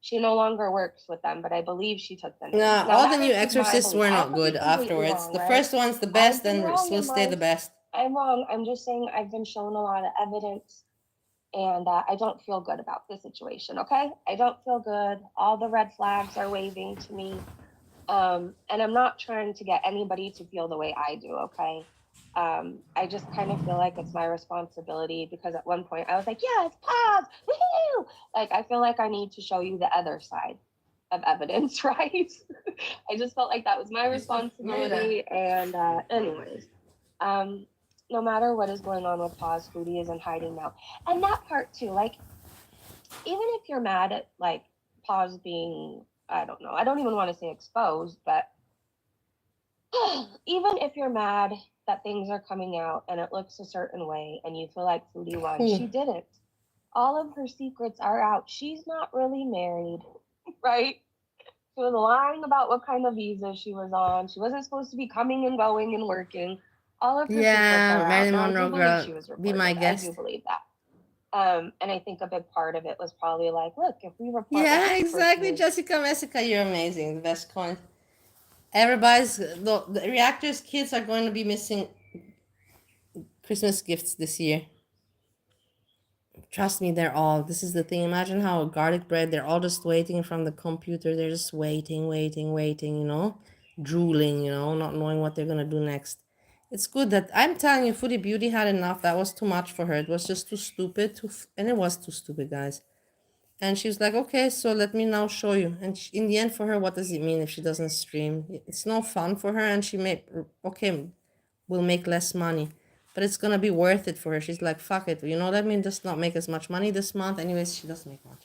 She no longer works with them, but I believe she took them. Nah, Now, all that the new is just my Exorcists belief. were I not could be good completely afterwards. wrong, The right? first one's the I best could be and wrong will in stay the life. best. I'm wrong. I'm just saying I've been shown a lot of evidence, and I don't feel good about the situation. Okay, I don't feel good. All the red flags are waving to me, and I'm not trying to get anybody to feel the way I do. Okay, I just kind of feel like it's my responsibility because at one point I was like, yeah, it's Paws, woohoo! Like I feel like I need to show you the other side of evidence, right? I just felt like that was my responsibility. And anyways, no matter what is going on with Paws, Foodie isn't hiding now. And that part too, like, even if you're mad at like Paws being, I don't know, I don't even want to say exposed, but even if you're mad that things are coming out and it looks a certain way and you feel like Foodie won, she didn't. All of her secrets are out. She's not really married, right? She was lying about what kind of visa she was on. She wasn't supposed to be coming and going and working. All of her secrets are Marilyn out. Now, I Monroe do believe girl, she was be my reported. guest. I do believe that. And I think a big part of it was probably like, look, if we report, Yeah, exactly. Jessica Messica, you're amazing. The best coin. Everybody's the reactors kids are going to be missing Christmas gifts this year. Trust me, they're all. This is the thing. Imagine how garlic bread, they're all just waiting from the computer. They're just waiting, you know, drooling, you know, not knowing what they're going to do next. It's good that I'm telling you, Foodie Beauty had enough. That was too much for her. It was just too stupid. And it was too stupid, guys. And she was like, okay, so let me now show you. And in the end, for her, what does it mean if she doesn't stream? It's no fun for her. And she may, okay, will make less money. but it's gonna be worth it for her. She's like, fuck it, you know what I mean? Does not make as much money this month. Anyways, she doesn't make much.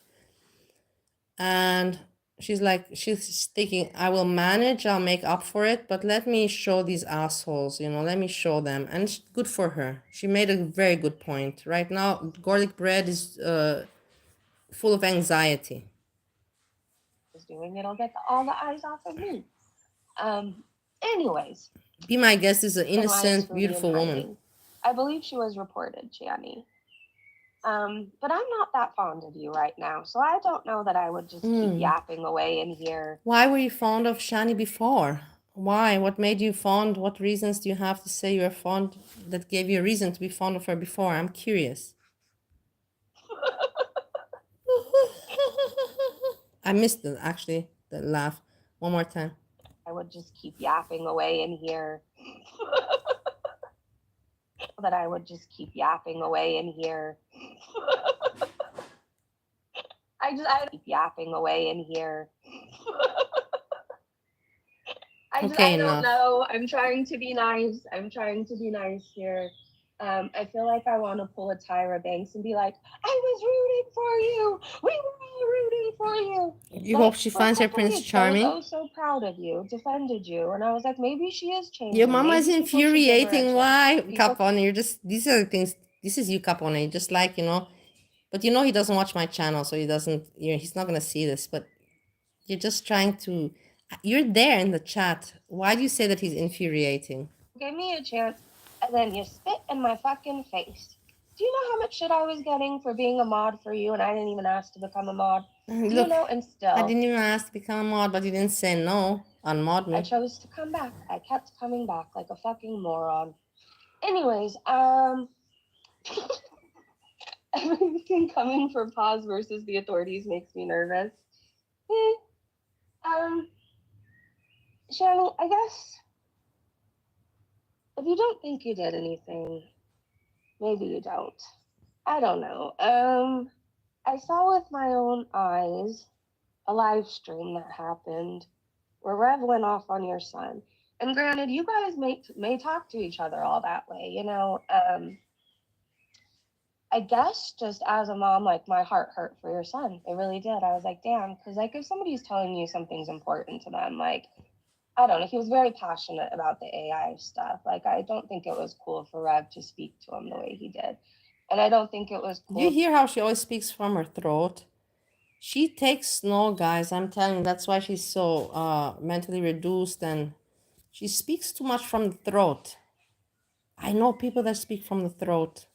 And she's like, she's thinking, I will manage, I'll make up for it, but let me show these assholes, you know, let me show them. And it's good for her. She made a very good point. Right now, garlic bread is full of anxiety. Is doing, it'll get all the eyes off of me. Anyways, Be my guest is an and lies innocent, Foodie beautiful in woman. hiding. I believe she was reported, Gianni. But I'm not that fond of you right now, so I don't know that I would just keep yapping away in here. Why were you fond of Shani before? Why? What made you fond? What reasons do you have to say you're fond that gave you a reason to be fond of her before? I'm curious. I missed it, actually, the laugh. One more time. I would just keep yapping away in here. That I would just keep yapping away in here. I keep yapping away in here. I don't know. I'm trying to be nice. I'm trying to be nice here. I feel like I want to pull a Tyra Banks and be like, I was rooting for you. We were all rooting for you. You hope she finds her Prince Charming? I was so proud of you, defended you. And I was like, maybe she is changing. Your mama is Maybe people should give her a infuriating. chance. Why? People- Capone, you're just, these are the things, this is you, Capone, just like, you know. But you know he doesn't watch my channel, so he doesn't, you know, he's not going to see this. But you're just trying to, you're there in the chat. Why do you say that he's infuriating? Give me a chance, and then you spit in my fucking face. Do you know how much shit I was getting for being a mod for you, and I didn't even ask to become a mod? Do you know? And still, I didn't even ask to become a mod, but you didn't say no. Unmod me. I chose to come back. I kept coming back like a fucking moron. Anyways, everything coming for paws versus the authorities makes me nervous. Shani, I guess if you don't think you did anything, maybe you don't. I don't know. I saw with my own eyes a live stream that happened where Rev went off on your son. And granted, you guys may talk to each other all that way, you know. I guess just as a mom, like my heart hurt for your son. It really did. I was like, damn, because like if somebody's telling you something's important to them, like I don't know, he was very passionate about the AI stuff. Like I don't think it was cool for Rev to speak to him the way he did. And I don't think it was cool. You hear how she always speaks from her throat? She takes no, guys. I'm telling you, that's why she's so mentally reduced, and she speaks too much from the throat. I know people that speak from the throat,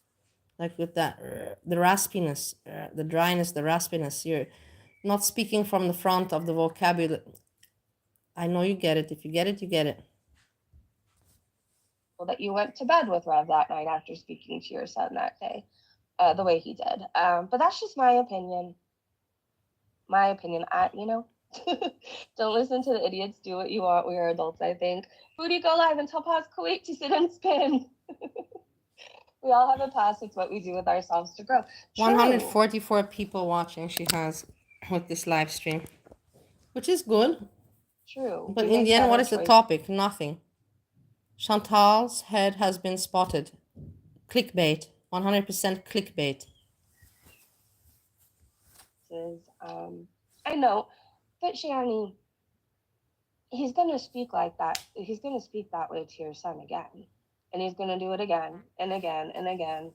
like with that, the raspiness, the dryness, the raspiness. You're not speaking from the front of the vocabulary. I know you get it. If you get it, you get it. That you went to bed with Rev that night after speaking to your son that day, the way he did. But that's just my opinion. My opinion. You know, don't listen to the idiots. Do what you want. We are adults, I think. Foodie, go live and tell Pause Kuwait to sit and spin. We all have a past. It's what we do with ourselves to grow. True. 144 people watching she has with this live stream, which is good. True. But in the end, what is the topic? Nothing. Chantal's head has been spotted. Clickbait. 100% clickbait. I know, but Shani, he's gonna speak like that. He's gonna speak that way to your son again, and he's gonna do it again and again and again.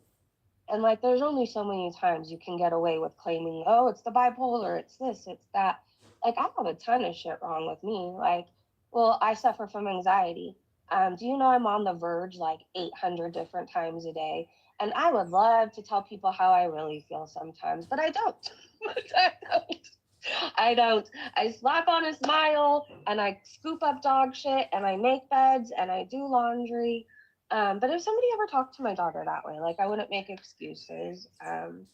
And like, there's only so many times you can get away with claiming, oh, it's the bipolar, it's this, it's that. Like, I have a ton of shit wrong with me. Like, well, I suffer from anxiety. Do you know I'm on the verge like 800 different times a day? And I would love to tell people how I really feel sometimes, but I don't. I don't. I slap on a smile and I scoop up dog shit and I make beds and I do laundry. But if somebody ever talked to my daughter that way, like I wouldn't make excuses. And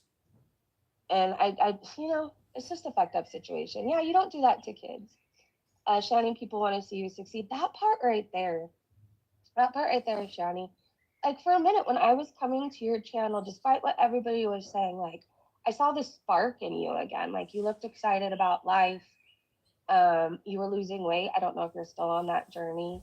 I, you know, it's just a fucked up situation. Yeah, you don't do that to kids. Shani, people want to see you succeed. That part right there, Shani. Like for a minute when I was coming to your channel, despite what everybody was saying, like I saw this spark in you again. Like you looked excited about life. You were losing weight. I don't know if you're still on that journey.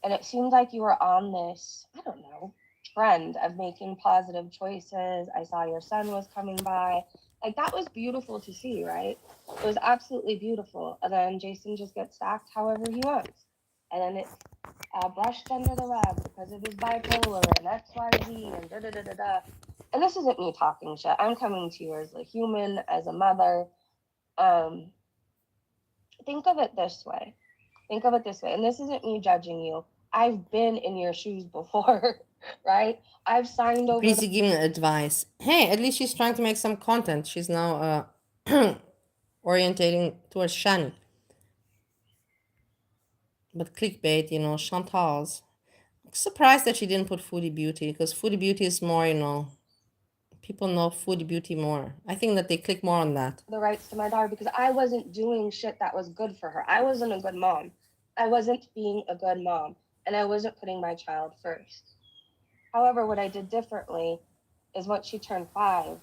And it seemed like you were on this, I don't know, trend of making positive choices. I saw your son was coming by. Like, that was beautiful to see, right? It was absolutely beautiful. And then Jason just gets stacked however he wants. And then it's brushed under the rug because of his bipolar and XYZ and da da da da da. And this isn't me talking shit. I'm coming to you as a human, as a mother. Um, think of it this way. Think of it this way. And this isn't me judging you. I've been in your shoes before, right? I've signed over. Breezy giving advice. Hey, at least she's trying to make some content. She's now orientating towards Shani. But clickbait, Chantal's. I'm surprised that she didn't put Foodie Beauty, because Foodie Beauty is more, people know Foodie Beauty more. I think that they click more on that. The rights to my daughter because I wasn't doing shit that was good for her. I wasn't a good mom. I wasn't being a good mom, and I wasn't putting my child first. However, what I did differently is once she turned 5,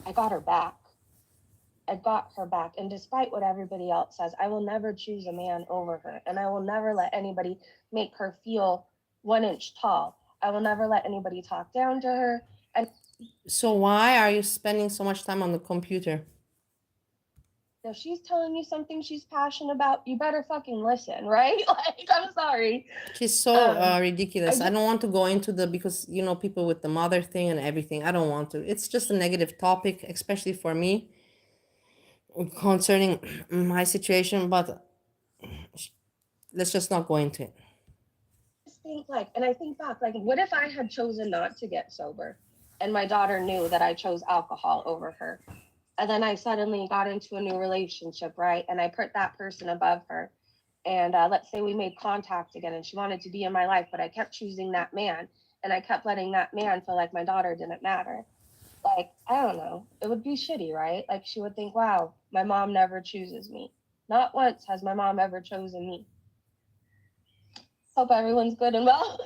I got her back. I got her back. And despite what everybody else says, I will never choose a man over her. And I will never let anybody make her feel 1 inch tall. I will never let anybody talk down to her. And So why are you spending so much time on the computer? if she's telling you something she's passionate about, you better fucking listen, right? Like, I'm sorry. She's so ridiculous. I don't want to go into because, people with the mother thing and everything. I don't want to. It's just a negative topic, especially for me, concerning my situation. But let's just not go into it. I think back, what if I had chosen not to get sober and my daughter knew that I chose alcohol over her? And then I suddenly got into a new relationship, right? And I put that person above her. And let's say we made contact again and she wanted to be in my life, but I kept choosing that man. And I kept letting that man feel like my daughter didn't matter. Like, I don't know. It would be shitty, right? Like, she would think, wow, my mom never chooses me. Not once has my mom ever chosen me. Hope everyone's good and well.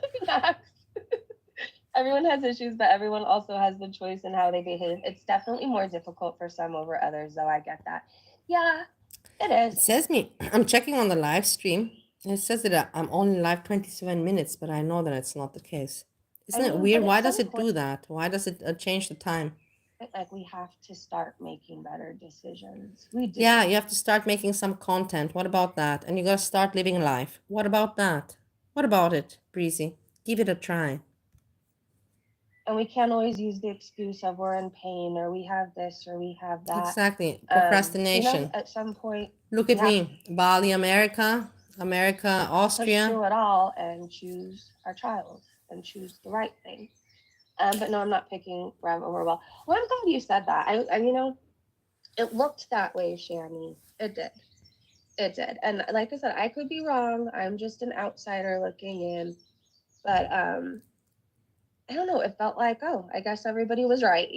Everyone has issues, but everyone also has the choice in how they behave. It's definitely more difficult for some over others, though. I get that. Yeah, it It is. says I'm checking on the live stream, and it says that I'm only live 27 minutes, but I know that it's not the case. Isn't it weird? Why does it do that? Why does it change the time? Like, we have to start making better decisions. We do. Yeah, you have to start making some content. What about that? And you gotta start living life. What about that? What about it, Breezy? Give it a try. And we can't always use the excuse of we're in pain or we have this or we have that. Exactly. Procrastination. At some point, look at me. Bali, America, Austria. Push through it all and choose our child and choose the right thing. But no, I'm not picking Rev over well. Well, I'm glad you said that. I it looked that way, Shani. It did. It did. And like I said, I could be wrong. I'm just an outsider looking in. But I don't know. It felt like, oh, I guess everybody was right,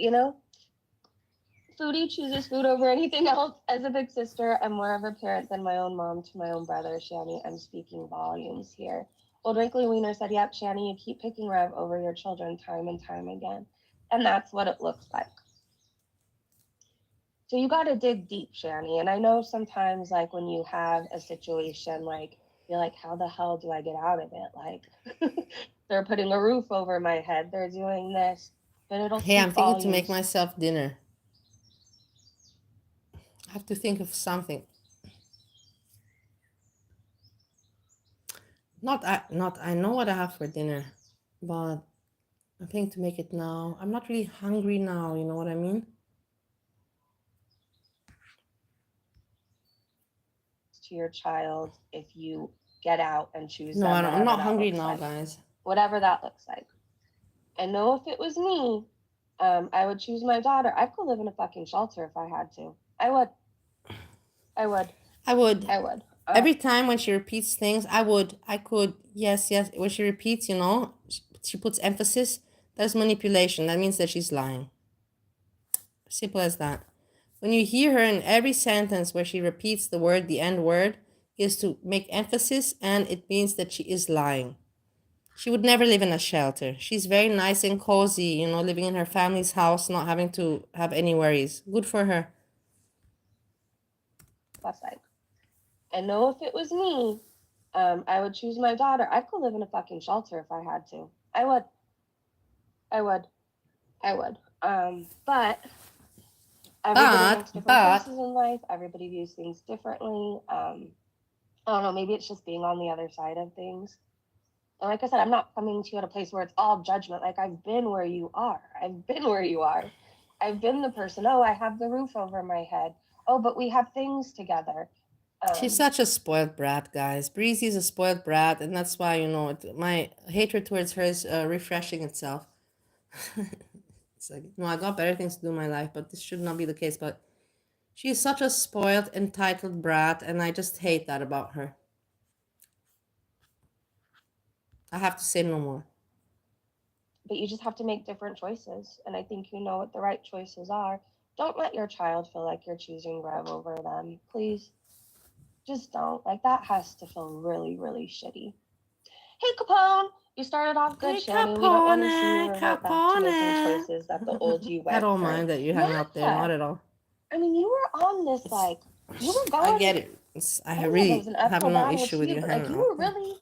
Foodie chooses food over anything else. As a big sister, I'm more of a parent than my own mom to my own brother, Shani. I'm speaking volumes here. Old Wrinkly Wiener said, yep, Shani, you keep picking Rev over your children time and time again. And that's what it looks like. So you got to dig deep, Shani. And I know sometimes, like, when you have a situation, like, you're like, how the hell do I get out of it? Like, they're putting a roof over my head. They're doing this. But it'll Hey, I'm thinking volumes. to make myself dinner. I have to think of something. I know what I have for dinner, but I'm thinking to make it now. I'm not really hungry now, you know what I mean? To your child if you get out and choose No, them, I'm not hungry now, like. guys. Whatever that looks like. I know if it was me, I would choose my daughter. I'd go live in a fucking shelter if I had to. I would. Every time when she repeats things, I could, yes. When she repeats, she puts emphasis. That's manipulation. That means that she's lying. Simple as that. When you hear her in every sentence where she repeats the word, the end word, is to make emphasis, and it means that she is lying. She would never live in a shelter. She's very nice and cozy, living in her family's house, not having to have any worries. Good for her. That's like, I know if it was me, I would choose my daughter. I'd go live in a fucking shelter if I had to. I would. I would. But everybody makes different choices in life. Everybody views things differently. I don't know, maybe it's just being on the other side of things. And like I said, I'm not coming to you at a place where it's all judgment. Like, I've been where you are. I've been where you are. I've been the person, oh, I have the roof over my head. Oh, but we have things together. She's such a spoiled brat, guys. Breezy's a spoiled brat, and that's why, you know, my hatred towards her is refreshing itself. It's like, no, I got better things to do in my life, but this should not be the case. But she's such a spoiled, entitled brat, and I just hate that about her. I have to say no more. But you just have to make different choices. And I think you know what the right choices are. Don't let your child feel like you're choosing Rev over them. Please. Just don't. Like, that has to feel really, really shitty. Hey, Capone! You started off good, Hey, Shani. We don't want to see you Capone, revert back to making Capone. choices that the old you I went don't through. mind that you hang out there, not at all. I mean, you were on this, like, you were going. I get it. I there really was an have uphill no battle issue to with you, you but hanging like, you out were there. really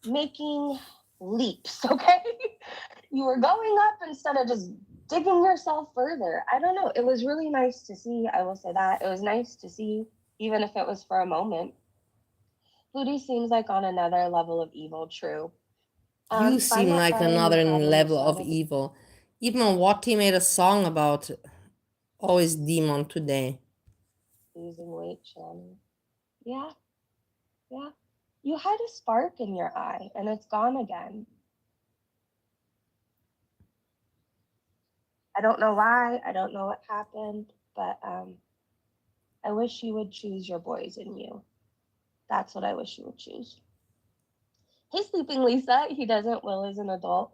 making leaps, okay? You were going up instead of just digging yourself further. I don't know. It was really nice to see. I will say that. It was nice to see, even if it was for a moment. Foodie seems like on another level of evil, true. You seem like another level of started. evil. Even Watty made a song about always demon today. Losing weight, Shannon. Yeah. You had a spark in your eye, and it's gone again. I don't know why. I don't know what happened, but I wish you would choose your boys in you. That's what I wish you would choose. Hey, Sleeping Lisa. He doesn't. Will is an adult.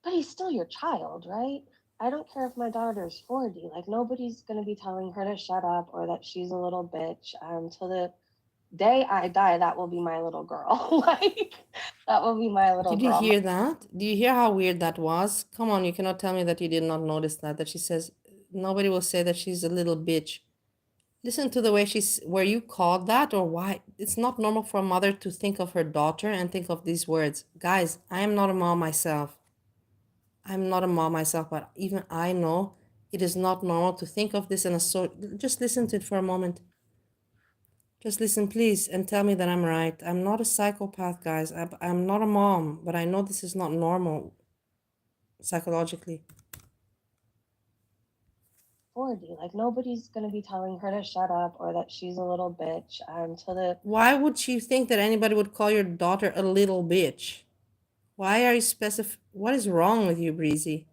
But he's still your child, right? I don't care if my daughter's 40. Like, nobody's going to be telling her to shut up or that she's a little bitch. Till the day I die, that will be my little girl. Like, that will be my little girl. Did you hear that? Do you hear how weird that was? Come on, you cannot tell me that you did not notice that. That she says, nobody will say that she's a little bitch. Listen to the way she's, were you called that or why? It's not normal for a mother to think of her daughter and think of these words. Guys, I am not a mom myself. I'm not a mom myself, but even I know it is not normal to think of this in a so. Just listen to it for a moment. Just listen, please, and tell me that I'm right. I'm not a psychopath, guys. I'm not a mom, but I know this is not normal psychologically. 40. Like, nobody's going to be telling her to shut up or that she's a little bitch till the. Why would she think that anybody would call your daughter a little bitch? Why are you What is wrong with you, Breezy?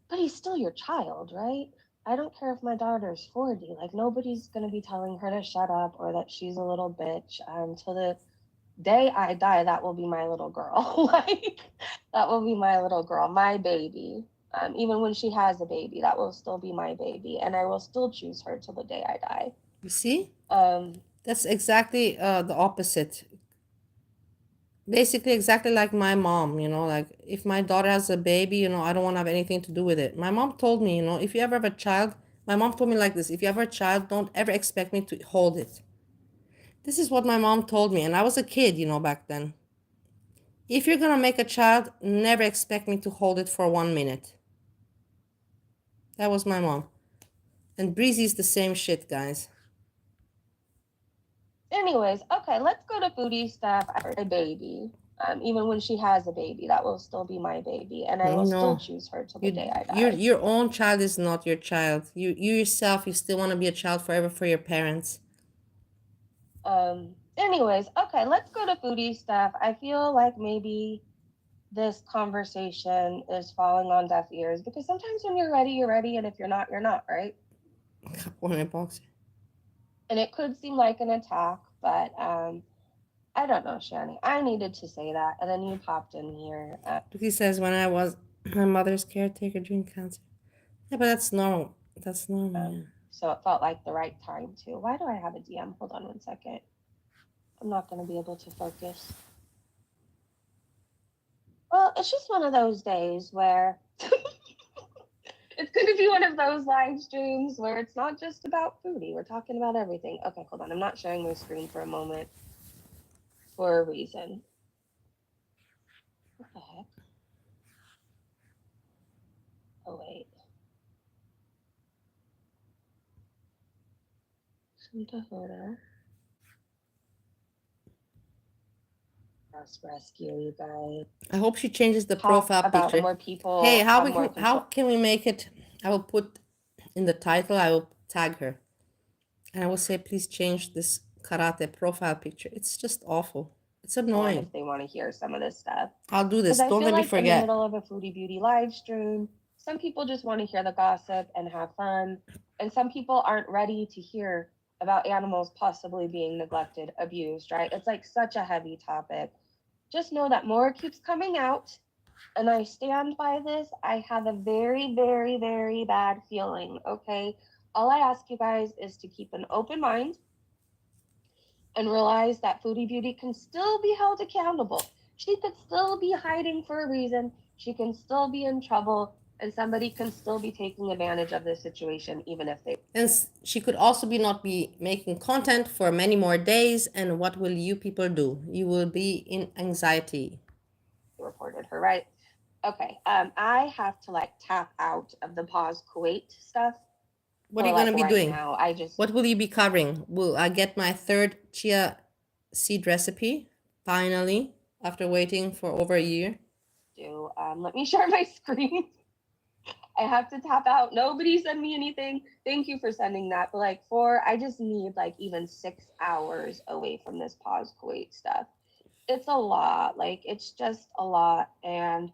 But he's still your child, right? I don't care if my daughter's 40. Like, nobody's going to be telling her to shut up or that she's a little bitch till the day I die. That will be my little girl. Like, that will be my little girl, my baby. Even when she has a baby, that will still be my baby. And I will still choose her till the day I die. You see? That's exactly the opposite. Basically exactly like my mom, you know, like if my daughter has a baby, you know, I don't want to have anything to do with it. My mom told me, you know, if you ever have a child, my mom told me like this, if you have a child, don't ever expect me to hold it. This is what my mom told me, and I was a kid, you know, back then. If you're gonna make a child, never expect me to hold it for 1 minute. That was my mom. And Breezy's the same shit, guys. Anyways, okay, let's go to foodie stuff. A baby. Even when she has a baby, that will still be my baby, and I will still choose her till the day I die. Your own child is not your child. You yourself, you still want to be a child forever for your parents. Anyways, okay, let's go to foodie stuff. I feel like maybe this conversation is falling on deaf ears because sometimes when you're ready, and if you're not, right? And it could seem like an attack, but I don't know, Shani. I needed to say that, and then you popped in here. He says, when I was my mother's caretaker during cancer. Yeah, but that's normal. That's normal, yeah. So it felt like the right time to. Why do I have a DM? Hold on 1 second. I'm not going to be able to focus. Well, it's just one of those days where It's going to be one of those live streams where it's not just about foodie. We're talking about everything. Okay, hold on. I'm not sharing my screen for a moment for a reason. What the heck? Oh, wait. Santa Hora. Rescue, you guys. I hope she changes the Talk profile about picture. more people. Hey, how have we more can, how control. can we make it? I will put in the title. I will tag her, and I will say, please change this karate profile picture. It's just awful. It's annoying. If they want to hear some of this stuff. I'll do this. Because I Don't feel let me like in the forget. middle of a foodie beauty live stream, some people just want to hear the gossip and have fun, and some people aren't ready to hear about animals possibly being neglected, abused, right? It's like such a heavy topic. Just know that more keeps coming out, and I stand by this. I have a very, very, very bad feeling, okay? All I ask you guys is to keep an open mind and realize that Foodie Beauty can still be held accountable. She could still be hiding for a reason. She can still be in trouble, and somebody can still be taking advantage of this situation, even if they. And she could also be not be making content for many more days. And what will you people do? You will be in anxiety. Reported her, right? Okay. I have to like tap out of the Paws Kuwait stuff. What are you going to be doing? Now, what will you be covering? Will I get my third chia seed recipe finally after waiting for over a year? Let me share my screen. I have to tap out. Nobody send me anything. Thank you for sending that. But like I just need like even 6 hours away from this Pause Kuwait stuff. It's a lot. Like it's just a lot. And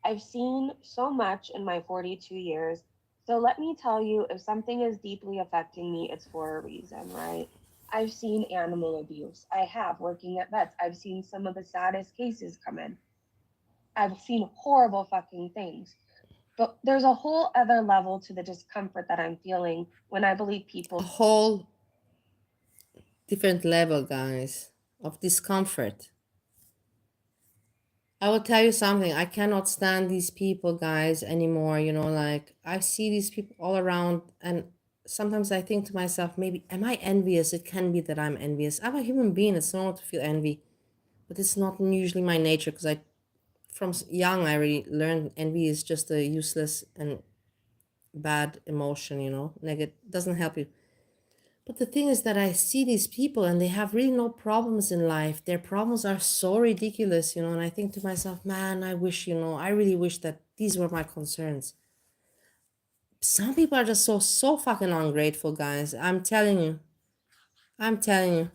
I've seen so much in my 42 years. So let me tell you, if something is deeply affecting me, it's for a reason, right? I've seen animal abuse. I have working at vets. I've seen some of the saddest cases come in. I've seen horrible fucking things. But there's a whole other level to the discomfort that I'm feeling when I believe people. A whole different level, guys, of discomfort. I will tell you something. I cannot stand these people, guys, anymore. You know, like I see these people all around, and sometimes I think to myself, maybe, am I envious? It can be that I'm envious. I'm a human being. It's normal to feel envy, but it's not usually my nature because from young, I really learned envy is just a useless and bad emotion, you know, negative, doesn't help you. But the thing is that I see these people and they have really no problems in life. Their problems are so ridiculous, you know, and I think to myself, man, I wish, you know, I really wish that these were my concerns. Some people are just so fucking ungrateful, guys. I'm telling you.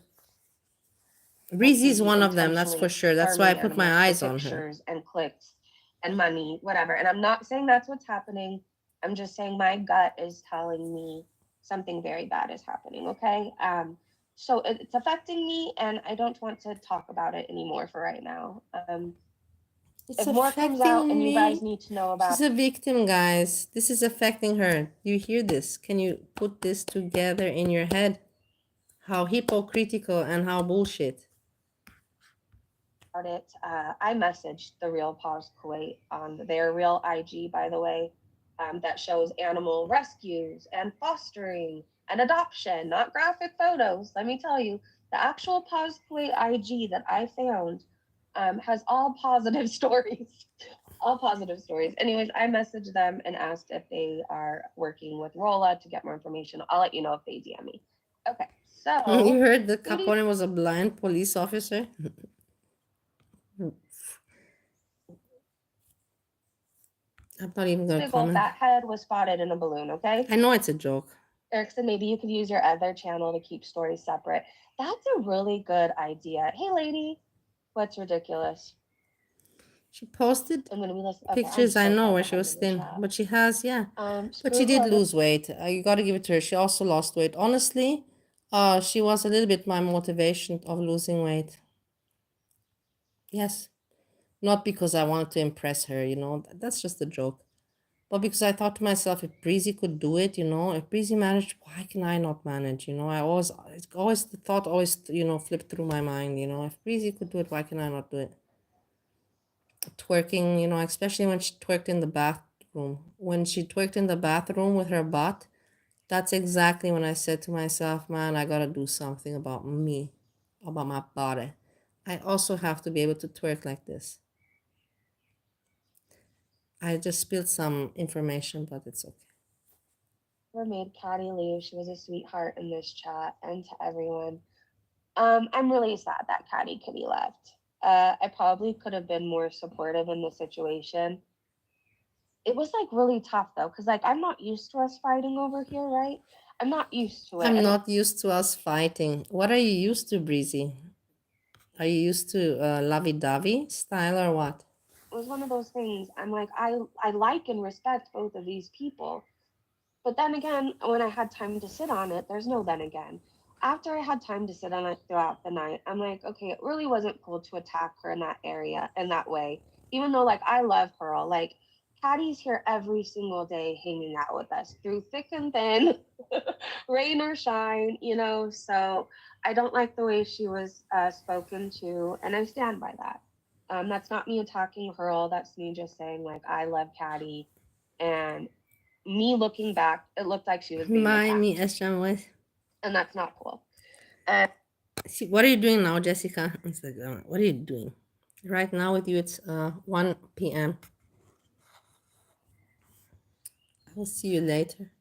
Breezy is one of them, that's for sure. That's why I put my eyes on her. Pictures and clicks and money, whatever. And I'm not saying that's what's happening. I'm just saying my gut is telling me something very bad is happening. Okay. So it's affecting me, and I don't want to talk about it anymore for right now. It's if more comes out, and you guys need to know about. She's a victim, guys. This is affecting her. You hear this? Can you put this together in your head? How hypocritical and how bullshit. It. I messaged the Real Paws Kuwait on their real IG, by the way, that shows animal rescues and fostering and adoption, not graphic photos. Let me tell you, the actual Paws Kuwait IG that I found has all positive stories. All positive stories. Anyways, I messaged them and asked if they are working with Rola to get more information. I'll let you know if they DM me. Okay, so you heard that Capone was a blind police officer? I'm not even gonna comment. That head was spotted in a balloon, okay? I know it's a joke. Erickson, maybe you could use your other channel to keep stories separate. That's a really good idea. Hey, lady, what's ridiculous? She posted pictures, I know, where she was thin. But she has, yeah. But she did lose weight. You gotta give it to her. She also lost weight. Honestly, she was a little bit my motivation of losing weight. Yes. Not because I wanted to impress her, you know. That's just a joke. But because I thought to myself, if Breezy could do it, you know, if Breezy managed, why can I not manage? You know, the thought always, you know, flipped through my mind, you know, if Breezy could do it, why can I not do it? Twerking, you know, especially when she twerked in the bathroom. When she twerked in the bathroom with her butt, that's exactly when I said to myself, man, I gotta do something about me, about my body. I also have to be able to twerk like this. I just spilled some information, but it's okay. Made Caddy leave. She was a sweetheart in this chat and to everyone. I'm really sad that Caddy Kitty left. I probably could have been more supportive in the situation. It was like really tough though, because like I'm not used to us fighting over here, right? I'm not used to it. I'm not used to us fighting. What are you used to, Breezy? Are you used to lovey-dovey style or what? It was one of those things. I'm like, I like and respect both of these people. But then again, when I had time to sit on it, there's no then again. After I had time to sit on it throughout the night, I'm like, okay, it really wasn't cool to attack her in that area, in that way. Even though, like, I love Pearl. Like, Patty's here every single day hanging out with us through thick and thin, rain or shine, you know? So I don't like the way she was spoken to, and I stand by that. That's not me attacking Pearl. That's me just saying, like, I love Caddy. And me looking back, it looked like she was being attacked. Me, Esham, what? And that's not cool. See, what are you doing now, Jessica? Instagram. What are you doing? Right now with you, it's 1 p.m. I will see you later.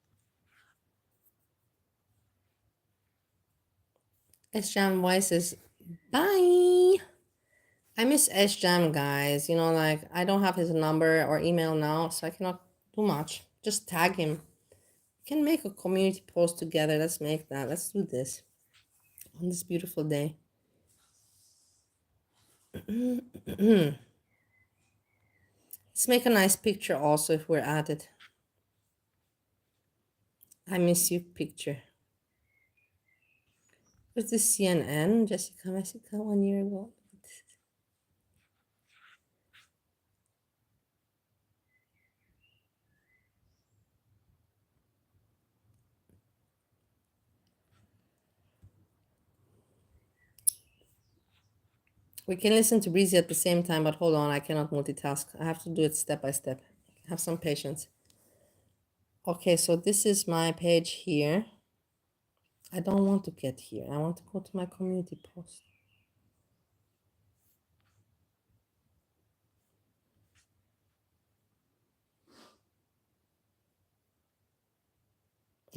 Esham Voice says, bye. I miss Esham, guys. You know, like, I don't have his number or email now, so I cannot do much. Just tag him. We can make a community post together. Let's make that. Let's do this on this beautiful day. Let's make a nice picture also if we're at it. I miss you picture. Where's the CNN? Jessica Mexico 1 year ago. We can listen to Breezy at the same time, but hold on, I cannot multitask. I have to do it step by step. Have some patience. Okay, so this is my page here. I don't want to get here. I want to go to my community post.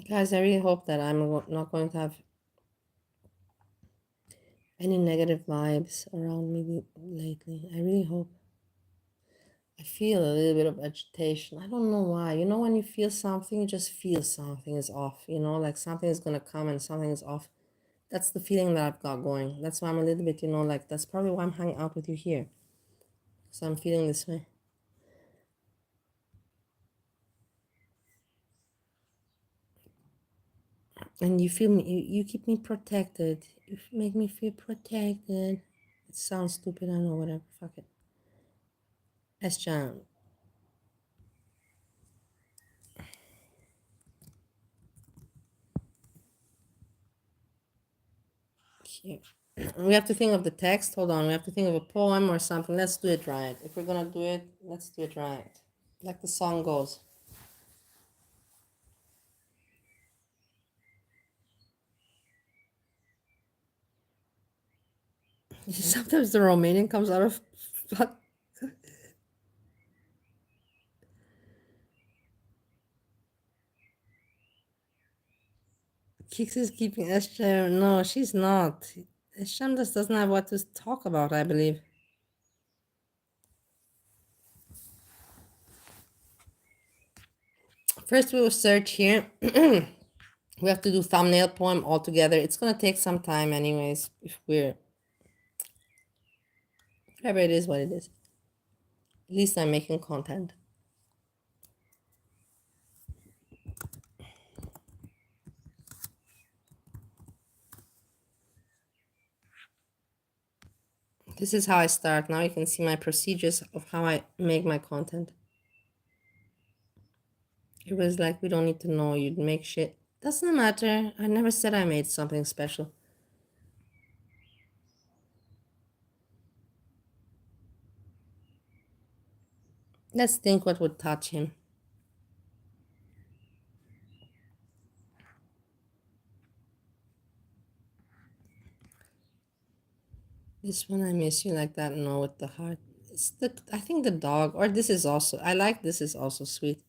Guys, I really hope that I'm not going to have any negative vibes around me lately. I really hope. I feel a little bit of agitation. I don't know why. You know, when you feel something, you just feel something is off. You know, like something is going to come and something is off. That's the feeling that I've got going. That's why I'm a little bit, you know, like that's probably why I'm hanging out with you here. So I'm feeling this way. And you feel me, you keep me protected. You make me feel protected. It sounds stupid, I know, whatever. Fuck it. S-Chan. Here. We have to think of the text. Hold on. We have to think of a poem or something. Let's do it right. If we're gonna do it, let's do it right. Like the song goes. Sometimes the Romanian comes out of fuck. Kix is keeping Esther. No, she's not. Esther just doesn't have what to talk about, I believe. First, we will search here. We have to do thumbnail poem all together. It's gonna take some time, anyways. If we're whatever it is, what it is. At least I'm making content. This is how I start. Now you can see my procedures of how I make my content. It was like, we don't need to know. You'd make shit. Doesn't matter. I never said I made something special. Let's think what would touch him. This one I miss you like that. No, with the heart. It's the I think the dog or this is also I like this is also sweet.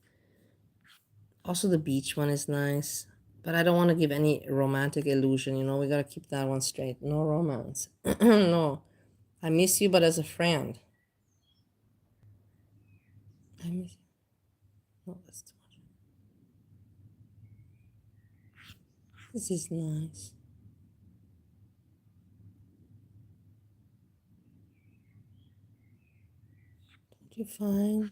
Also the beach one is nice, but I don't want to give any romantic illusion. You know, we gotta keep that one straight. No romance. No, I miss you, but as a friend. I miss. No, that's too much. This is nice. You fine?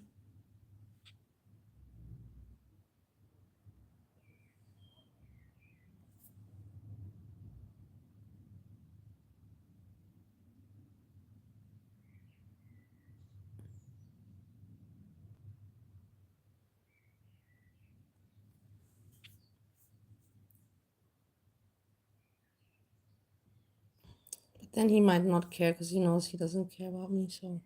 But then he might not care because he knows he doesn't care about me. So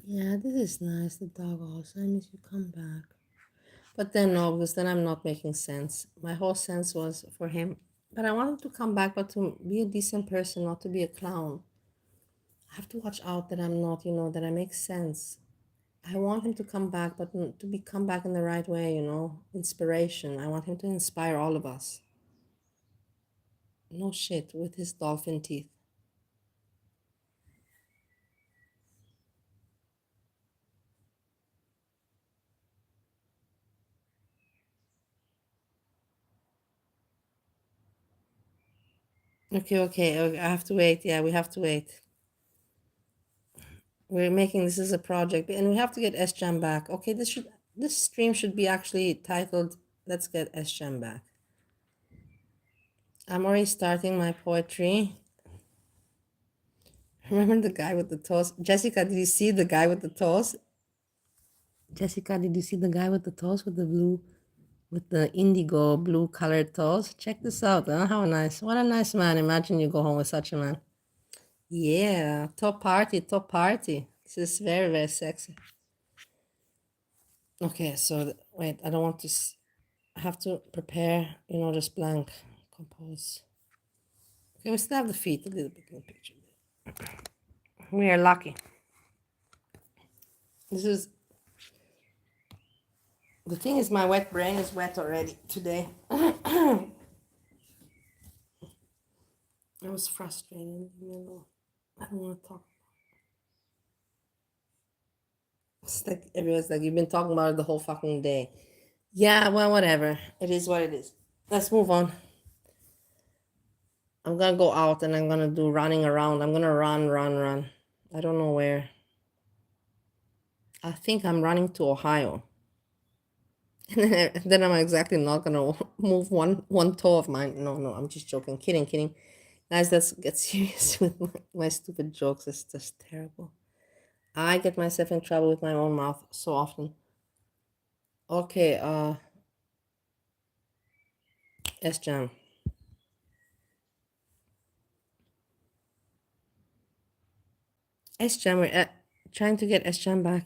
yeah, this is nice. The dog also. I miss you. Come back. But then no, because then I'm not making sense. My whole sense was for him. But I want him to come back, but to be a decent person, not to be a clown. I have to watch out that I'm not, that I make sense. I want him to come back, but to be come back in the right way, inspiration. I want him to inspire all of us. No shit, with his dolphin teeth. Okay, I have to wait. Yeah, we have to wait. We're making this as a project, and we have to get S-Jam back. Okay, this stream should be actually titled "Let's Get S-Jam Back." I'm already starting my poetry. Remember the guy with the toes? Jessica, did you see the guy with the toes? Jessica, did you see the guy with the toes with the blue, with the indigo blue colored toes? Check this out. Huh? How nice. What a nice man. Imagine you go home with such a man. Yeah, top party, top party. This is very, very sexy. Okay, so wait, I don't want to. I have to prepare, just blank, compose. Okay, we still have the feet a little bit in the picture. We are lucky. This is the thing is my wet brain is wet already today. I was frustrated. I don't want to talk. It's like everyone's like, you've been talking about it the whole fucking day. Yeah, well, whatever. It is what it is. Let's move on. I'm gonna go out and I'm gonna do running around. I'm gonna run. I don't know where. I think I'm running to Ohio. And then I'm exactly not gonna move one toe of mine. No, I'm just joking. Kidding. Guys, let's get serious with my stupid jokes. It's just terrible. I get myself in trouble with my own mouth so often. Okay, S-Jam. S-Jam, we're trying to get S-Jam back.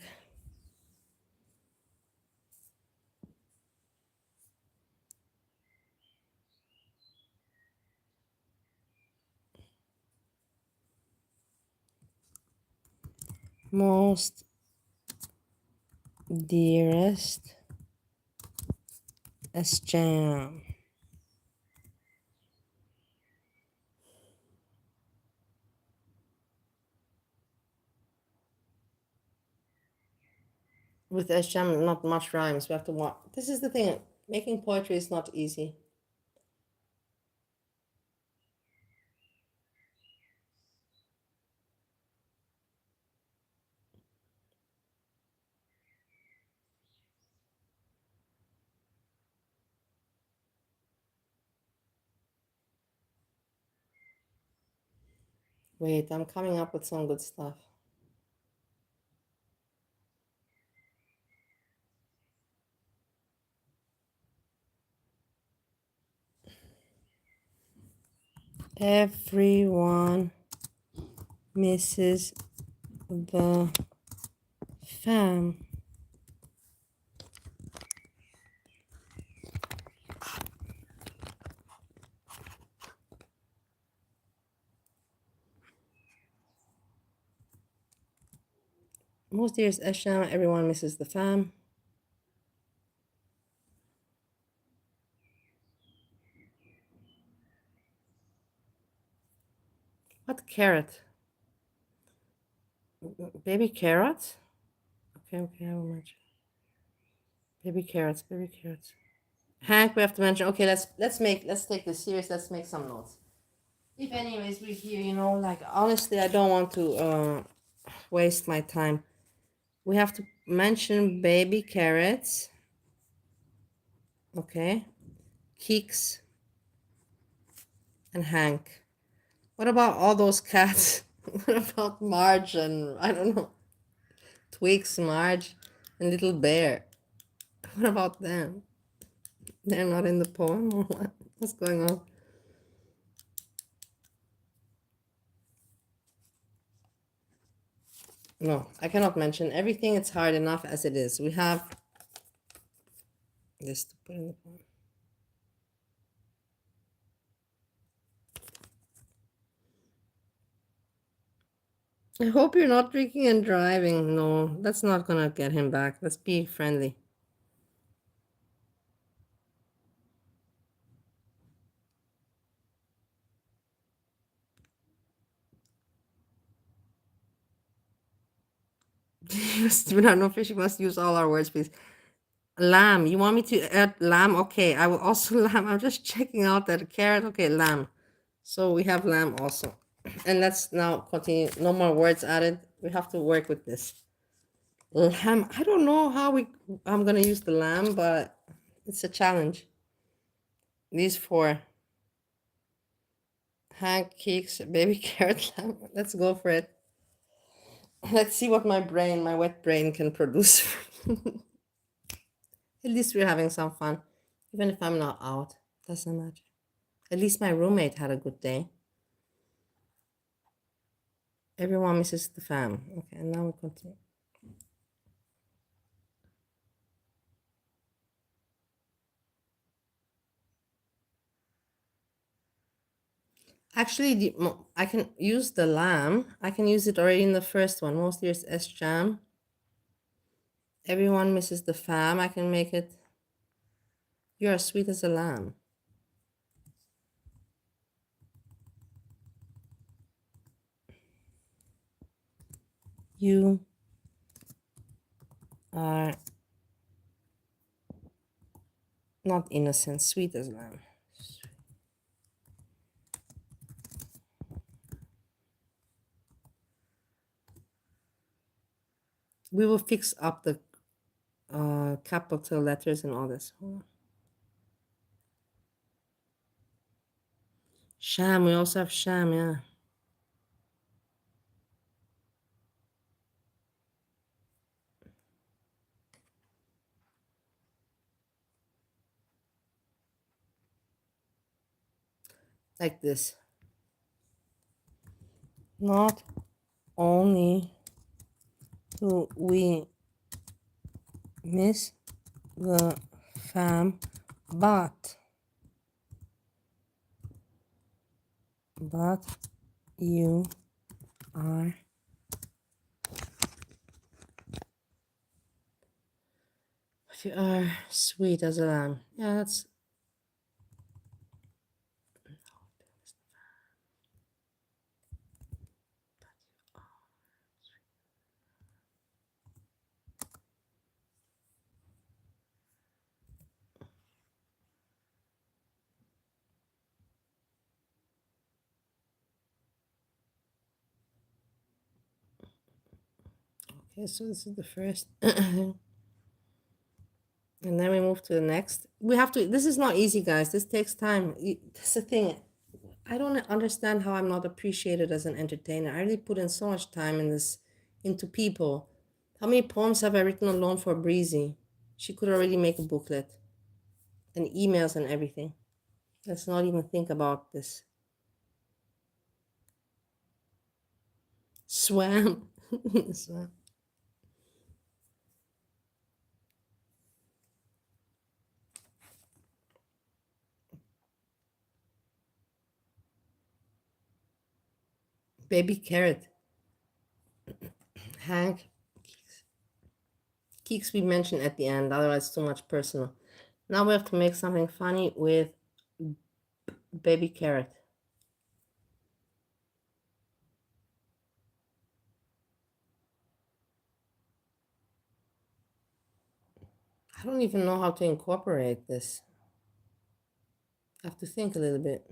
Most dearest S-Jam. With S-Jam, not much rhymes. We have to watch. This is the thing. Making poetry is not easy. Wait, I'm coming up with some good stuff. Everyone misses the fam. Most dearest Esham, everyone misses the fam. What carrot? Baby carrot? Okay, I will mention. Baby carrots, baby carrots. Hank, we have to mention. Okay, let's take this serious. Let's make some notes. If anyways we're here, you know, like honestly, I don't want to waste my time. We have to mention baby carrots. Okay, Keeks and Hank. What about all those cats? What about Marge and I don't know, Twix, Marge, and Little Bear? What about them? They're not in the poem or what? What's going on? No, I cannot mention everything. It's hard enough as it is. We have this to put in the poem. I hope you're not drinking and driving. No, that's not gonna get him back. Let's be friendly. Without no fish, you must use all our words, please. Lamb. You want me to add lamb? Okay, I will also lamb. I'm just checking out that carrot. Okay, lamb. So we have lamb also. And let's now continue. No more words added. We have to work with this. Lamb. I don't know how I'm gonna use the lamb, but it's a challenge. These four. Hank, Keeks, baby carrot, lamb. Let's go for it. Let's see what my wet brain can produce. At least we're having some fun. Even if I'm not out. Doesn't matter. At least my roommate had a good day. Everyone misses the fam. Okay, and now we continue. Actually, I can use the lamb. I can use it already in the first one. Most years S jam. Everyone misses the fam. I can make it. You are sweet as a lamb. You are not innocent, sweet as a lamb. We will fix up the capital letters and all this. Sham, we also have sham, yeah. Like this. Not only do we miss the fam, but you are sweet as a lamb. Yeah, that's okay. So this is the first. And then we move to the next. We have to, this is not easy, guys. This takes time. That's the thing. I don't understand how I'm not appreciated as an entertainer. I really put in so much time in this, into people. How many poems have I written alone for Breezy? She could already make a booklet and emails and everything. Let's not even think about this. Swam. Swam. Baby carrot. Hank. Keeks we mentioned at the end, otherwise too much personal. Now we have to make something funny with baby carrot. I don't even know how to incorporate this. I have to think a little bit.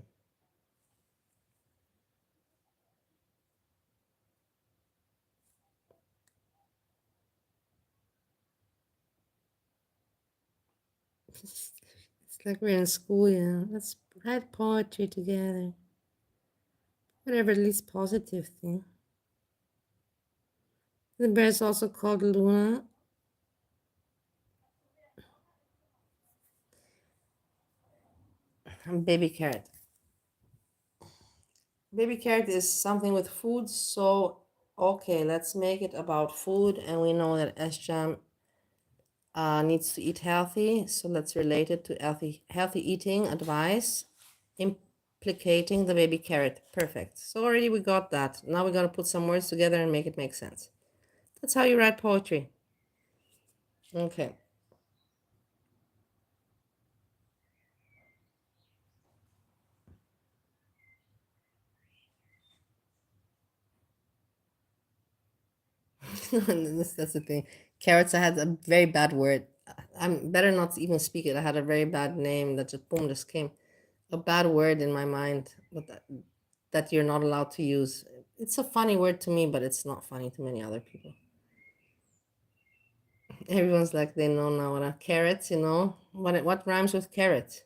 It's like we're in school, yeah. Let's write poetry together. Whatever, at least positive thing. The bear is also called Luna. And baby carrot. Baby carrot is something with food, so okay, let's make it about food. And we know that S-Jam needs to eat healthy, so let's relate it to healthy eating advice, implicating the baby carrot. Perfect. So already we got that. Now we got to put some words together and make it make sense. That's how you write poetry. Okay. That's the thing. Carrots, I had a very bad word. I'm better not to even speak it. I had a very bad name that just boom, just came. A bad word in my mind, but that you're not allowed to use. It's a funny word to me, but it's not funny to many other people. Everyone's like they know now what a carrots, you know. What rhymes with carrot?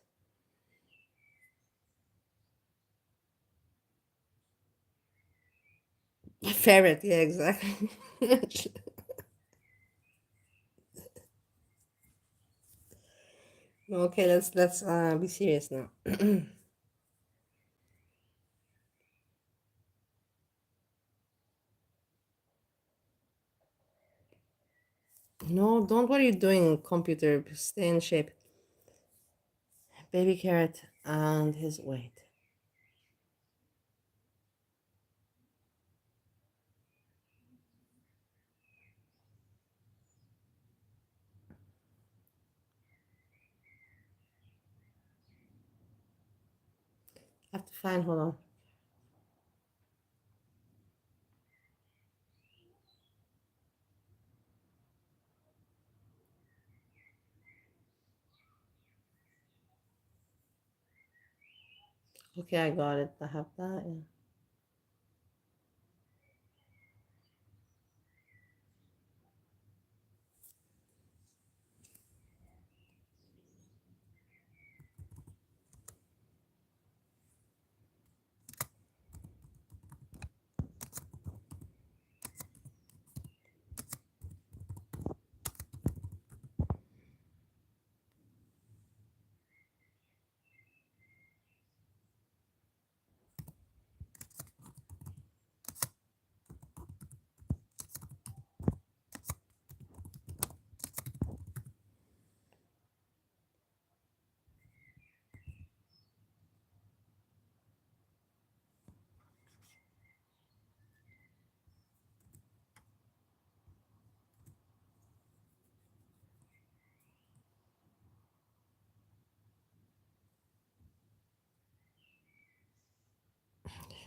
Ferret, yeah, exactly. Okay, let's be serious now. No, don't. What are you doing, computer? Stay in shape. Baby carrot and his weight. I have to find. Hold on. Okay, I got it. I have that. Yeah.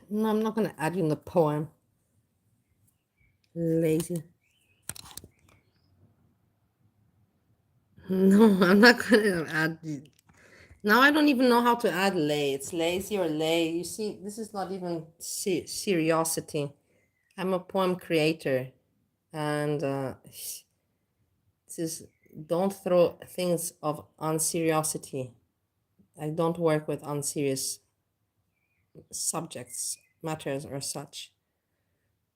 No, I'm not gonna add you in the poem. Lazy. No, I'm not gonna add. Now I don't even know how to add lay. It's lazy or lay. You see, this is not even seriosity. I'm a poem creator, and this is don't throw things of unseriosity. I don't work with unserious subjects, matters, or such.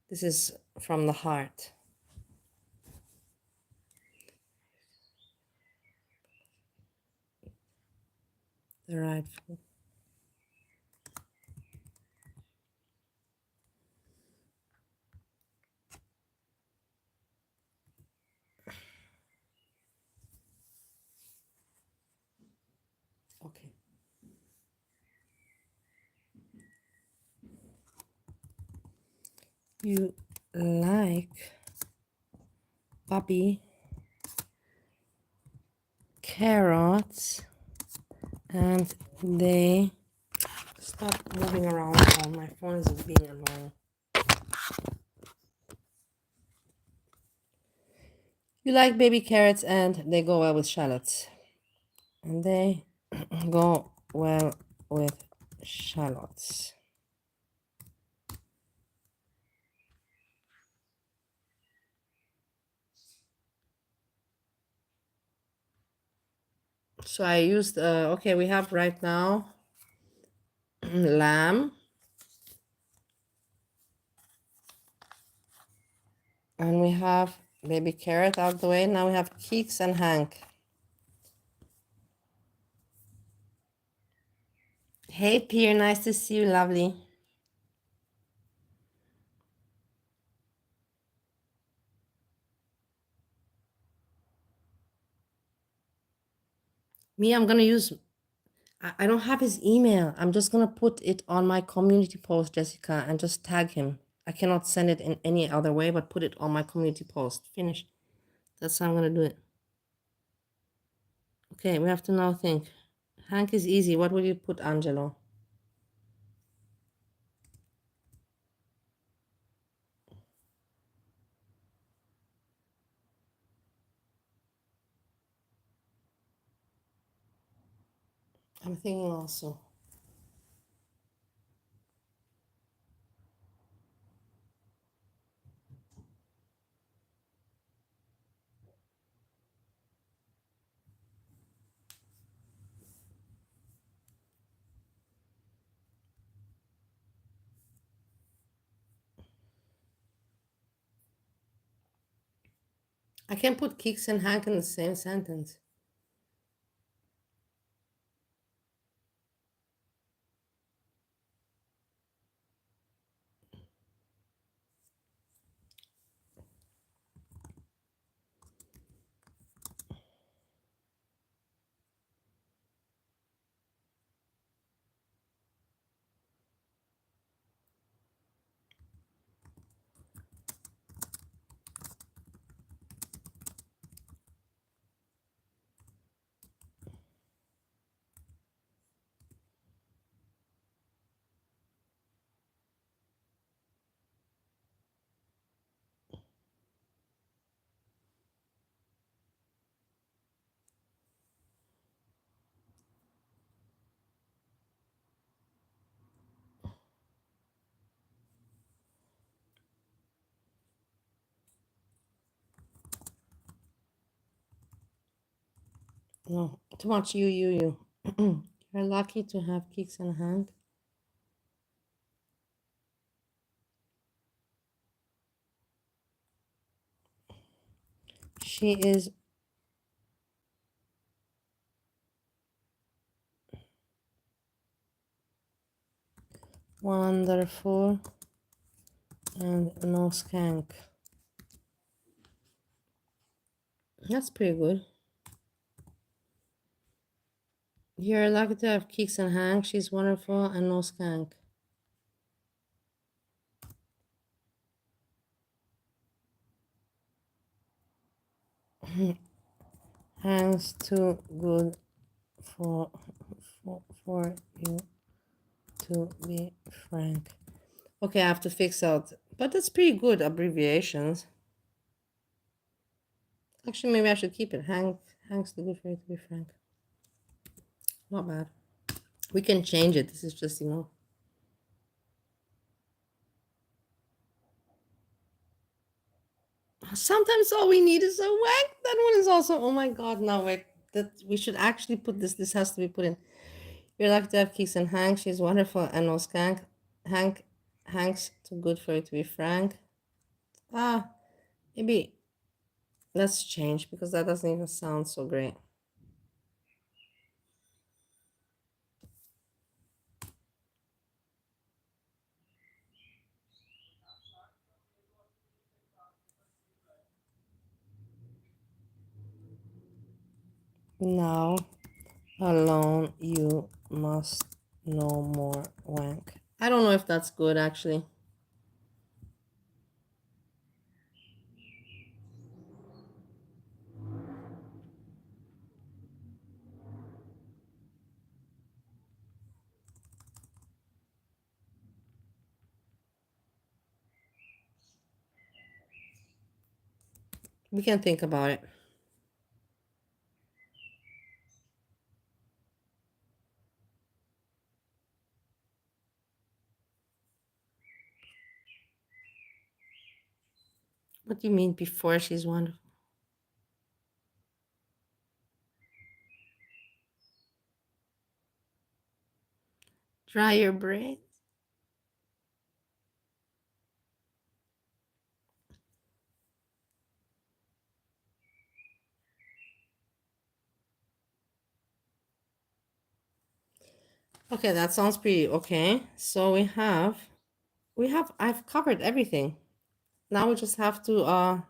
This is from the heart. The rightful. Okay. You like puppy carrots and they stop moving around. Oh, my phone is being annoying. You like baby carrots and they go well with shallots. And they go well with shallots. So I used, okay, we have right now lamb. And we have baby carrot out of the way. Now we have Keeks and Hank. Hey, Pierre, nice to see you, lovely. Me, I'm gonna use, I don't have his email. I'm just gonna put it on my community post, Jessica, and just tag him. I cannot send it in any other way, but put it on my community post. Finish. That's how I'm gonna do it. Okay, we have to now think. Hank is easy. What will you put, Angelo? I'm thinking also. I can put Keeks and Hank in the same sentence. No, too much you. You're lucky to have Keeks and Hank. She is wonderful and no skank. That's pretty good. You're lucky to have Keeks and Hank. She's wonderful and no skank. Hank's too good for you to be frank. Okay, I have to fix out, but that's pretty good abbreviations. Actually, maybe I should keep it. Hank's too good for you to be frank. Not bad. We can change it. This is just, sometimes all we need is a whack. That one is also, oh my god, no, wait. That we should actually put this. This has to be put in. You're lucky to have Keeks and Hank. She's wonderful and no skank. Hank's too good for you to be frank. Maybe let's change because that doesn't even sound so great. Now alone, you must no more wank. I don't know if that's good, actually. We can think about it. What do you mean before she's wonderful? Dry your braids? Okay, that sounds pretty okay. So I've covered everything. Now we just have to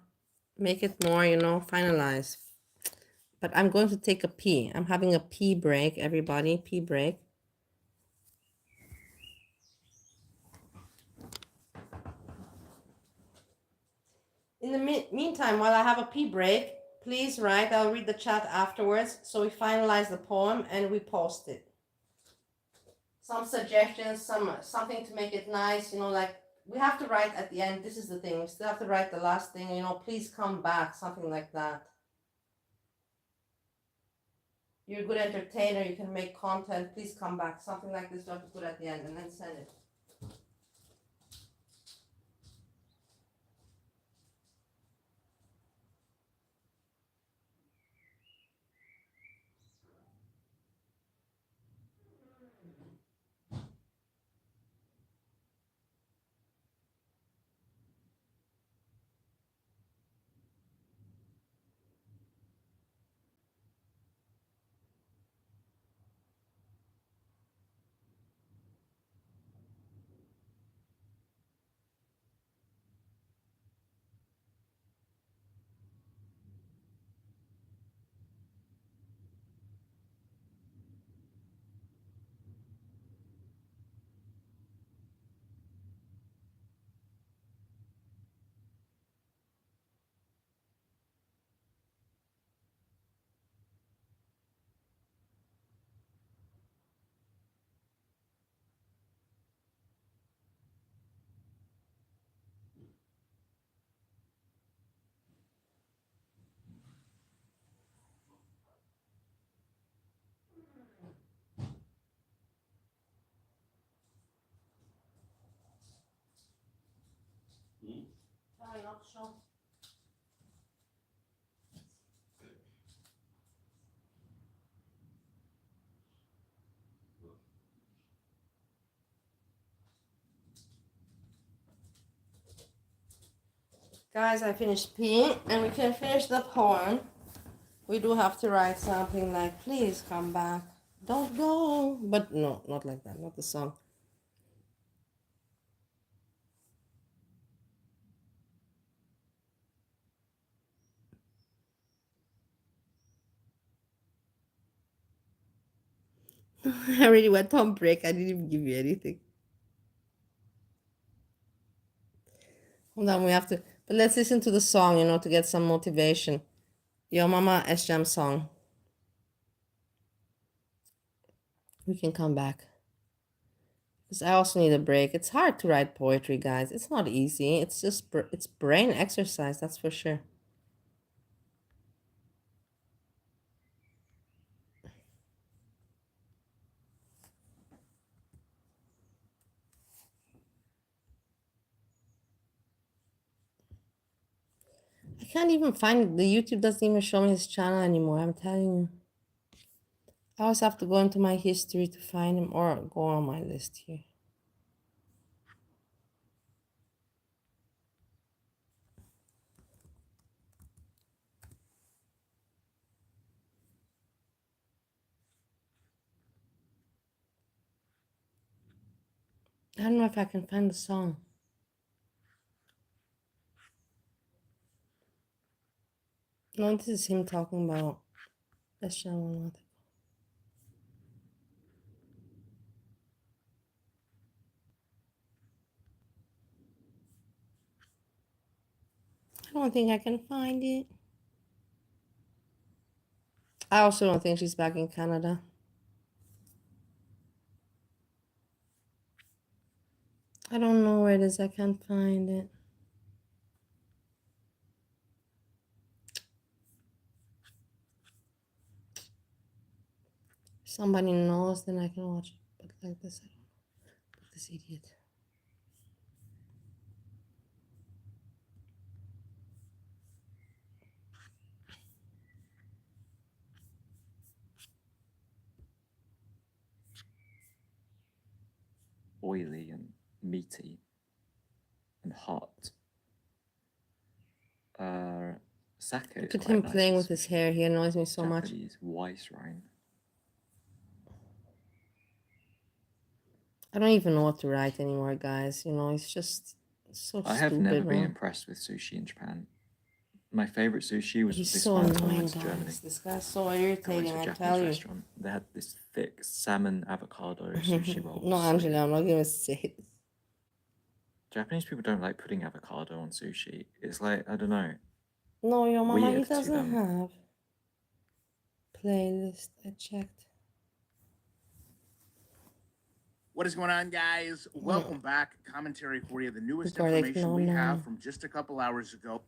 make it more, finalized. But I'm going to take a pee. I'm having a pee break, everybody. Pee break. In the meantime, while I have a pee break, please write. I'll read the chat afterwards. So we finalize the poem and we post it. Some suggestions, something to make it nice, like we have to write at the end. This is the thing. We still have to write the last thing, please come back, something like that. You're a good entertainer, you can make content, please come back. Something like this you have to put at the end and then send it. Guys, I finished peeing and we can finish the poem. We do have to write something like, please come back, don't go. But no, not like that, not the song. I already went on break. I didn't even give you anything. Hold on, we have to. But let's listen to the song, to get some motivation. Yo Mama S-Jam song. We can come back. Because I also need a break. It's hard to write poetry, guys. It's not easy. It's just, it's brain exercise, that's for sure. I can't even find the YouTube doesn't even show me his channel anymore. I'm telling you. I always have to go into my history to find him or go on my list here. I don't know if I can find the song. No, this is him talking about. Let's show him. don't think I can find it. I also don't think she's back in Canada. I don't know where it is. I can't find it. If somebody knows, then I can watch it. But like this, I don't know. But this idiot. Oily and meaty and hot. Sake is Look at quite him nice playing with with his sushi. hair. He annoys me so much. Japanese Weisswein. I don't even know what to write anymore, guys. You know, it's just so I have stupid. never been man. impressed with sushi in Japan. My favorite sushi was He's this so one time I annoying, went to Germany. guys. This guy's so I went irritating, to a I Japanese tell you. restaurant. They had this thick salmon avocado sushi roll. No, Angela, I'm not gonna say this. Japanese people don't like putting avocado on sushi. It's like, I don't know. No, your mama, he Weird to doesn't them. have playlist. I checked. What is going on, guys? Welcome back. Commentary for you. The newest Garlic, information no, we no. have from just a couple hours ago.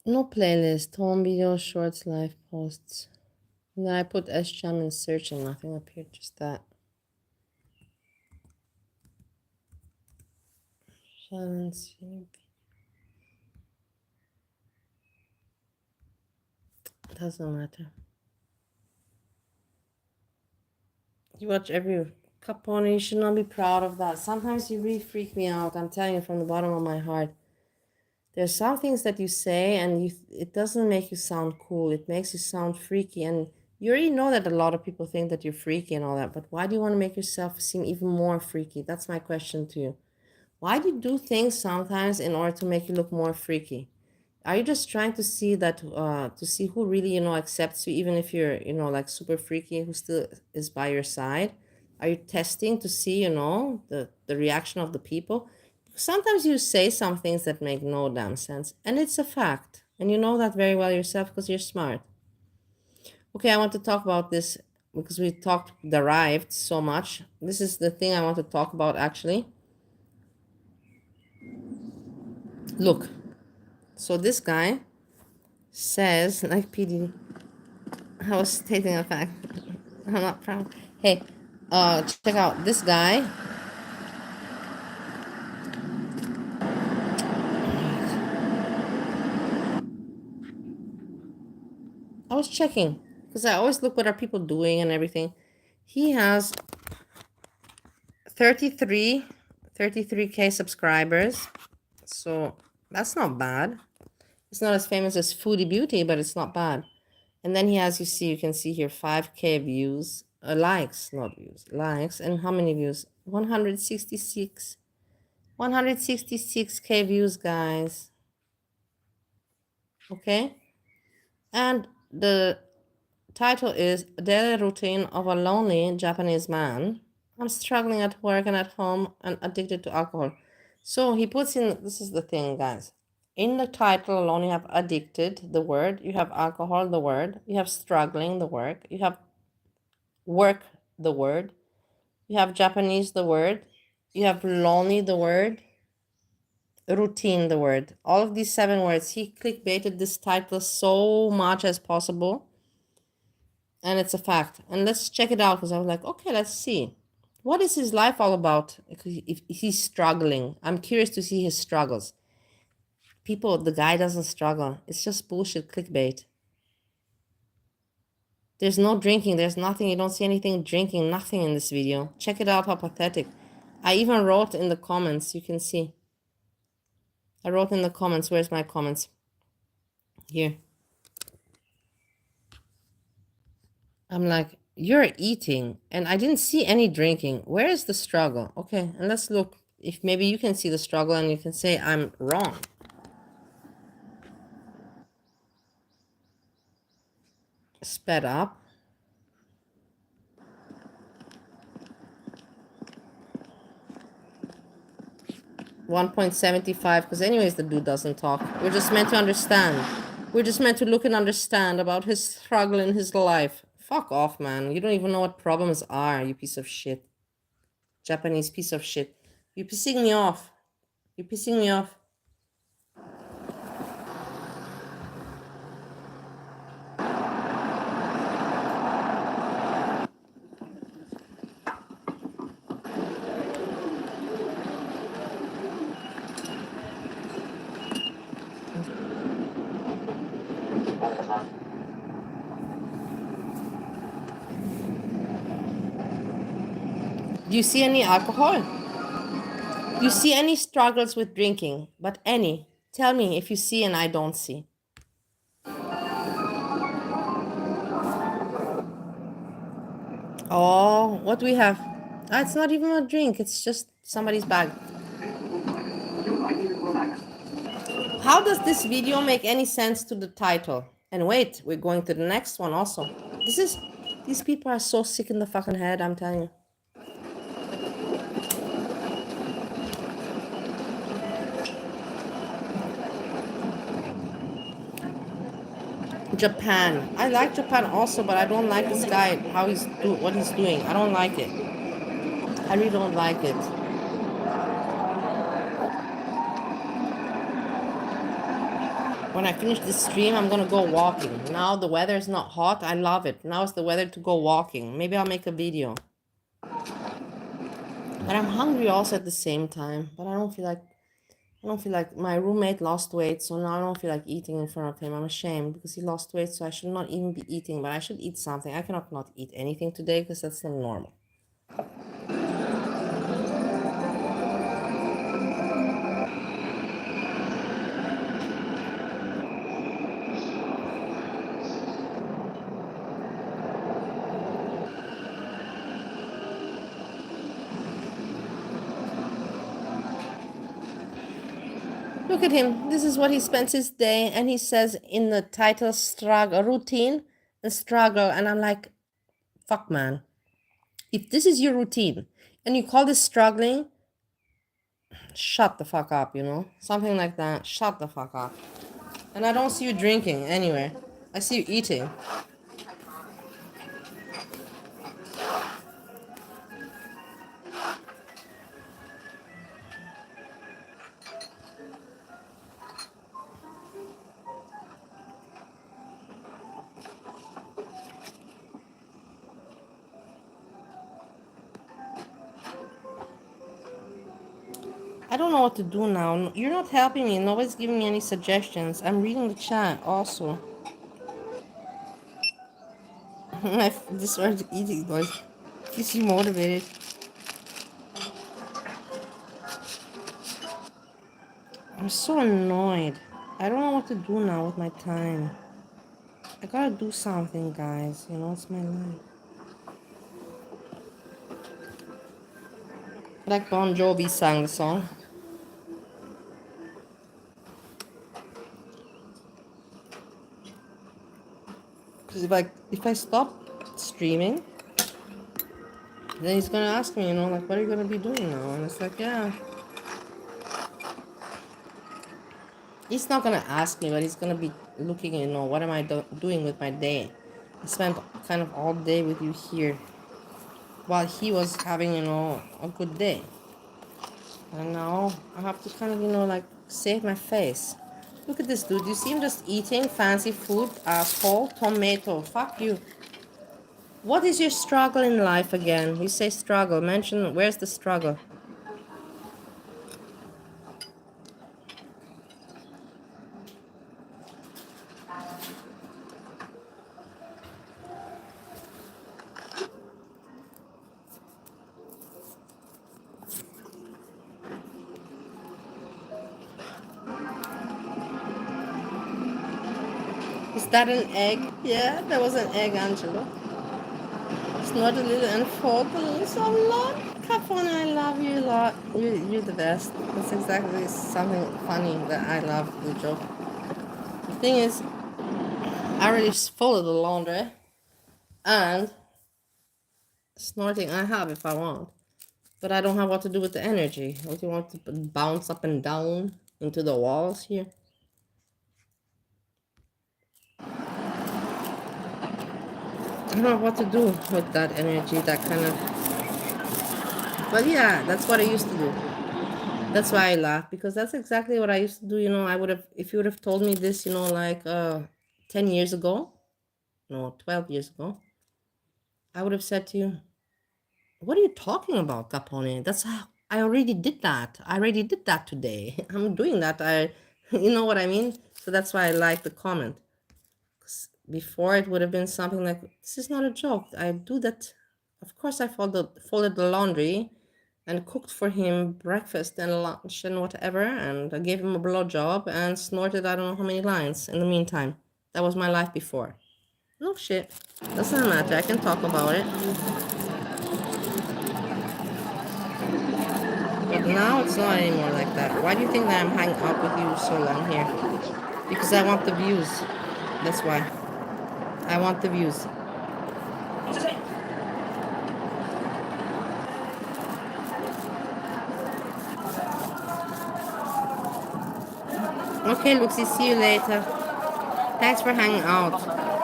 No playlist. Home videos, shorts, live posts. And then I put SJAM in search and nothing appeared. Just that. Shannon's. Doesn't matter. You watch every couple, you should not be proud of that. Sometimes you really freak me out. I'm telling you from the bottom of my heart. There's some things that you say and it doesn't make you sound cool. It makes you sound freaky. And you already know that a lot of people think that you're freaky and all that. But why do you want to make yourself seem even more freaky? That's my question to you. Why do you do things sometimes in order to make you look more freaky? Are you just trying to see that to see who really accepts you, even if you're like super freaky, who still is by your side? Are you testing to see the reaction of the people? Sometimes you say some things that make no damn sense, and it's a fact, and you know that very well yourself because you're smart. Okay, I want to talk about this because we talked derived so much. This is the thing I want to talk about actually. Look, so this guy says, like PD, I was stating a fact. I'm not proud. Hey, check out this guy. I was checking because I always look what are people doing and everything. He has 33K subscribers, so that's not bad. It's not as famous as Foodie Beauty, but it's not bad. And then he has, you can see here 5K views, likes, not views, likes. And how many views? 166K views, guys. Okay, and the title is Daily Routine of a Lonely Japanese Man. I'm struggling at work and at home and addicted to alcohol. So he puts in, this is the thing, guys. In the title alone, you have addicted, the word. You have alcohol, the word. You have struggling, the word. You have work, the word. You have Japanese, the word. You have lonely, the word. Routine, the word. All of these 7 words. He clickbaited this title so much as possible. And it's a fact. And let's check it out because I was like, okay, let's see. What is his life all about? If he's struggling, I'm curious to see his struggles. People, the guy doesn't struggle. It's just bullshit clickbait. There's no drinking. There's nothing. You don't see anything drinking. Nothing in this video. Check it out how pathetic. I even wrote in the comments. You can see. I wrote in the comments. Where's my comments? Here. I'm like, You're eating, and I didn't see any drinking. Where is the struggle? Okay, and let's look. If maybe you can see the struggle and you can say I'm wrong. Sped up. 1.75, because anyways the dude doesn't talk. We're just meant to understand. We're just meant to look and understand about his struggle in his life. Fuck off, man. You don't even know what problems are, you piece of shit. Japanese piece of shit. You're pissing me off. You're pissing me off. Do you see any alcohol? Do you see any struggles with drinking? But any. Tell me if you see and I don't see. Oh, what do we have? Ah, it's not even a drink. It's just somebody's bag. How does this video make any sense to the title? And wait, we're going to the next one also. These people are so sick in the fucking head, I'm telling you. Japan. I like Japan also, but I don't like this guy, what he's doing. I don't like it. I really don't like it. When I finish this stream, I'm gonna go walking. Now the weather is not hot. I love it. Now it's the weather to go walking. Maybe I'll make a video. But I'm hungry also at the same time. But I don't feel like my roommate lost weight, so now I don't feel like eating in front of him. I'm ashamed because he lost weight, so I should not even be eating, but I should eat something. I cannot not eat anything today because that's not normal. Look at him. This is what he spends his day, and he says in the title, struggle, routine and struggle. And I'm like, fuck, man. If this is your routine and you call this struggling, shut the fuck up, you know? Something like that. Shut the fuck up. And I don't see you drinking anywhere. I see you eating. I don't know what to do now. You're not helping me. Nobody's giving me any suggestions. I'm reading the chat also. This started eating noise. Keeps you motivated. I'm so annoyed. I don't know what to do now with my time. I gotta do something, guys. You know, it's my life. Like Bon Jovi sang the song. Because if I stop streaming, then he's gonna ask me, you know, like, what are you gonna be doing now? And it's like, yeah. He's not gonna ask me, but he's gonna be looking, you know, what am I doing with my day? I spent kind of all day with you here while he was having, you know, a good day. And now I have to kind of, you know, like, save my face. Look at this dude. You see him just eating fancy food, asshole. Tomato. Fuck you. What is your struggle in life again? You say struggle. Mention, where's the struggle? Is that an egg? Yeah, that was an egg, Angelo. Snort a little and fold a little some lot. Capone, I love you a lot. You're the best. That's exactly something funny that I love, the joke. The thing is, I already folded the laundry, and snorting I have if I want. But I don't have what to do with the energy. What do you want to bounce up and down into the walls here? I don't know what to do with that energy, that kind of... But yeah, that's what I used to do. That's why I laugh, because that's exactly what I used to do. You know, I would have, if you would have told me this, you know, like 10 years ago, no, 12 years ago, I would have said to you, what are you talking about, Capone? That's how I already did that. I already did that today. I'm doing that. You know what I mean? So that's why I like the comment. 'Cause before it would have been something like, this is not a joke. I do that. Of course, I folded the laundry and cooked for him breakfast and lunch and whatever, and I gave him a blowjob and snorted I don't know how many lines in the meantime. That was my life before. No shit. Doesn't matter. I can talk about it. But now it's not anymore like that. Why do you think that I'm hanging out with you so long here? Because I want the views. That's why. I want the views. Okay, Luxie, see you later. Thanks for hanging out.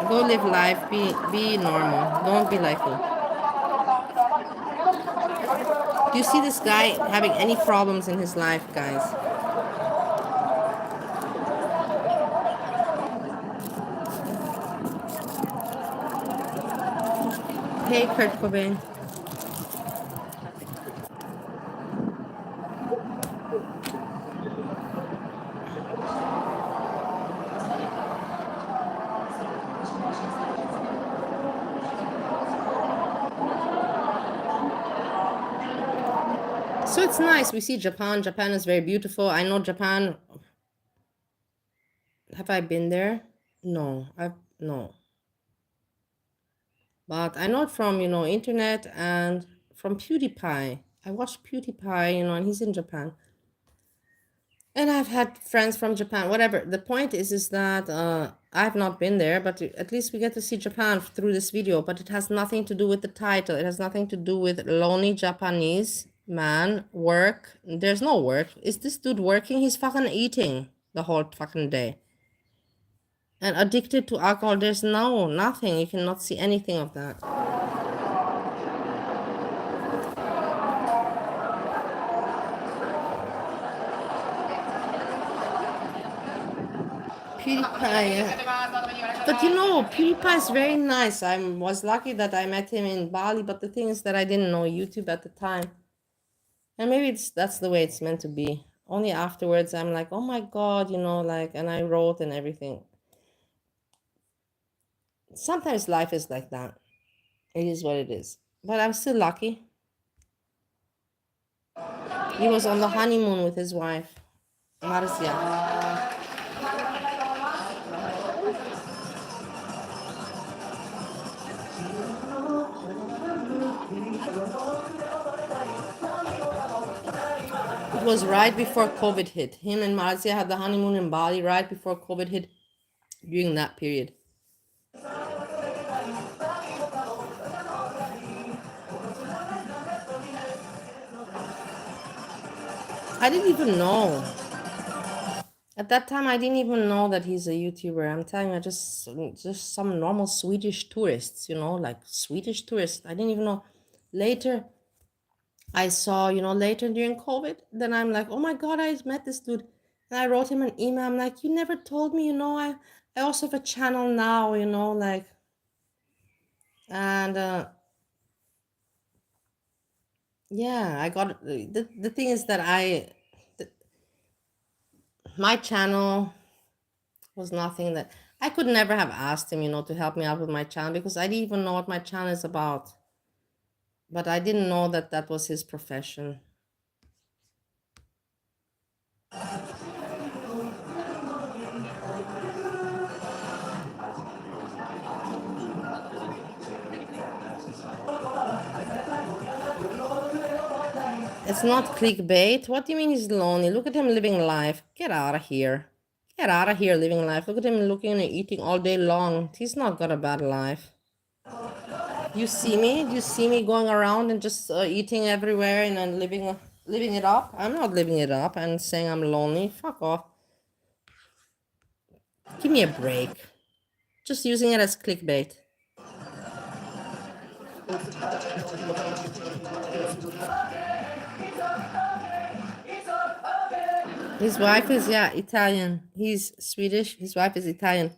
Go live life. Be normal. Don't be like me. Do you see this guy having any problems in his life, guys? Hey, Kurt Cobain. So it's nice. We see Japan. Japan is very beautiful. I know Japan. Have I been there? No, no. But I know it from, you know, internet and from PewDiePie. I watched PewDiePie, you know, and he's in Japan. And I've had friends from Japan, whatever. The point is that I've not been there, but at least we get to see Japan through this video. But it has nothing to do with the title. It has nothing to do with lonely Japanese man, work. There's no work. Is this dude working? He's fucking eating the whole fucking day. And addicted to alcohol. There's nothing. You cannot see anything of that. PewDiePie. But you know, PewDiePie is very nice. I was lucky that I met him in Bali, but the thing is that I didn't know YouTube at the time. And maybe that's the way it's meant to be. Only afterwards I'm like, oh my God, you know, like, and I wrote and everything. Sometimes life is like that. It is what it is. But I'm still lucky. He was on the honeymoon with his wife, Marcia. It was right before COVID hit. Him and Marcia had the honeymoon in Bali right before COVID hit, during that period. I didn't even know. At that time, I didn't even know that he's a YouTuber. I'm telling you, just some normal Swedish tourists, you know, like Swedish tourists. I didn't even know. Later, I saw, you know, later during COVID, then I'm like, oh my God, I met this dude. And I wrote him an email. I'm like, you never told me, you know, I also have a channel now, you know, like, and yeah, I got, the thing is that my channel was nothing that, I could never have asked him, you know, to help me out with my channel because I didn't even know what my channel is about. But I didn't know that that was his profession. It's not clickbait. What do you mean he's lonely? Look at him living life. Get out of here. Get out of here living life. Look at him looking and eating all day long. He's not got a bad life. You see me? Do you see me going around and just eating everywhere and then living it up? I'm not living it up and saying I'm lonely. Fuck off. Give me a break. Just using it as clickbait. His wife is, yeah, Italian. He's Swedish. His wife is Italian.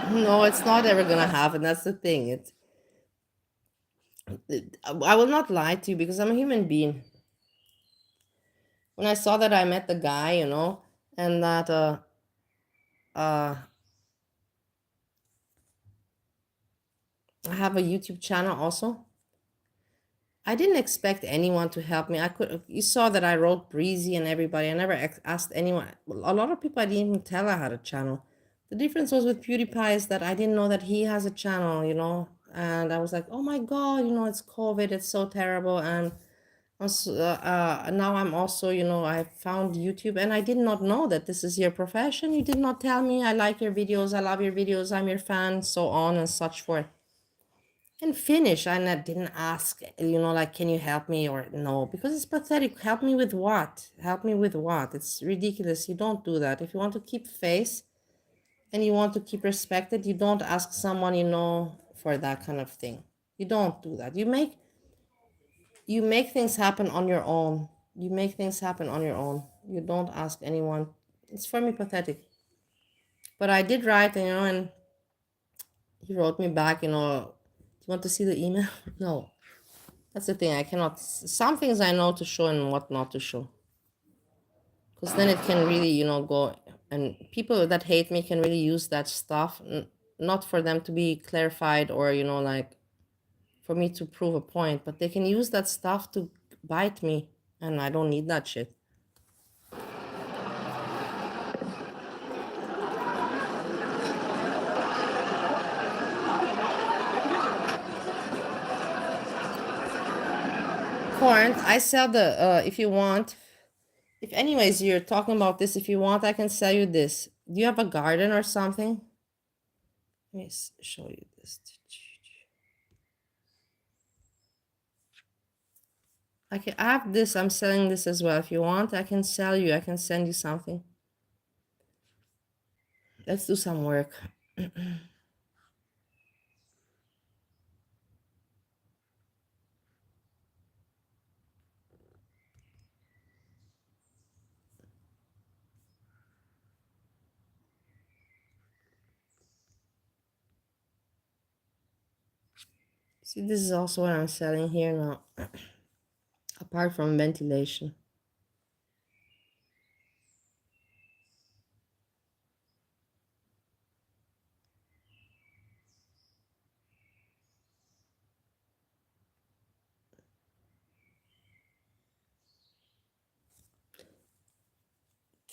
No, it's not ever gonna happen. That's the thing. I will not lie to you because I'm a human being. When I saw that I met the guy, you know, and that I have a YouTube channel also. I didn't expect anyone to help me. You saw that I wrote Breezy and everybody. I never asked anyone. A lot of people I didn't even tell I had a channel. The difference was with PewDiePie is that I didn't know that he has a channel, you know, and I was like, oh my God, you know, it's COVID, it's so terrible. And also, now I'm also, you know, I found YouTube and I did not know that this is your profession. You did not tell me, I like your videos, I love your videos, I'm your fan, so on and such forth. And finish. And I didn't ask, you know, like, can you help me or no? Because it's pathetic. Help me with what? Help me with what? It's ridiculous. You don't do that. If you want to keep face and you want to keep respected, you don't ask someone you know for that kind of thing. You don't do that. You make things happen on your own. You make things happen on your own. You don't ask anyone. It's for me pathetic. But I did write, you know, and he wrote me back, you know, do you want to see the email? No. That's the thing. I cannot. Some things I know to show and what not to show. Because then it can really, you know, go. And people that hate me can really use that stuff, not for them to be clarified or, you know, like for me to prove a point, but they can use that stuff to bite me. And I don't need that shit. Corn, I sell the, if you want, if anyways you're talking about this, if you want, I can sell you this. Do you have a garden or something? Let me show you this. I have this, I'm selling this as well. If you want, I can sell you, I can send you something. Let's do some work. See, this is also what I'm selling here now, apart from ventilation.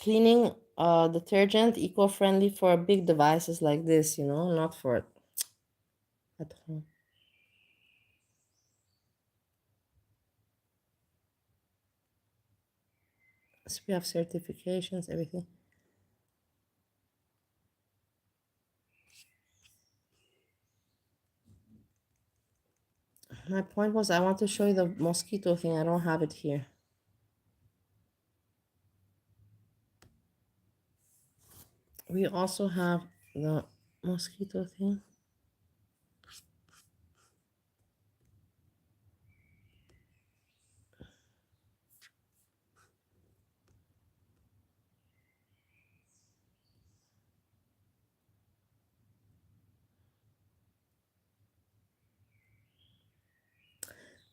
Cleaning detergent, eco-friendly for big devices like this, you know, not for at home. So we have certifications, everything. My point was I want to show you the mosquito thing. I don't have it here. We also have the mosquito thing.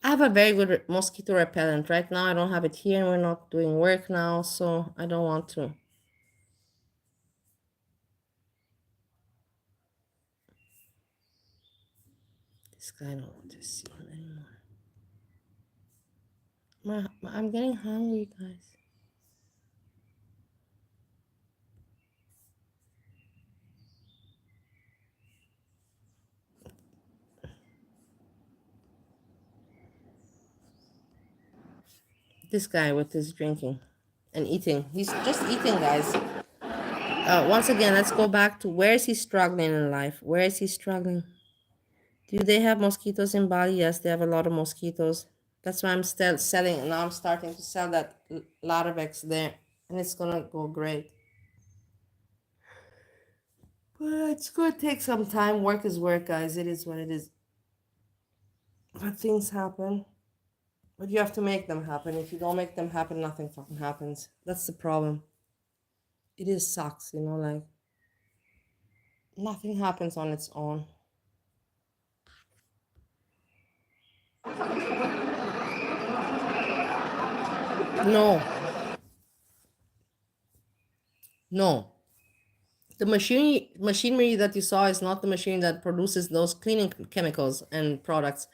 I have a very good mosquito repellent. Right now, I don't have it here, and we're not doing work now, so I don't want to. This guy don't want to see him anymore. I'm getting hungry, guys. This guy with his drinking and eating. He's just eating, guys. Once again, let's go back to where is he struggling in life? Where is he struggling? Do they have mosquitoes in Bali? Yes, they have a lot of mosquitoes. That's why I'm still selling. Now I'm starting to sell that Laravex there. And it's gonna go great. But it's gonna take some time. Work is work, guys. It is what it is. But things happen. But you have to make them happen. If you don't make them happen, nothing fucking happens. That's the problem. It is sucks, like nothing happens on its own. No. The machinery that you saw is not the machine that produces those cleaning chemicals and products.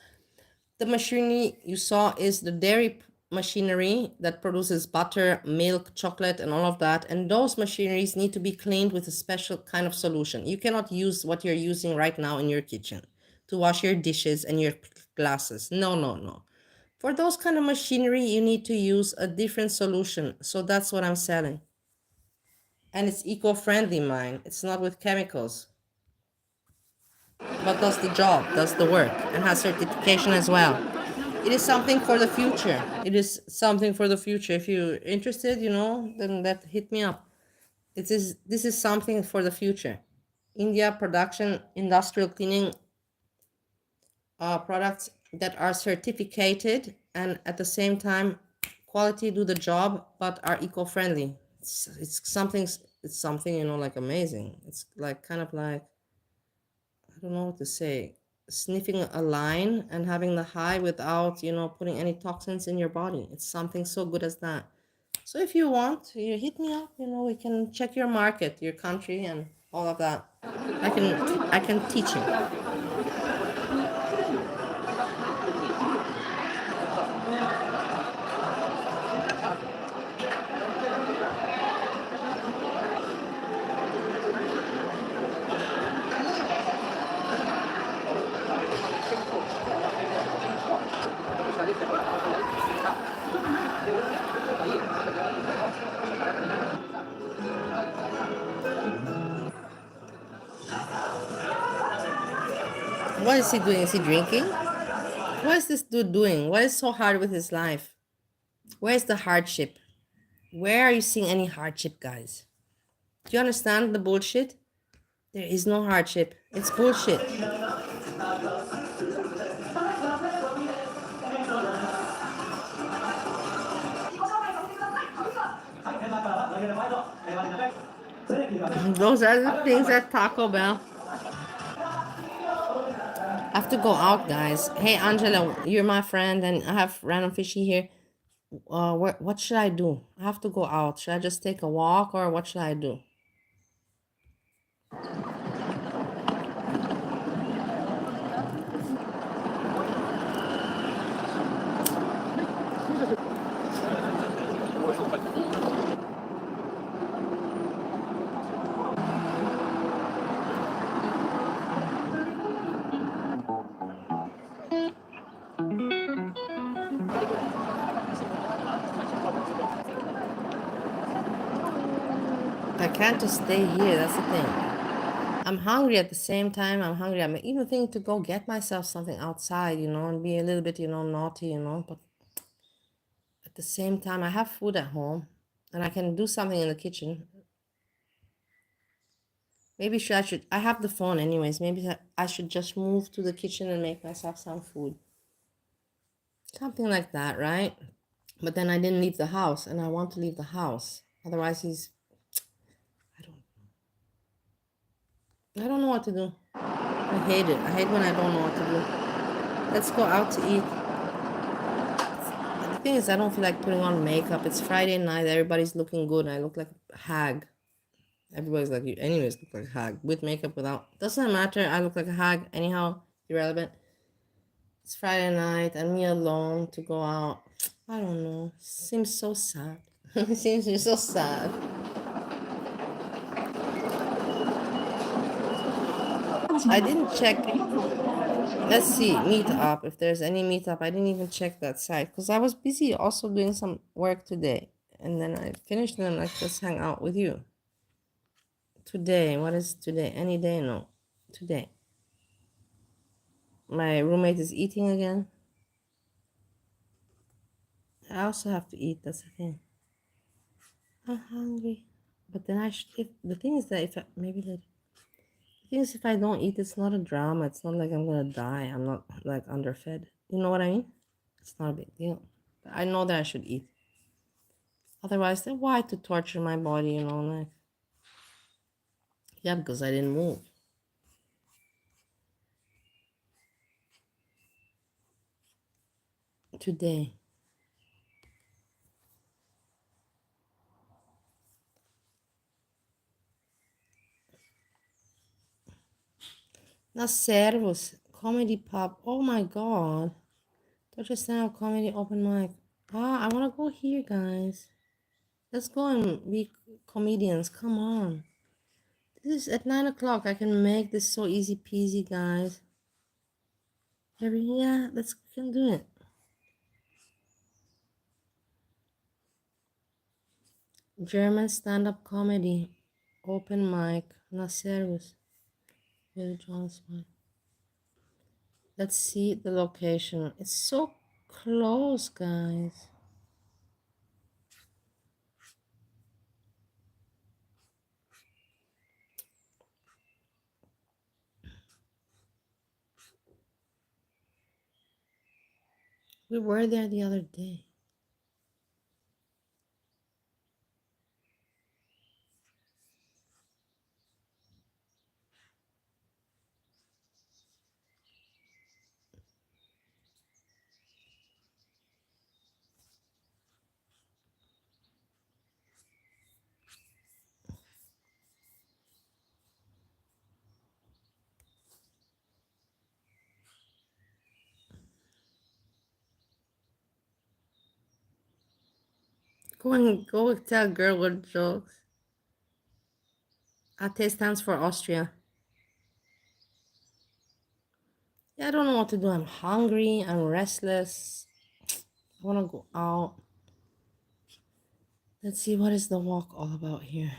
The machinery you saw is the dairy machinery that produces butter, milk, chocolate, and all of that. And those machineries need to be cleaned with a special kind of solution. You cannot use what you're using right now in your kitchen to wash your dishes and your glasses. No. For those kind of machinery, you need to use a different solution. So that's what I'm selling. And it's eco-friendly, mine. It's not with chemicals. But does the job, does the work, and has certification as well. It is something for the future. It is something for the future. If you're interested, then hit me up. This is something for the future. India production, industrial cleaning products that are certificated and at the same time quality do the job but are eco-friendly. It's something like amazing. It's like kind of like, I don't know what to say, sniffing a line and having the high without putting any toxins in your body. It's something so good as that. So if you want, you hit me up. We can check your market, your country, and all of that. I can teach you. What is he doing? Is he drinking? What is this dude doing? What is so hard with his life? Where is the hardship? Where are you seeing any hardship, guys? Do you understand the bullshit? There is no hardship. It's bullshit. Those are the things at Taco Bell. I have to go out, guys. Hey, Angela, you're my friend, and I have Random Fishy here. What should I do? I have to go out. Should I just take a walk, or what should I do? I can't just stay here. That's the thing. I'm hungry at the same time. I'm hungry. I'm even thinking to go get myself something outside, and be a little bit, naughty, But at the same time, I have food at home, and I can do something in the kitchen. Maybe I have the phone anyways. Maybe I should just move to the kitchen and make myself some food. Something like that, right? But then I didn't leave the house, and I want to leave the house. Otherwise, I don't know what to do. I hate it. I hate when I don't know what to do. Let's go out to eat. The thing is, I don't feel like putting on makeup. It's Friday night. Everybody's looking good. I look like a hag. Everybody's like, you anyways look like a hag. With makeup, without. Doesn't matter. I look like a hag. Anyhow, irrelevant. It's Friday night and me alone to go out. I don't know. Seems so sad. It seems so sad. I didn't check. Let's see, meetup. If there's any meetup, I didn't even check that site because I was busy also doing some work today. And then I finished and I'm like, let's hang out with you. Today, what is today? Any day? No. Today. My roommate is eating again. I also have to eat, that's the thing. I'm hungry. But then if the thing is that if I, maybe later. The thing is, if I don't eat, it's not a drama. It's not like I'm gonna die. I'm not like underfed. You know what I mean? It's not a big deal. But I know that I should eat. Otherwise, then why to torture my body, you know? Like, yeah, because I didn't move. Today. Now, Servus, comedy pub. Oh my god. Don't just stand up comedy open mic. Ah, I wanna go here, guys. Let's go and be comedians. Come on. This is at 9 o'clock. I can make this so easy peasy, guys. Yeah, let's can do it. German stand-up comedy, open mic, na servus. With John Smith. Let's see the location. It's so close, guys. We were there the other day. Go tell girl what jokes. AT stands for Austria. Yeah, I don't know what to do. I'm hungry. I'm restless. I want to go out. Let's see, what is the walk all about here?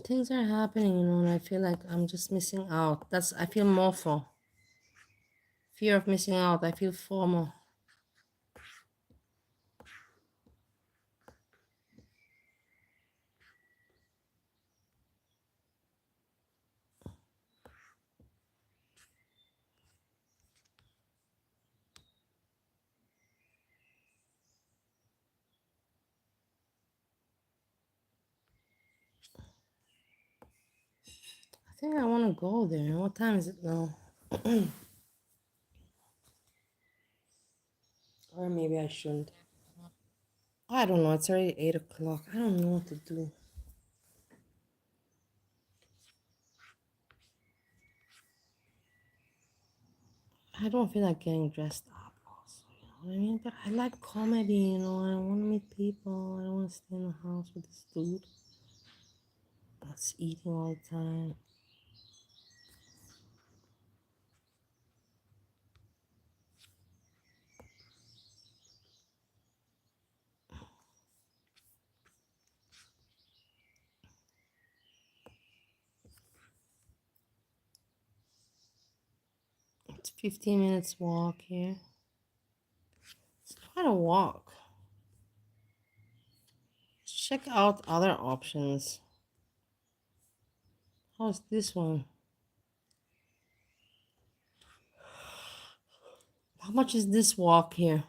Things are happening, you know, and I feel like I'm just missing out. I feel mofo. Fear of missing out. I feel FOMO. I think I want to go there. What time is it now? Or maybe I shouldn't. I don't know. It's already 8 o'clock. I don't know what to do. I don't feel like getting dressed up also, you know what I mean? But I like comedy, you know. I want to meet people. I don't want to stay in the house with this dude that's eating all the time. It's 15 minutes walk here. It's quite a walk. Let's check out other options. How's this one? How much is this walk here?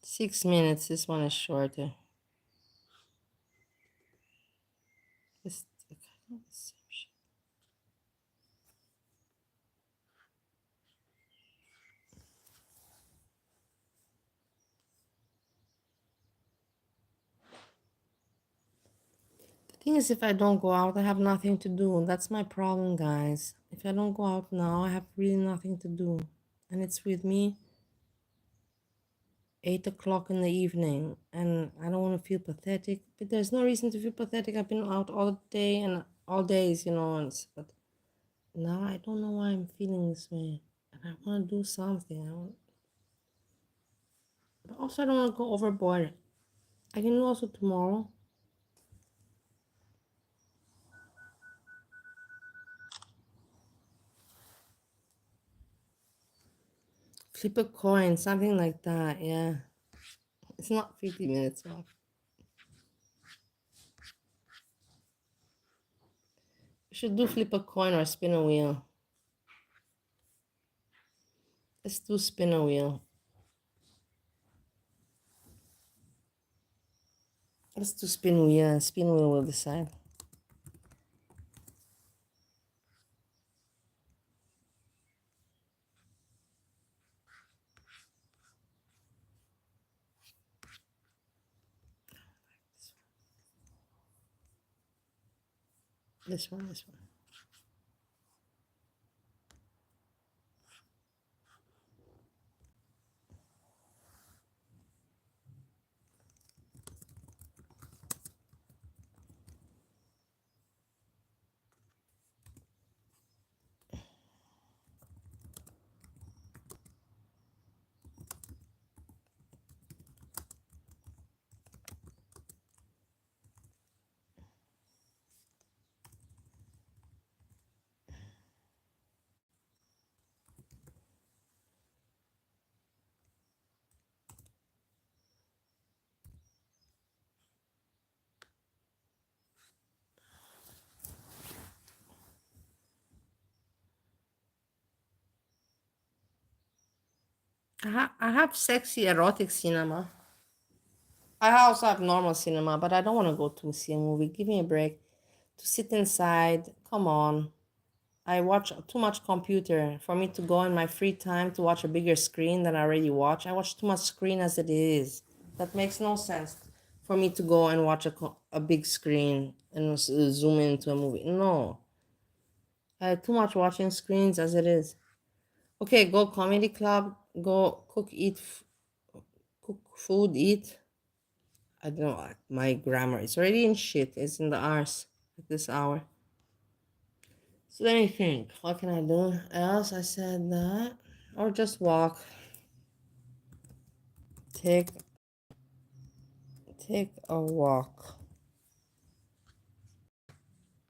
6 minutes. This one is shorter. It's kind of the same shit. Thing is, if I don't go out, I have nothing to do. That's my problem, guys. If I don't go out now, I have really nothing to do. And it's with me 8 o'clock in the evening. And I don't want to feel pathetic. But there's no reason to feel pathetic. I've been out all day and all days, you know. But now I don't know why I'm feeling this way. And I want to do something. But also, I don't want to go overboard. I can do also tomorrow. Flip a coin, something like that, yeah. It's not 50 minutes off. We should do flip a coin or spin a wheel. Let's do spin a wheel. Let's do spin wheel. Spin wheel will decide. This one, this one. I have sexy erotic cinema. I also have normal cinema, but I don't want to go to see a movie. Give me a break. To sit inside, come on. I watch too much computer for me to go in my free time to watch a bigger screen than I already watch. I watch too much screen as it is. That makes no sense for me to go and watch a big screen and zoom into a movie. No. I have too much watching screens as it is. Okay, go comedy club, go cook, eat, cook food, eat. I don't know, my grammar is already in shit. It's in the arse at this hour. So let me think. What can I do else? I said that. Or just walk. Take a walk.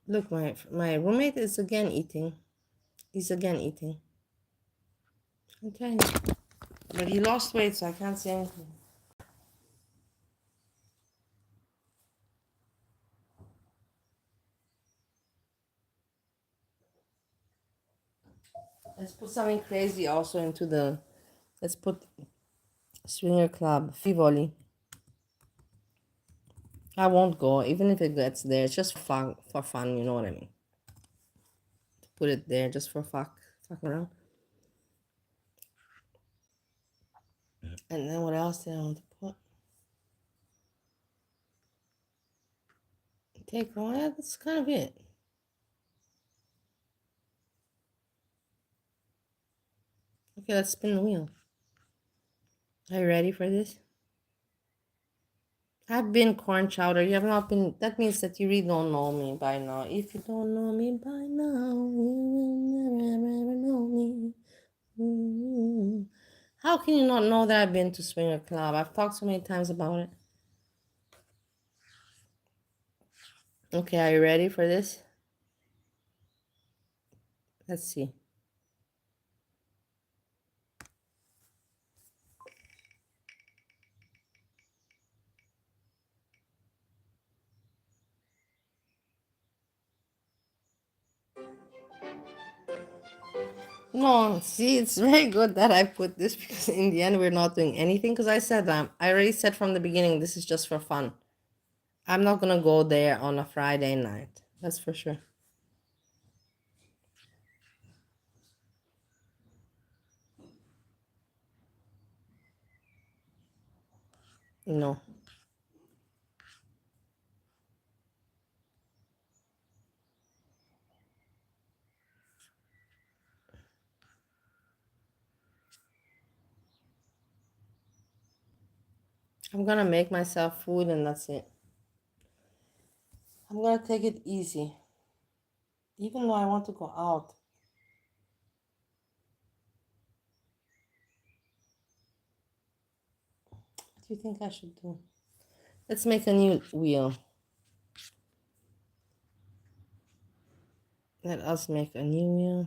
Look, my roommate is again eating. He's again eating. I'm telling you. But he lost weight, so I can't say anything. Let's put something crazy also into the. Let's put swinger club, Fivoli. I won't go, even if it gets there. It's just for fun, you know what I mean. To put it there just for fuck around. And then what else did I want to put? Take one. Yeah, that's kind of it. Okay, let's spin the wheel. Are you ready for this? I've been corn chowder. You have not been. That means that you really don't know me by now. If you don't know me by now, you will never ever know me. How can you not know that I've been to Swinger Club? I've talked so many times about it. Okay, are you ready for this? Let's see. No, see, it's very good that I put this because in the end we're not doing anything. Because I said I already said from the beginning this is just for fun. I'm not gonna go there on a Friday night. That's for sure. No. I'm gonna make myself food and that's it. I'm gonna take it easy. Even though I want to go out. What do you think I should do? Let's make a new wheel. Let us make a new wheel.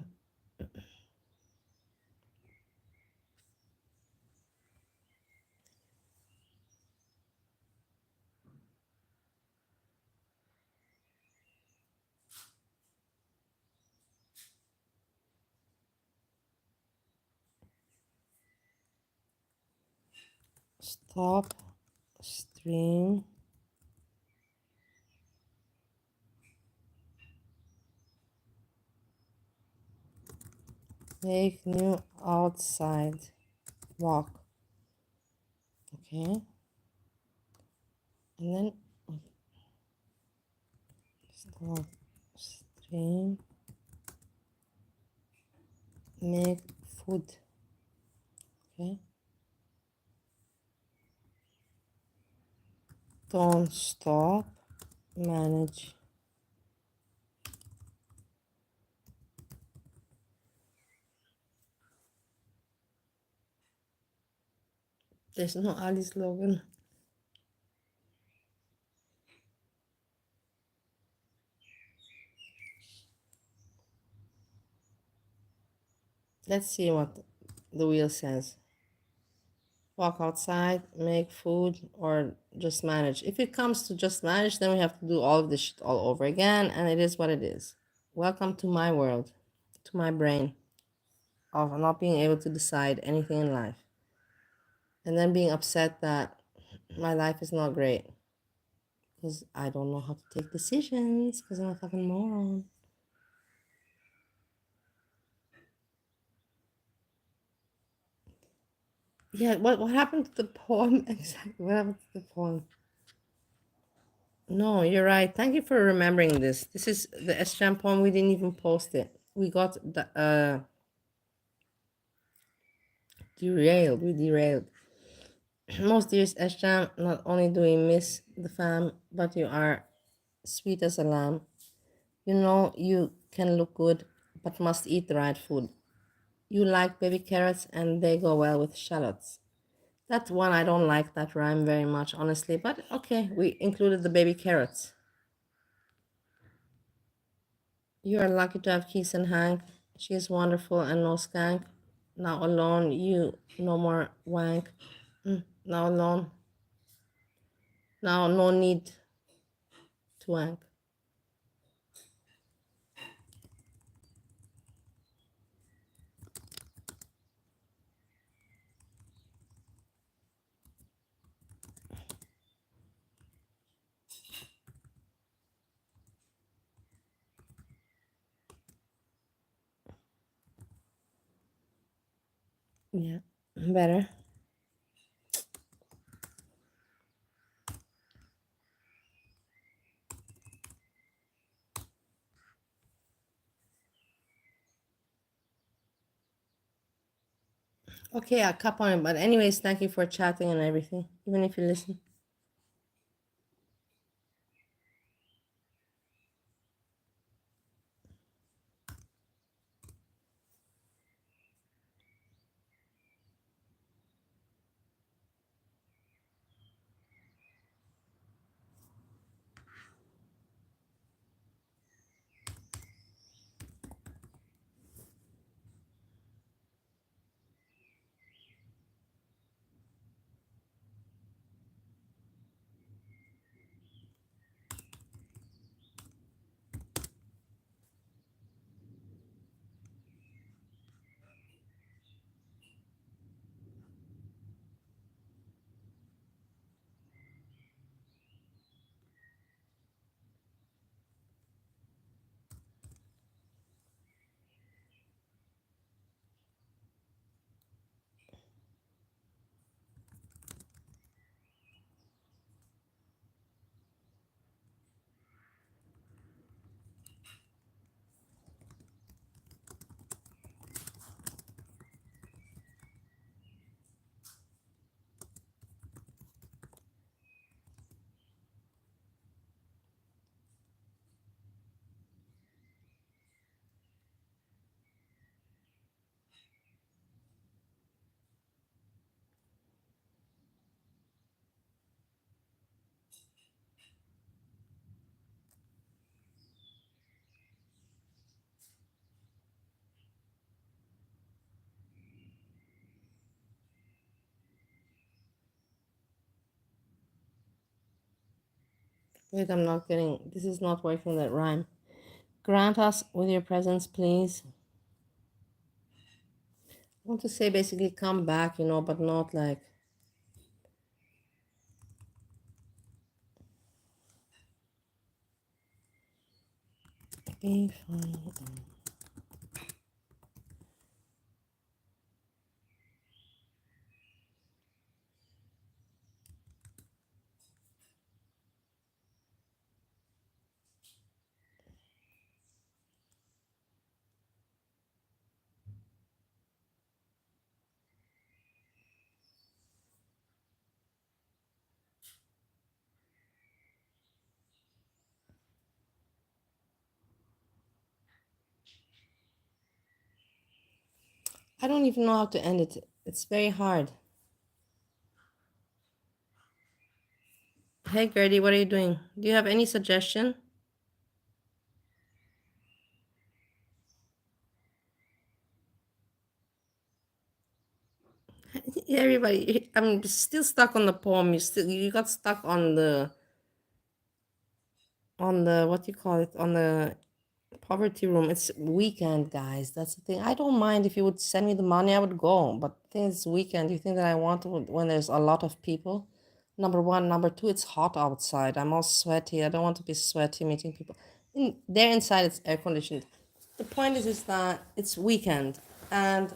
Stop stream. Make new outside walk. Okay. And then stop stream. Make food. Okay. Don't stop. Manage. There's no Ali slogan. Let's see what the wheel says. Walk outside, make food, or just manage. If it comes to just manage, then we have to do all of this shit all over again, and it is what it is. Welcome to my world, to my brain, of not being able to decide anything in life. And then being upset that my life is not great. Because I don't know how to take decisions, because I'm a fucking moron. Yeah, what happened to the poem? Exactly, what happened to the poem? No, you're right. Thank you for remembering this. This is the SJAM poem. We didn't even post it. We got the derailed. We derailed. Most dearest SJAM, not only do we miss the fam, but you are sweet as a lamb. You know you can look good, but must eat the right food. You like baby carrots, and they go well with shallots. That one I don't like that rhyme very much, honestly, but okay, we included the baby carrots. You are lucky to have Keith and Hank. She is wonderful and no skank. Now alone, you no more wank. Now alone. Now no need to wank. Yeah, better. Okay, I'll cap on it, but anyways, thank you for chatting and everything, even if you listen. Wait, I'm not getting. This is not working. That rhyme. Grant us with your presence, please. I want to say basically come back, but not like. Be fine. I don't even know how to end it. It's very hard. Hey, Gertie, what are you doing? Do you have any suggestion? Yeah, everybody, I'm still stuck on the poem. You got stuck on the what do you call it, on the poverty room. It's weekend, guys. That's the thing. I don't mind if you would send me the money, I would go. But the thing is, weekend. You think that I want to when there's a lot of people? Number one, number two, it's hot outside. I'm all sweaty. I don't want to be sweaty meeting people. There inside, it's air conditioned. The point is that it's weekend, and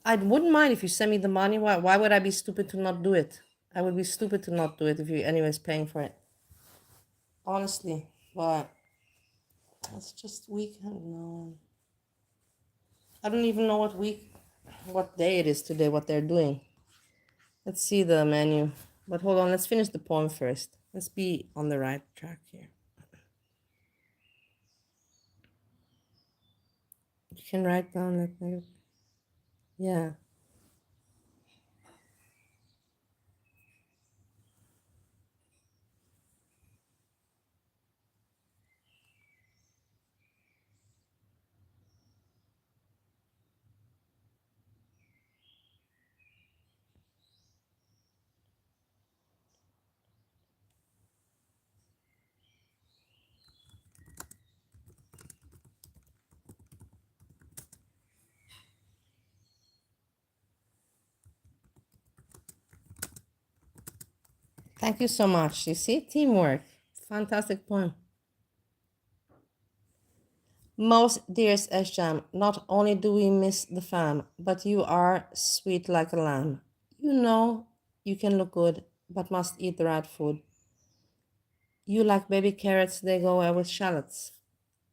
I wouldn't mind if you send me the money. Why would I be stupid to not do it? I would be stupid to not do it if you anyways paying for it. Honestly, but it's just weekend now. I don't even know what day it is today, what they're doing. Let's see the menu. But hold on, let's finish the poem first. Let's be on the right track here. You can write down that. Yeah. Thank you so much. You see, teamwork. Fantastic poem. Most dearest Eshjam, not only do we miss the fam, but you are sweet like a lamb. You know you can look good, but must eat the right food. You like baby carrots, they go well with shallots.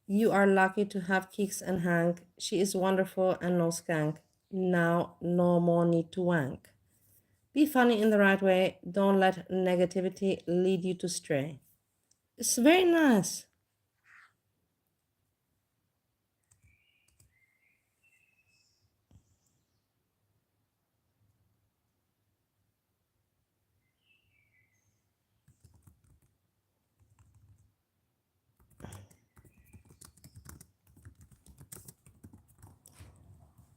You are lucky to have Keeks and Hank. She is wonderful and no skank. Now no more need to wank. Be funny in the right way. Don't let negativity lead you to stray. It's very nice.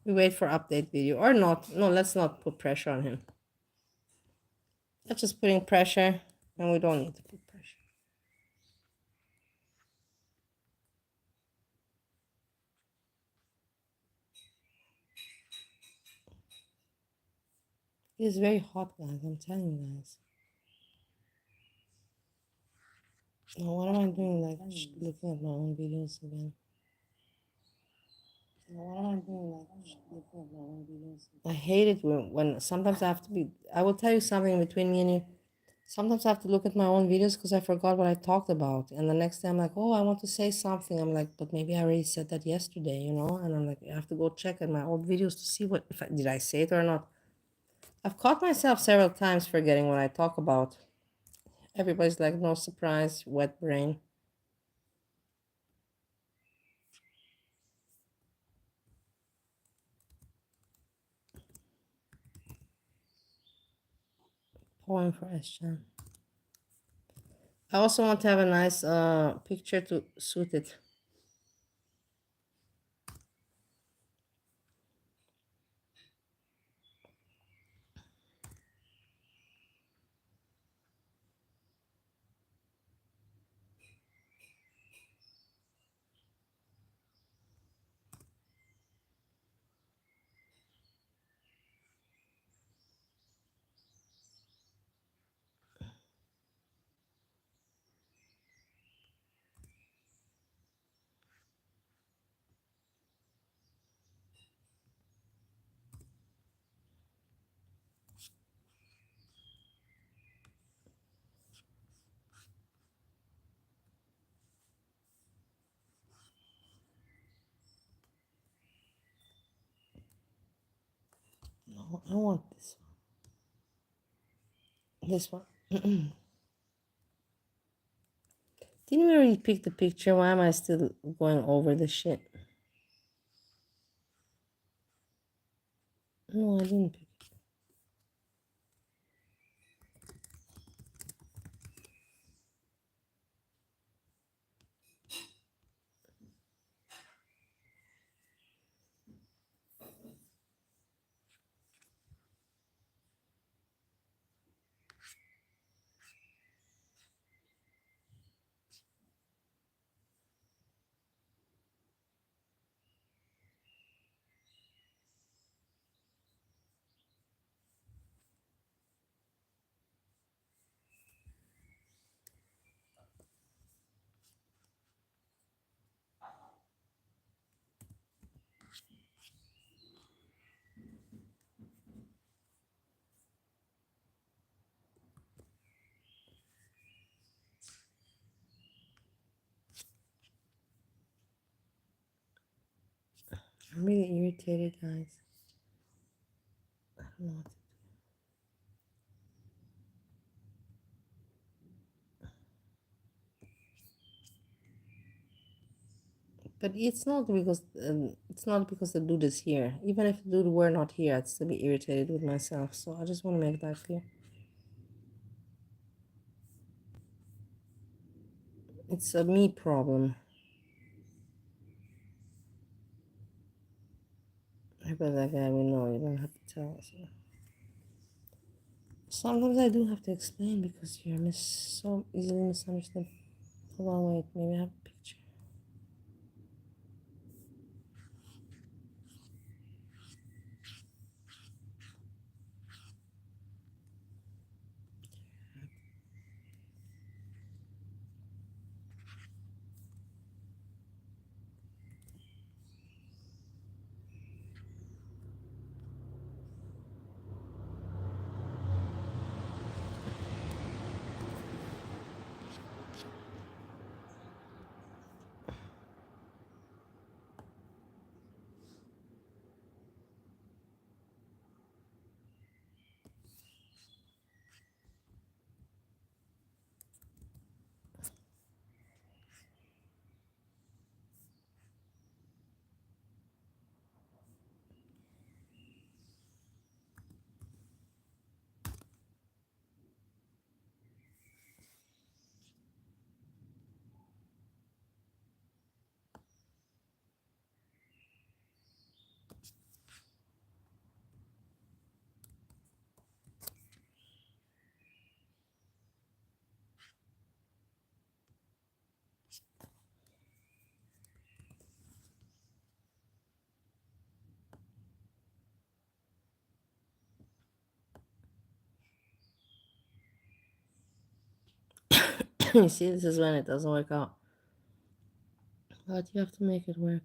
We wait for update video or not. No, let's not put pressure on him. That's just putting pressure, and we don't need to put pressure. It is very hot, guys. I'm telling you guys. Now, what am I doing? Like looking at my own videos again. I hate it when sometimes I have to be. I will tell you something between me and you. Sometimes I have to look at my own videos because I forgot what I talked about. And the next day I'm like, oh, I want to say something. I'm like, but maybe I already said that yesterday, And I'm like, I have to go check at my old videos to see did I say it or not. I've caught myself several times forgetting what I talk about. Everybody's like, no surprise, wet brain. Poem for Eshan. I also want to have a nice picture to suit it. No, I want this one. This one. Didn't we already pick the picture? Why am I still going over the shit? No, I didn't pick it. I'm really irritated, guys. I don't know what to do. But it's not because the dude is here. Even if the dude were not here, I'd still be irritated with myself. So I just want to make that clear. It's a me problem. I bet that guy will know. You don't have to tell. So. Sometimes I do have to explain because you're so easily misunderstood. Hold on, wait. Maybe I have a picture. You see, this is when it doesn't work out. But you have to make it work.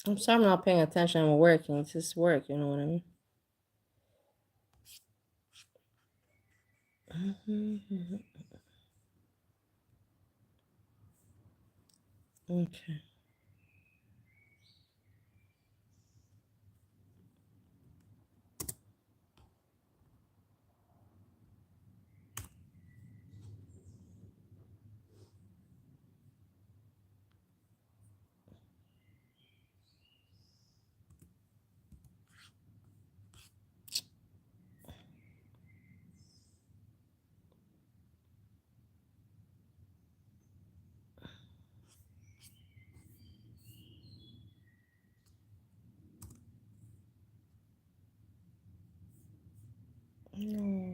I'm sorry I'm not paying attention. I'm working. It's just work, you know what I mean? Okay.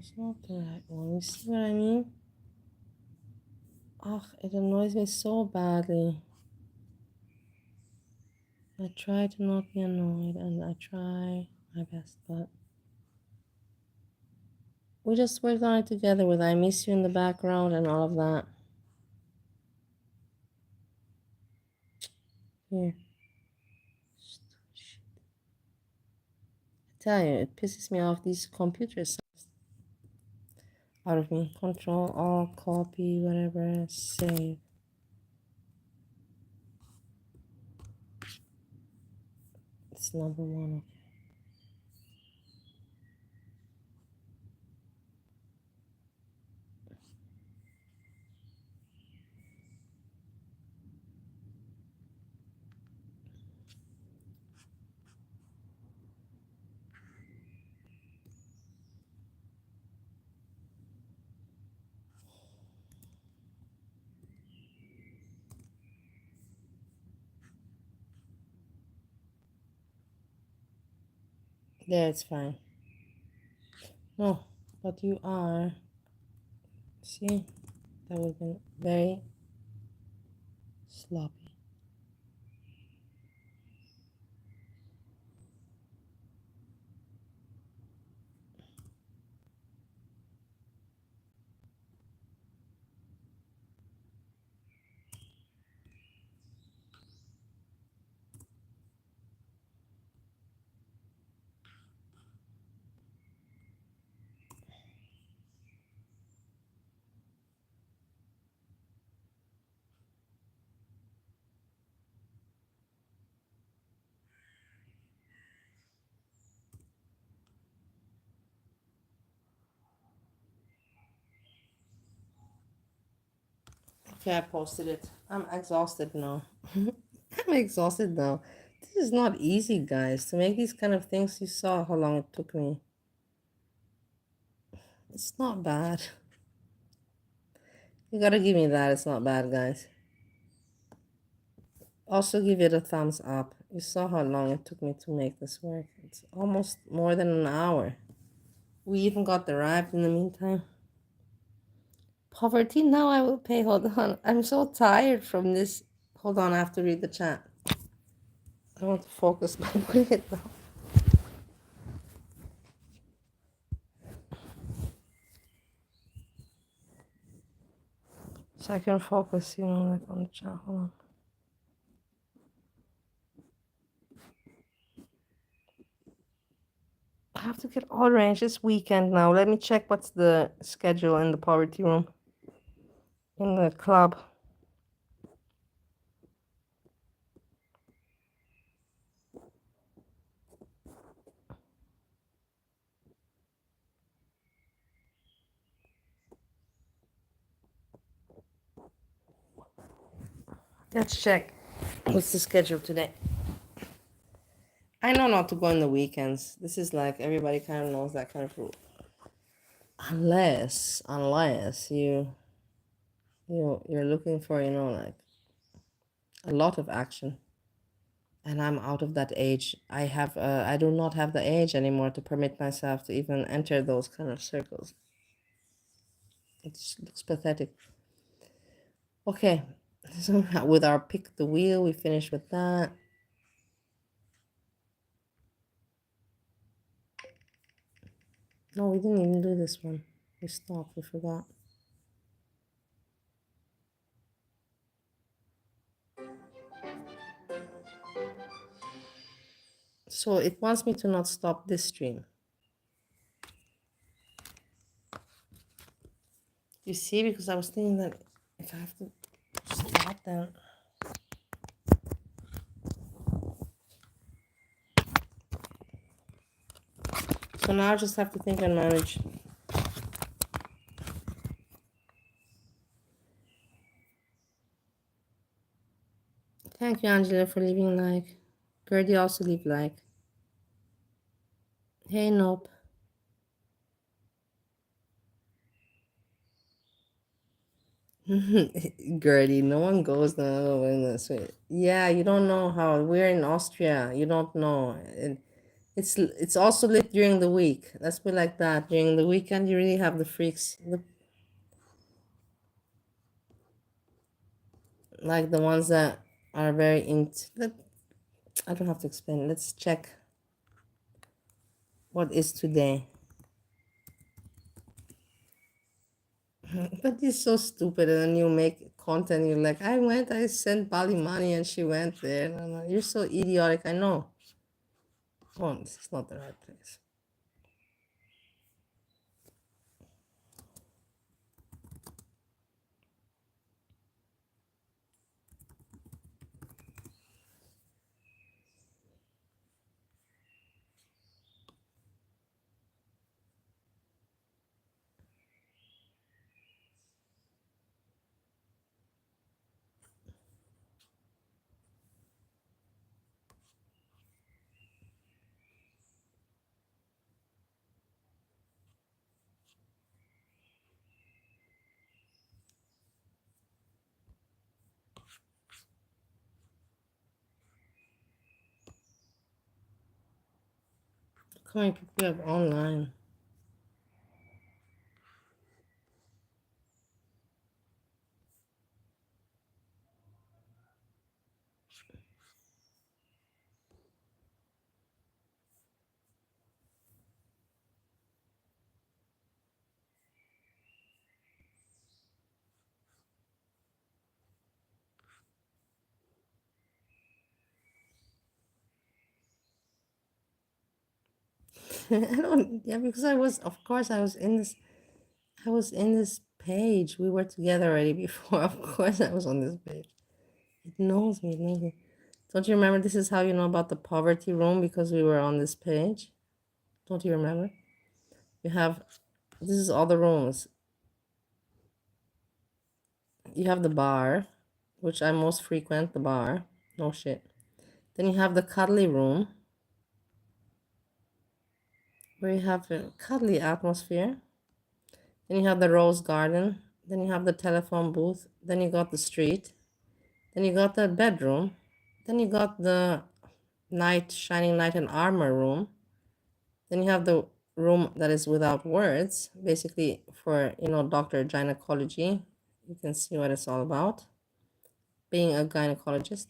it's not the right one. You see what I mean? Ugh, it annoys me so badly. I try to not be annoyed and I try my best, but we just worked on it together with I Miss You in the background and all of that. Here. I tell you, it pisses me off. These computers out of me. Control, all, copy, whatever, save. It's number one. There, it's fine. No, but you are. See, that would have been very sloppy. Okay, I posted it. I'm exhausted now. I'm exhausted now. This is not easy, guys. To make these kind of things, you saw how long it took me. It's not bad. You gotta give me that. It's not bad, guys. Also, give it a thumbs up. You saw how long it took me to make this work. It's almost more than an hour. We even got the wrap in the meantime. Poverty, now I will pay. Hold on. I'm so tired from this. Hold on, I have to read the chat. I want to focus by putting it down. So I can focus, like on the chat. Hold on. I have to get all range this weekend now. Let me check what's the schedule in the poverty room. In the club. Let's check. What's the schedule today? I know not to go on the weekends. This is like everybody kind of knows that kind of rule. Unless you're looking for, like a lot of action. And I'm out of that age. I do not have the age anymore to permit myself to even enter those kind of circles. It looks pathetic. Okay, so with our pick the wheel, we finished with that. No, we didn't even do this one. We stopped, we forgot. So it wants me to not stop this stream. You see, because I was thinking that if I have to stop, then so now I just have to think and manage. Thank you, Angela, for leaving like. Gertie also leave like. Hey, nope. Gertie, no one goes the this way. Yeah, you don't know how we're in Austria. You don't know. It's also lit during the week. Let's put it like that. During the weekend, you really have the freaks, like the ones that are very into. I don't have to explain. Let's check what is today. But it's so stupid, and then you make content. You're like, I sent Bali money, and she went there. No, you're so idiotic. I know. Oh, this is not the right place. How many people you have online? I don't. Yeah, because of course, I was in this. I was in this page. We were together already before. Of course, I was on this page. It knows me. It knows me. Don't you remember? This is how you know about the poverty room because we were on this page. Don't you remember? You have. This is all the rooms. You have the bar, which I most frequent. The bar. No shit. Then you have the cuddly room, where you have a cuddly atmosphere. Then you have the rose garden. Then you have the telephone booth. Then you got the street. Then you got the bedroom. Then you got the shining knight and armor room. Then you have the room that is without words, basically for doctor gynecology. You can see what it's all about, being a gynecologist.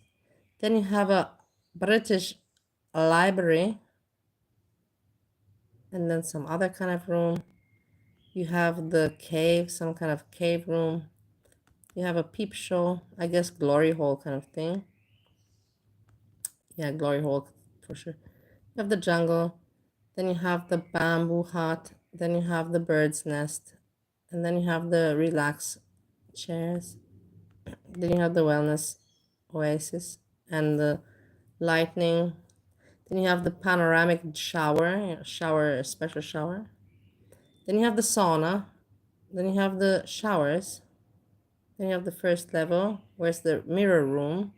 Then you have a British library, and then some other kind of room. You have the cave, some kind of cave room. You have a peep show, I guess glory hole kind of thing. Yeah, glory hole for sure. You have the jungle. Then you have the bamboo hut. Then you have the bird's nest. And then you have the relax chairs. Then you have the wellness oasis and the lightning. Then you have the panoramic shower, special shower. Then you have the sauna. Then you have the showers. Then you have the first level. Where's the mirror room?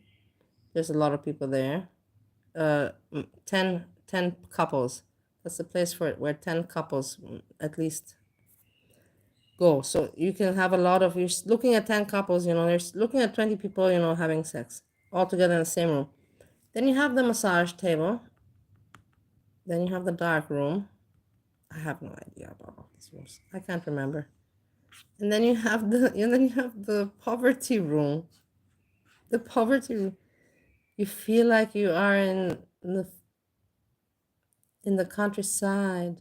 There's a lot of people there. 10 couples. That's the place for it where 10 couples at least go. So you can have a lot of, you're looking at 10 couples, there's looking at 20 people, having sex all together in the same room. Then you have the massage table. Then you have the dark room. I have no idea about all these rooms. I can't remember. And then you have the poverty room. The poverty room. You feel like you are in the countryside.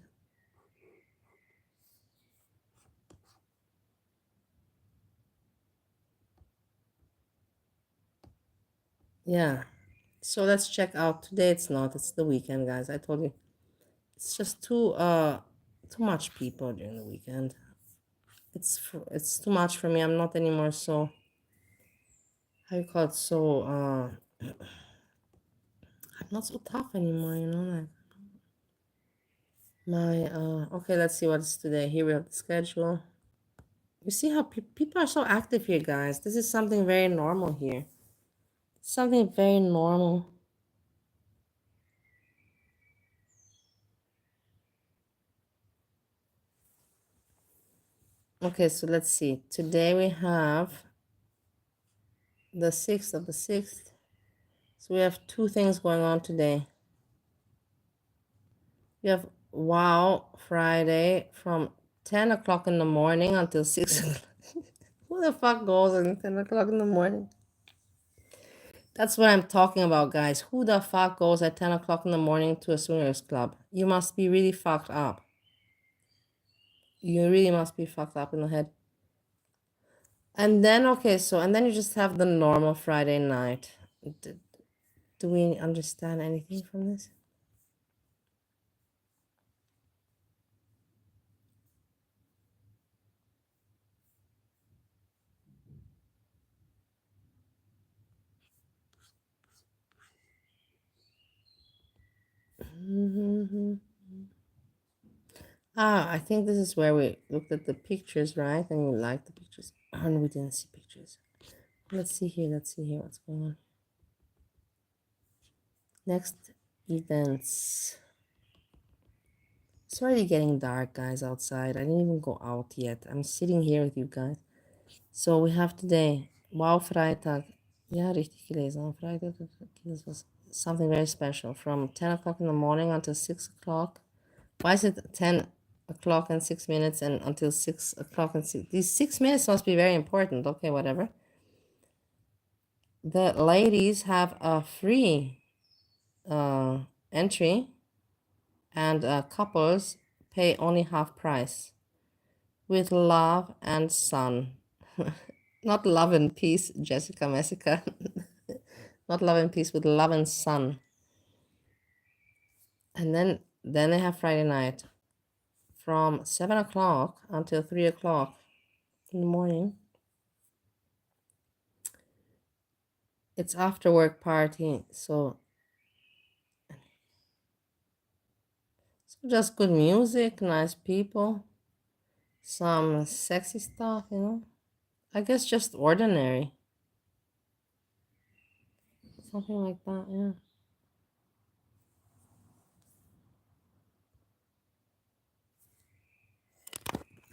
Yeah. So let's check out. Today it's not. It's the weekend, guys. I told you. It's just too much people during the weekend. It's too much for me. I'm not anymore so, how you call it, so I'm not so tough anymore, like my okay, let's see what's today. Here we have the schedule. You see how people are so active here, guys. This is something very normal here. Something very normal. Okay, so let's see. Today we have the 6th of the 6th. So we have two things going on today. You have Wow Friday from 10 o'clock in the morning until 6 o'clock. Who the fuck goes at 10 o'clock in the morning? That's what I'm talking about, guys. Who the fuck goes at 10 o'clock in the morning to a swingers club? You must be really fucked up. You really must be fucked up in the head. And then, okay, so, and then you just have the normal Friday night. Do we understand anything from this? I think this is where we looked at the pictures, right? And you liked the pictures. And we didn't see pictures. Let's see here what's going on. Next events. It's already getting dark, guys, outside. I didn't even go out yet. I'm sitting here with you guys. So we have today, Wow Freitag. Ja, richtig gelesen. Freitag, this was something very special. From 10 o'clock in the morning until 6 o'clock. Why is it 10 o'clock and 6 minutes and until 6 o'clock and 6? These 6 minutes must be very important. Okay, whatever. The ladies have a free entry, and couples pay only half price. With love and sun. Not love and peace, Jessica Messica. Not love and peace, with love and sun. And then they have Friday night from 7 o'clock until 3 o'clock in the morning. It's after work party, so just good music, nice people, some sexy stuff, you know. I guess just ordinary. Something like that, yeah.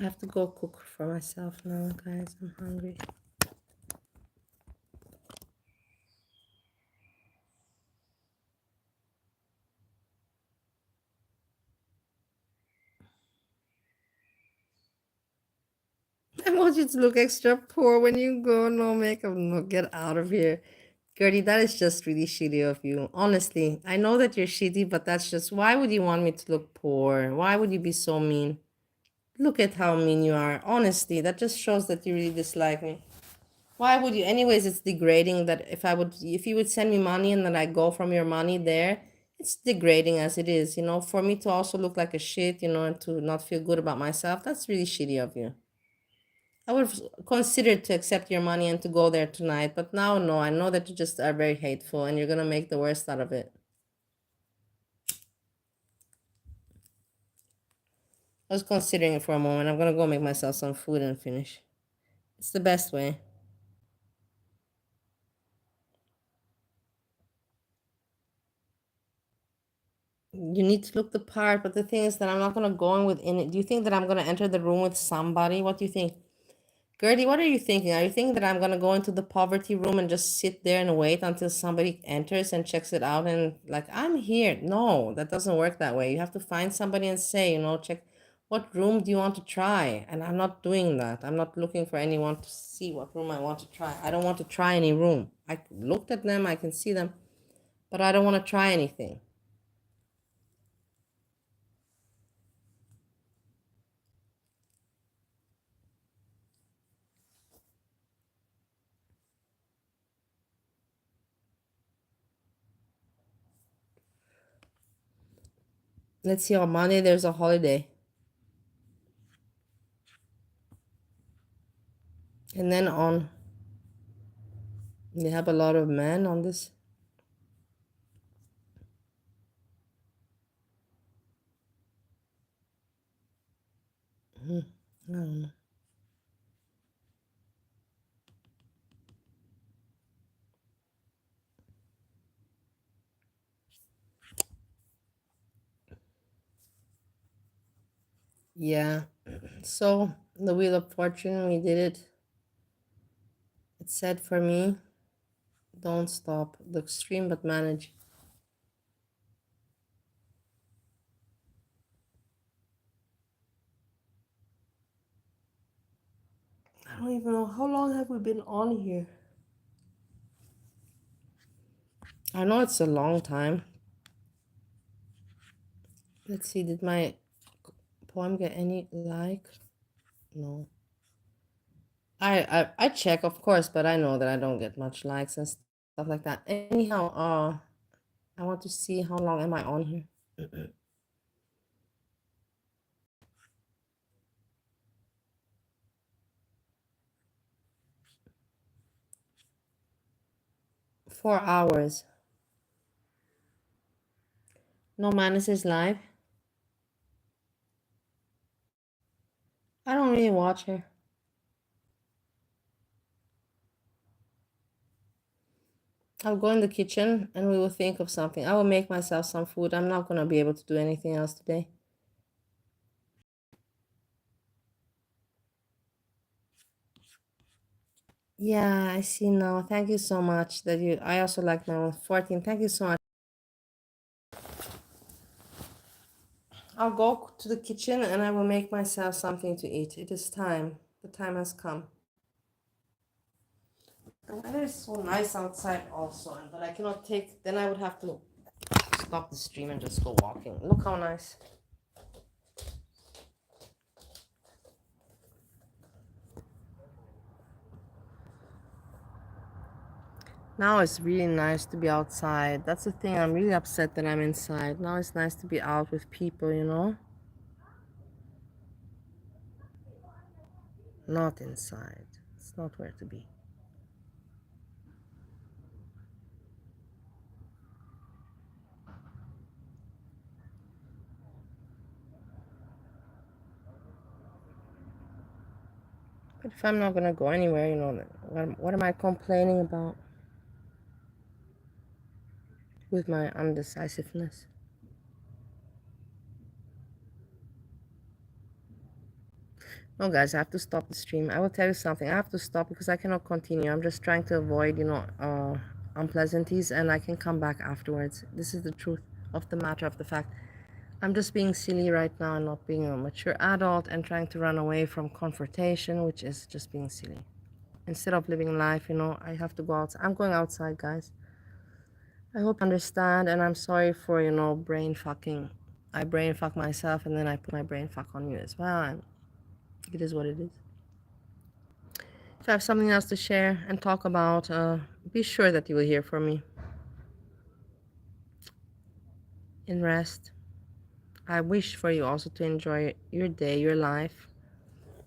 I have to go cook for myself now, guys. I'm hungry. I want you to look extra poor when you go. No makeup. No, get out of here. Gertie, that is just really shitty of you. Honestly, I know that you're shitty, but that's just, why would you want me to look poor? Why would you be so mean? Look at how mean you are. Honestly, that just shows that you really dislike me. Why would you? Anyways, it's degrading that if you would send me money and then I go from your money there, it's degrading as it is, you know, for me to also look like a shit, you know, and to not feel good about myself. That's really shitty of you. I would have considered to accept your money and to go there tonight, but now, no, I know that you just are very hateful and you're gonna make the worst out of it. I was considering it for a moment. I'm gonna go make myself some food and finish. It's the best way. You need to look the part, but the thing is that I'm not gonna go in within it. Do you think that I'm gonna enter the room with somebody? What do you think? Gertie, what are you thinking? Are you thinking that I'm gonna go into the poverty room and just sit there and wait until somebody enters and checks it out and like, I'm here? No, that doesn't work that way. You have to find somebody and say, you know, check, what room do you want to try? And I'm not doing that. I'm not looking for anyone to see what room I want to try. I don't want to try any room. I looked at them, I can see them, but I don't want to try anything. Let's see, on Monday there's a holiday. And then on, they have a lot of men on this. I don't know. Yeah. So the Wheel of Fortune, we did it. It said for me, don't stop. Look extreme but manage. I don't even know. How long have we been on here? I know it's a long time. Let's see, did my poem get any like? No. I check, of course, but I know that I don't get much likes and stuff like that. Anyhow, I want to see how long am I on here. 4 hours. No, Manus is live. I don't really watch her. I'll go in the kitchen and we will think of something. I will make myself some food. I'm not going to be able to do anything else today. Yeah, I see now. Thank you so much that you. I also like my one 14. Thank you so much. I'll go to the kitchen and I will make myself something to eat. It is time. The time has come. The weather is so nice outside also, but I cannot take. Then I would have to stop the stream and just go walking. Look how nice. Now it's really nice to be outside. That's the thing. I'm really upset that I'm inside. Now it's nice to be out with people, you know? Not inside. It's not where to be. But if I'm not gonna go anywhere, you know, what am I complaining about with my undecisiveness? No, guys, I have to stop the stream. I will tell you something. I have to stop because I cannot continue. I'm just trying to avoid, you know, unpleasantries, and I can come back afterwards. This is the truth of the matter of the fact. I'm just being silly right now and not being a mature adult and trying to run away from confrontation, which is just being silly. Instead of living life, you know, I have to go outside. I'm going outside, guys. I hope you understand, and I'm sorry for, you know, brain fucking. I brain fuck myself and then I put my brain fuck on you as well, and it is what it is. If I have something else to share and talk about, be sure that you will hear from me. In rest, I wish for you also to enjoy your day, your life.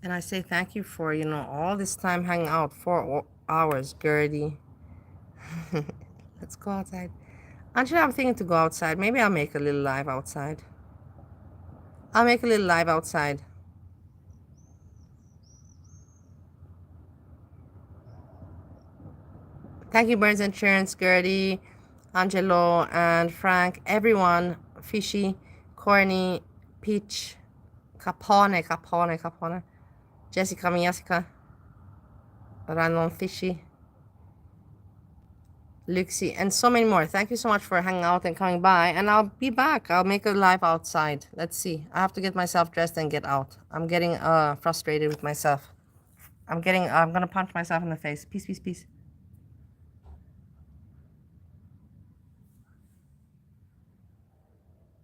And I say thank you for, you know, all this time hanging out. 4 hours, Gertie. Let's go outside. Actually, I'm thinking to go outside. Maybe I'll make a little live outside. I'll make a little live outside. Thank you, Burns Insurance, Gertie, Angelo, and Frank, everyone, Fishy, Corny, Peach, Capone, Jessica, Miasica, Random Fishy, Luxie, and so many more. Thank you so much for hanging out and coming by, and I'll be back. I'll make a live outside. Let's see. I have to get myself dressed and get out. I'm getting frustrated with myself. I'm gonna punch myself in the face. Peace, peace, peace.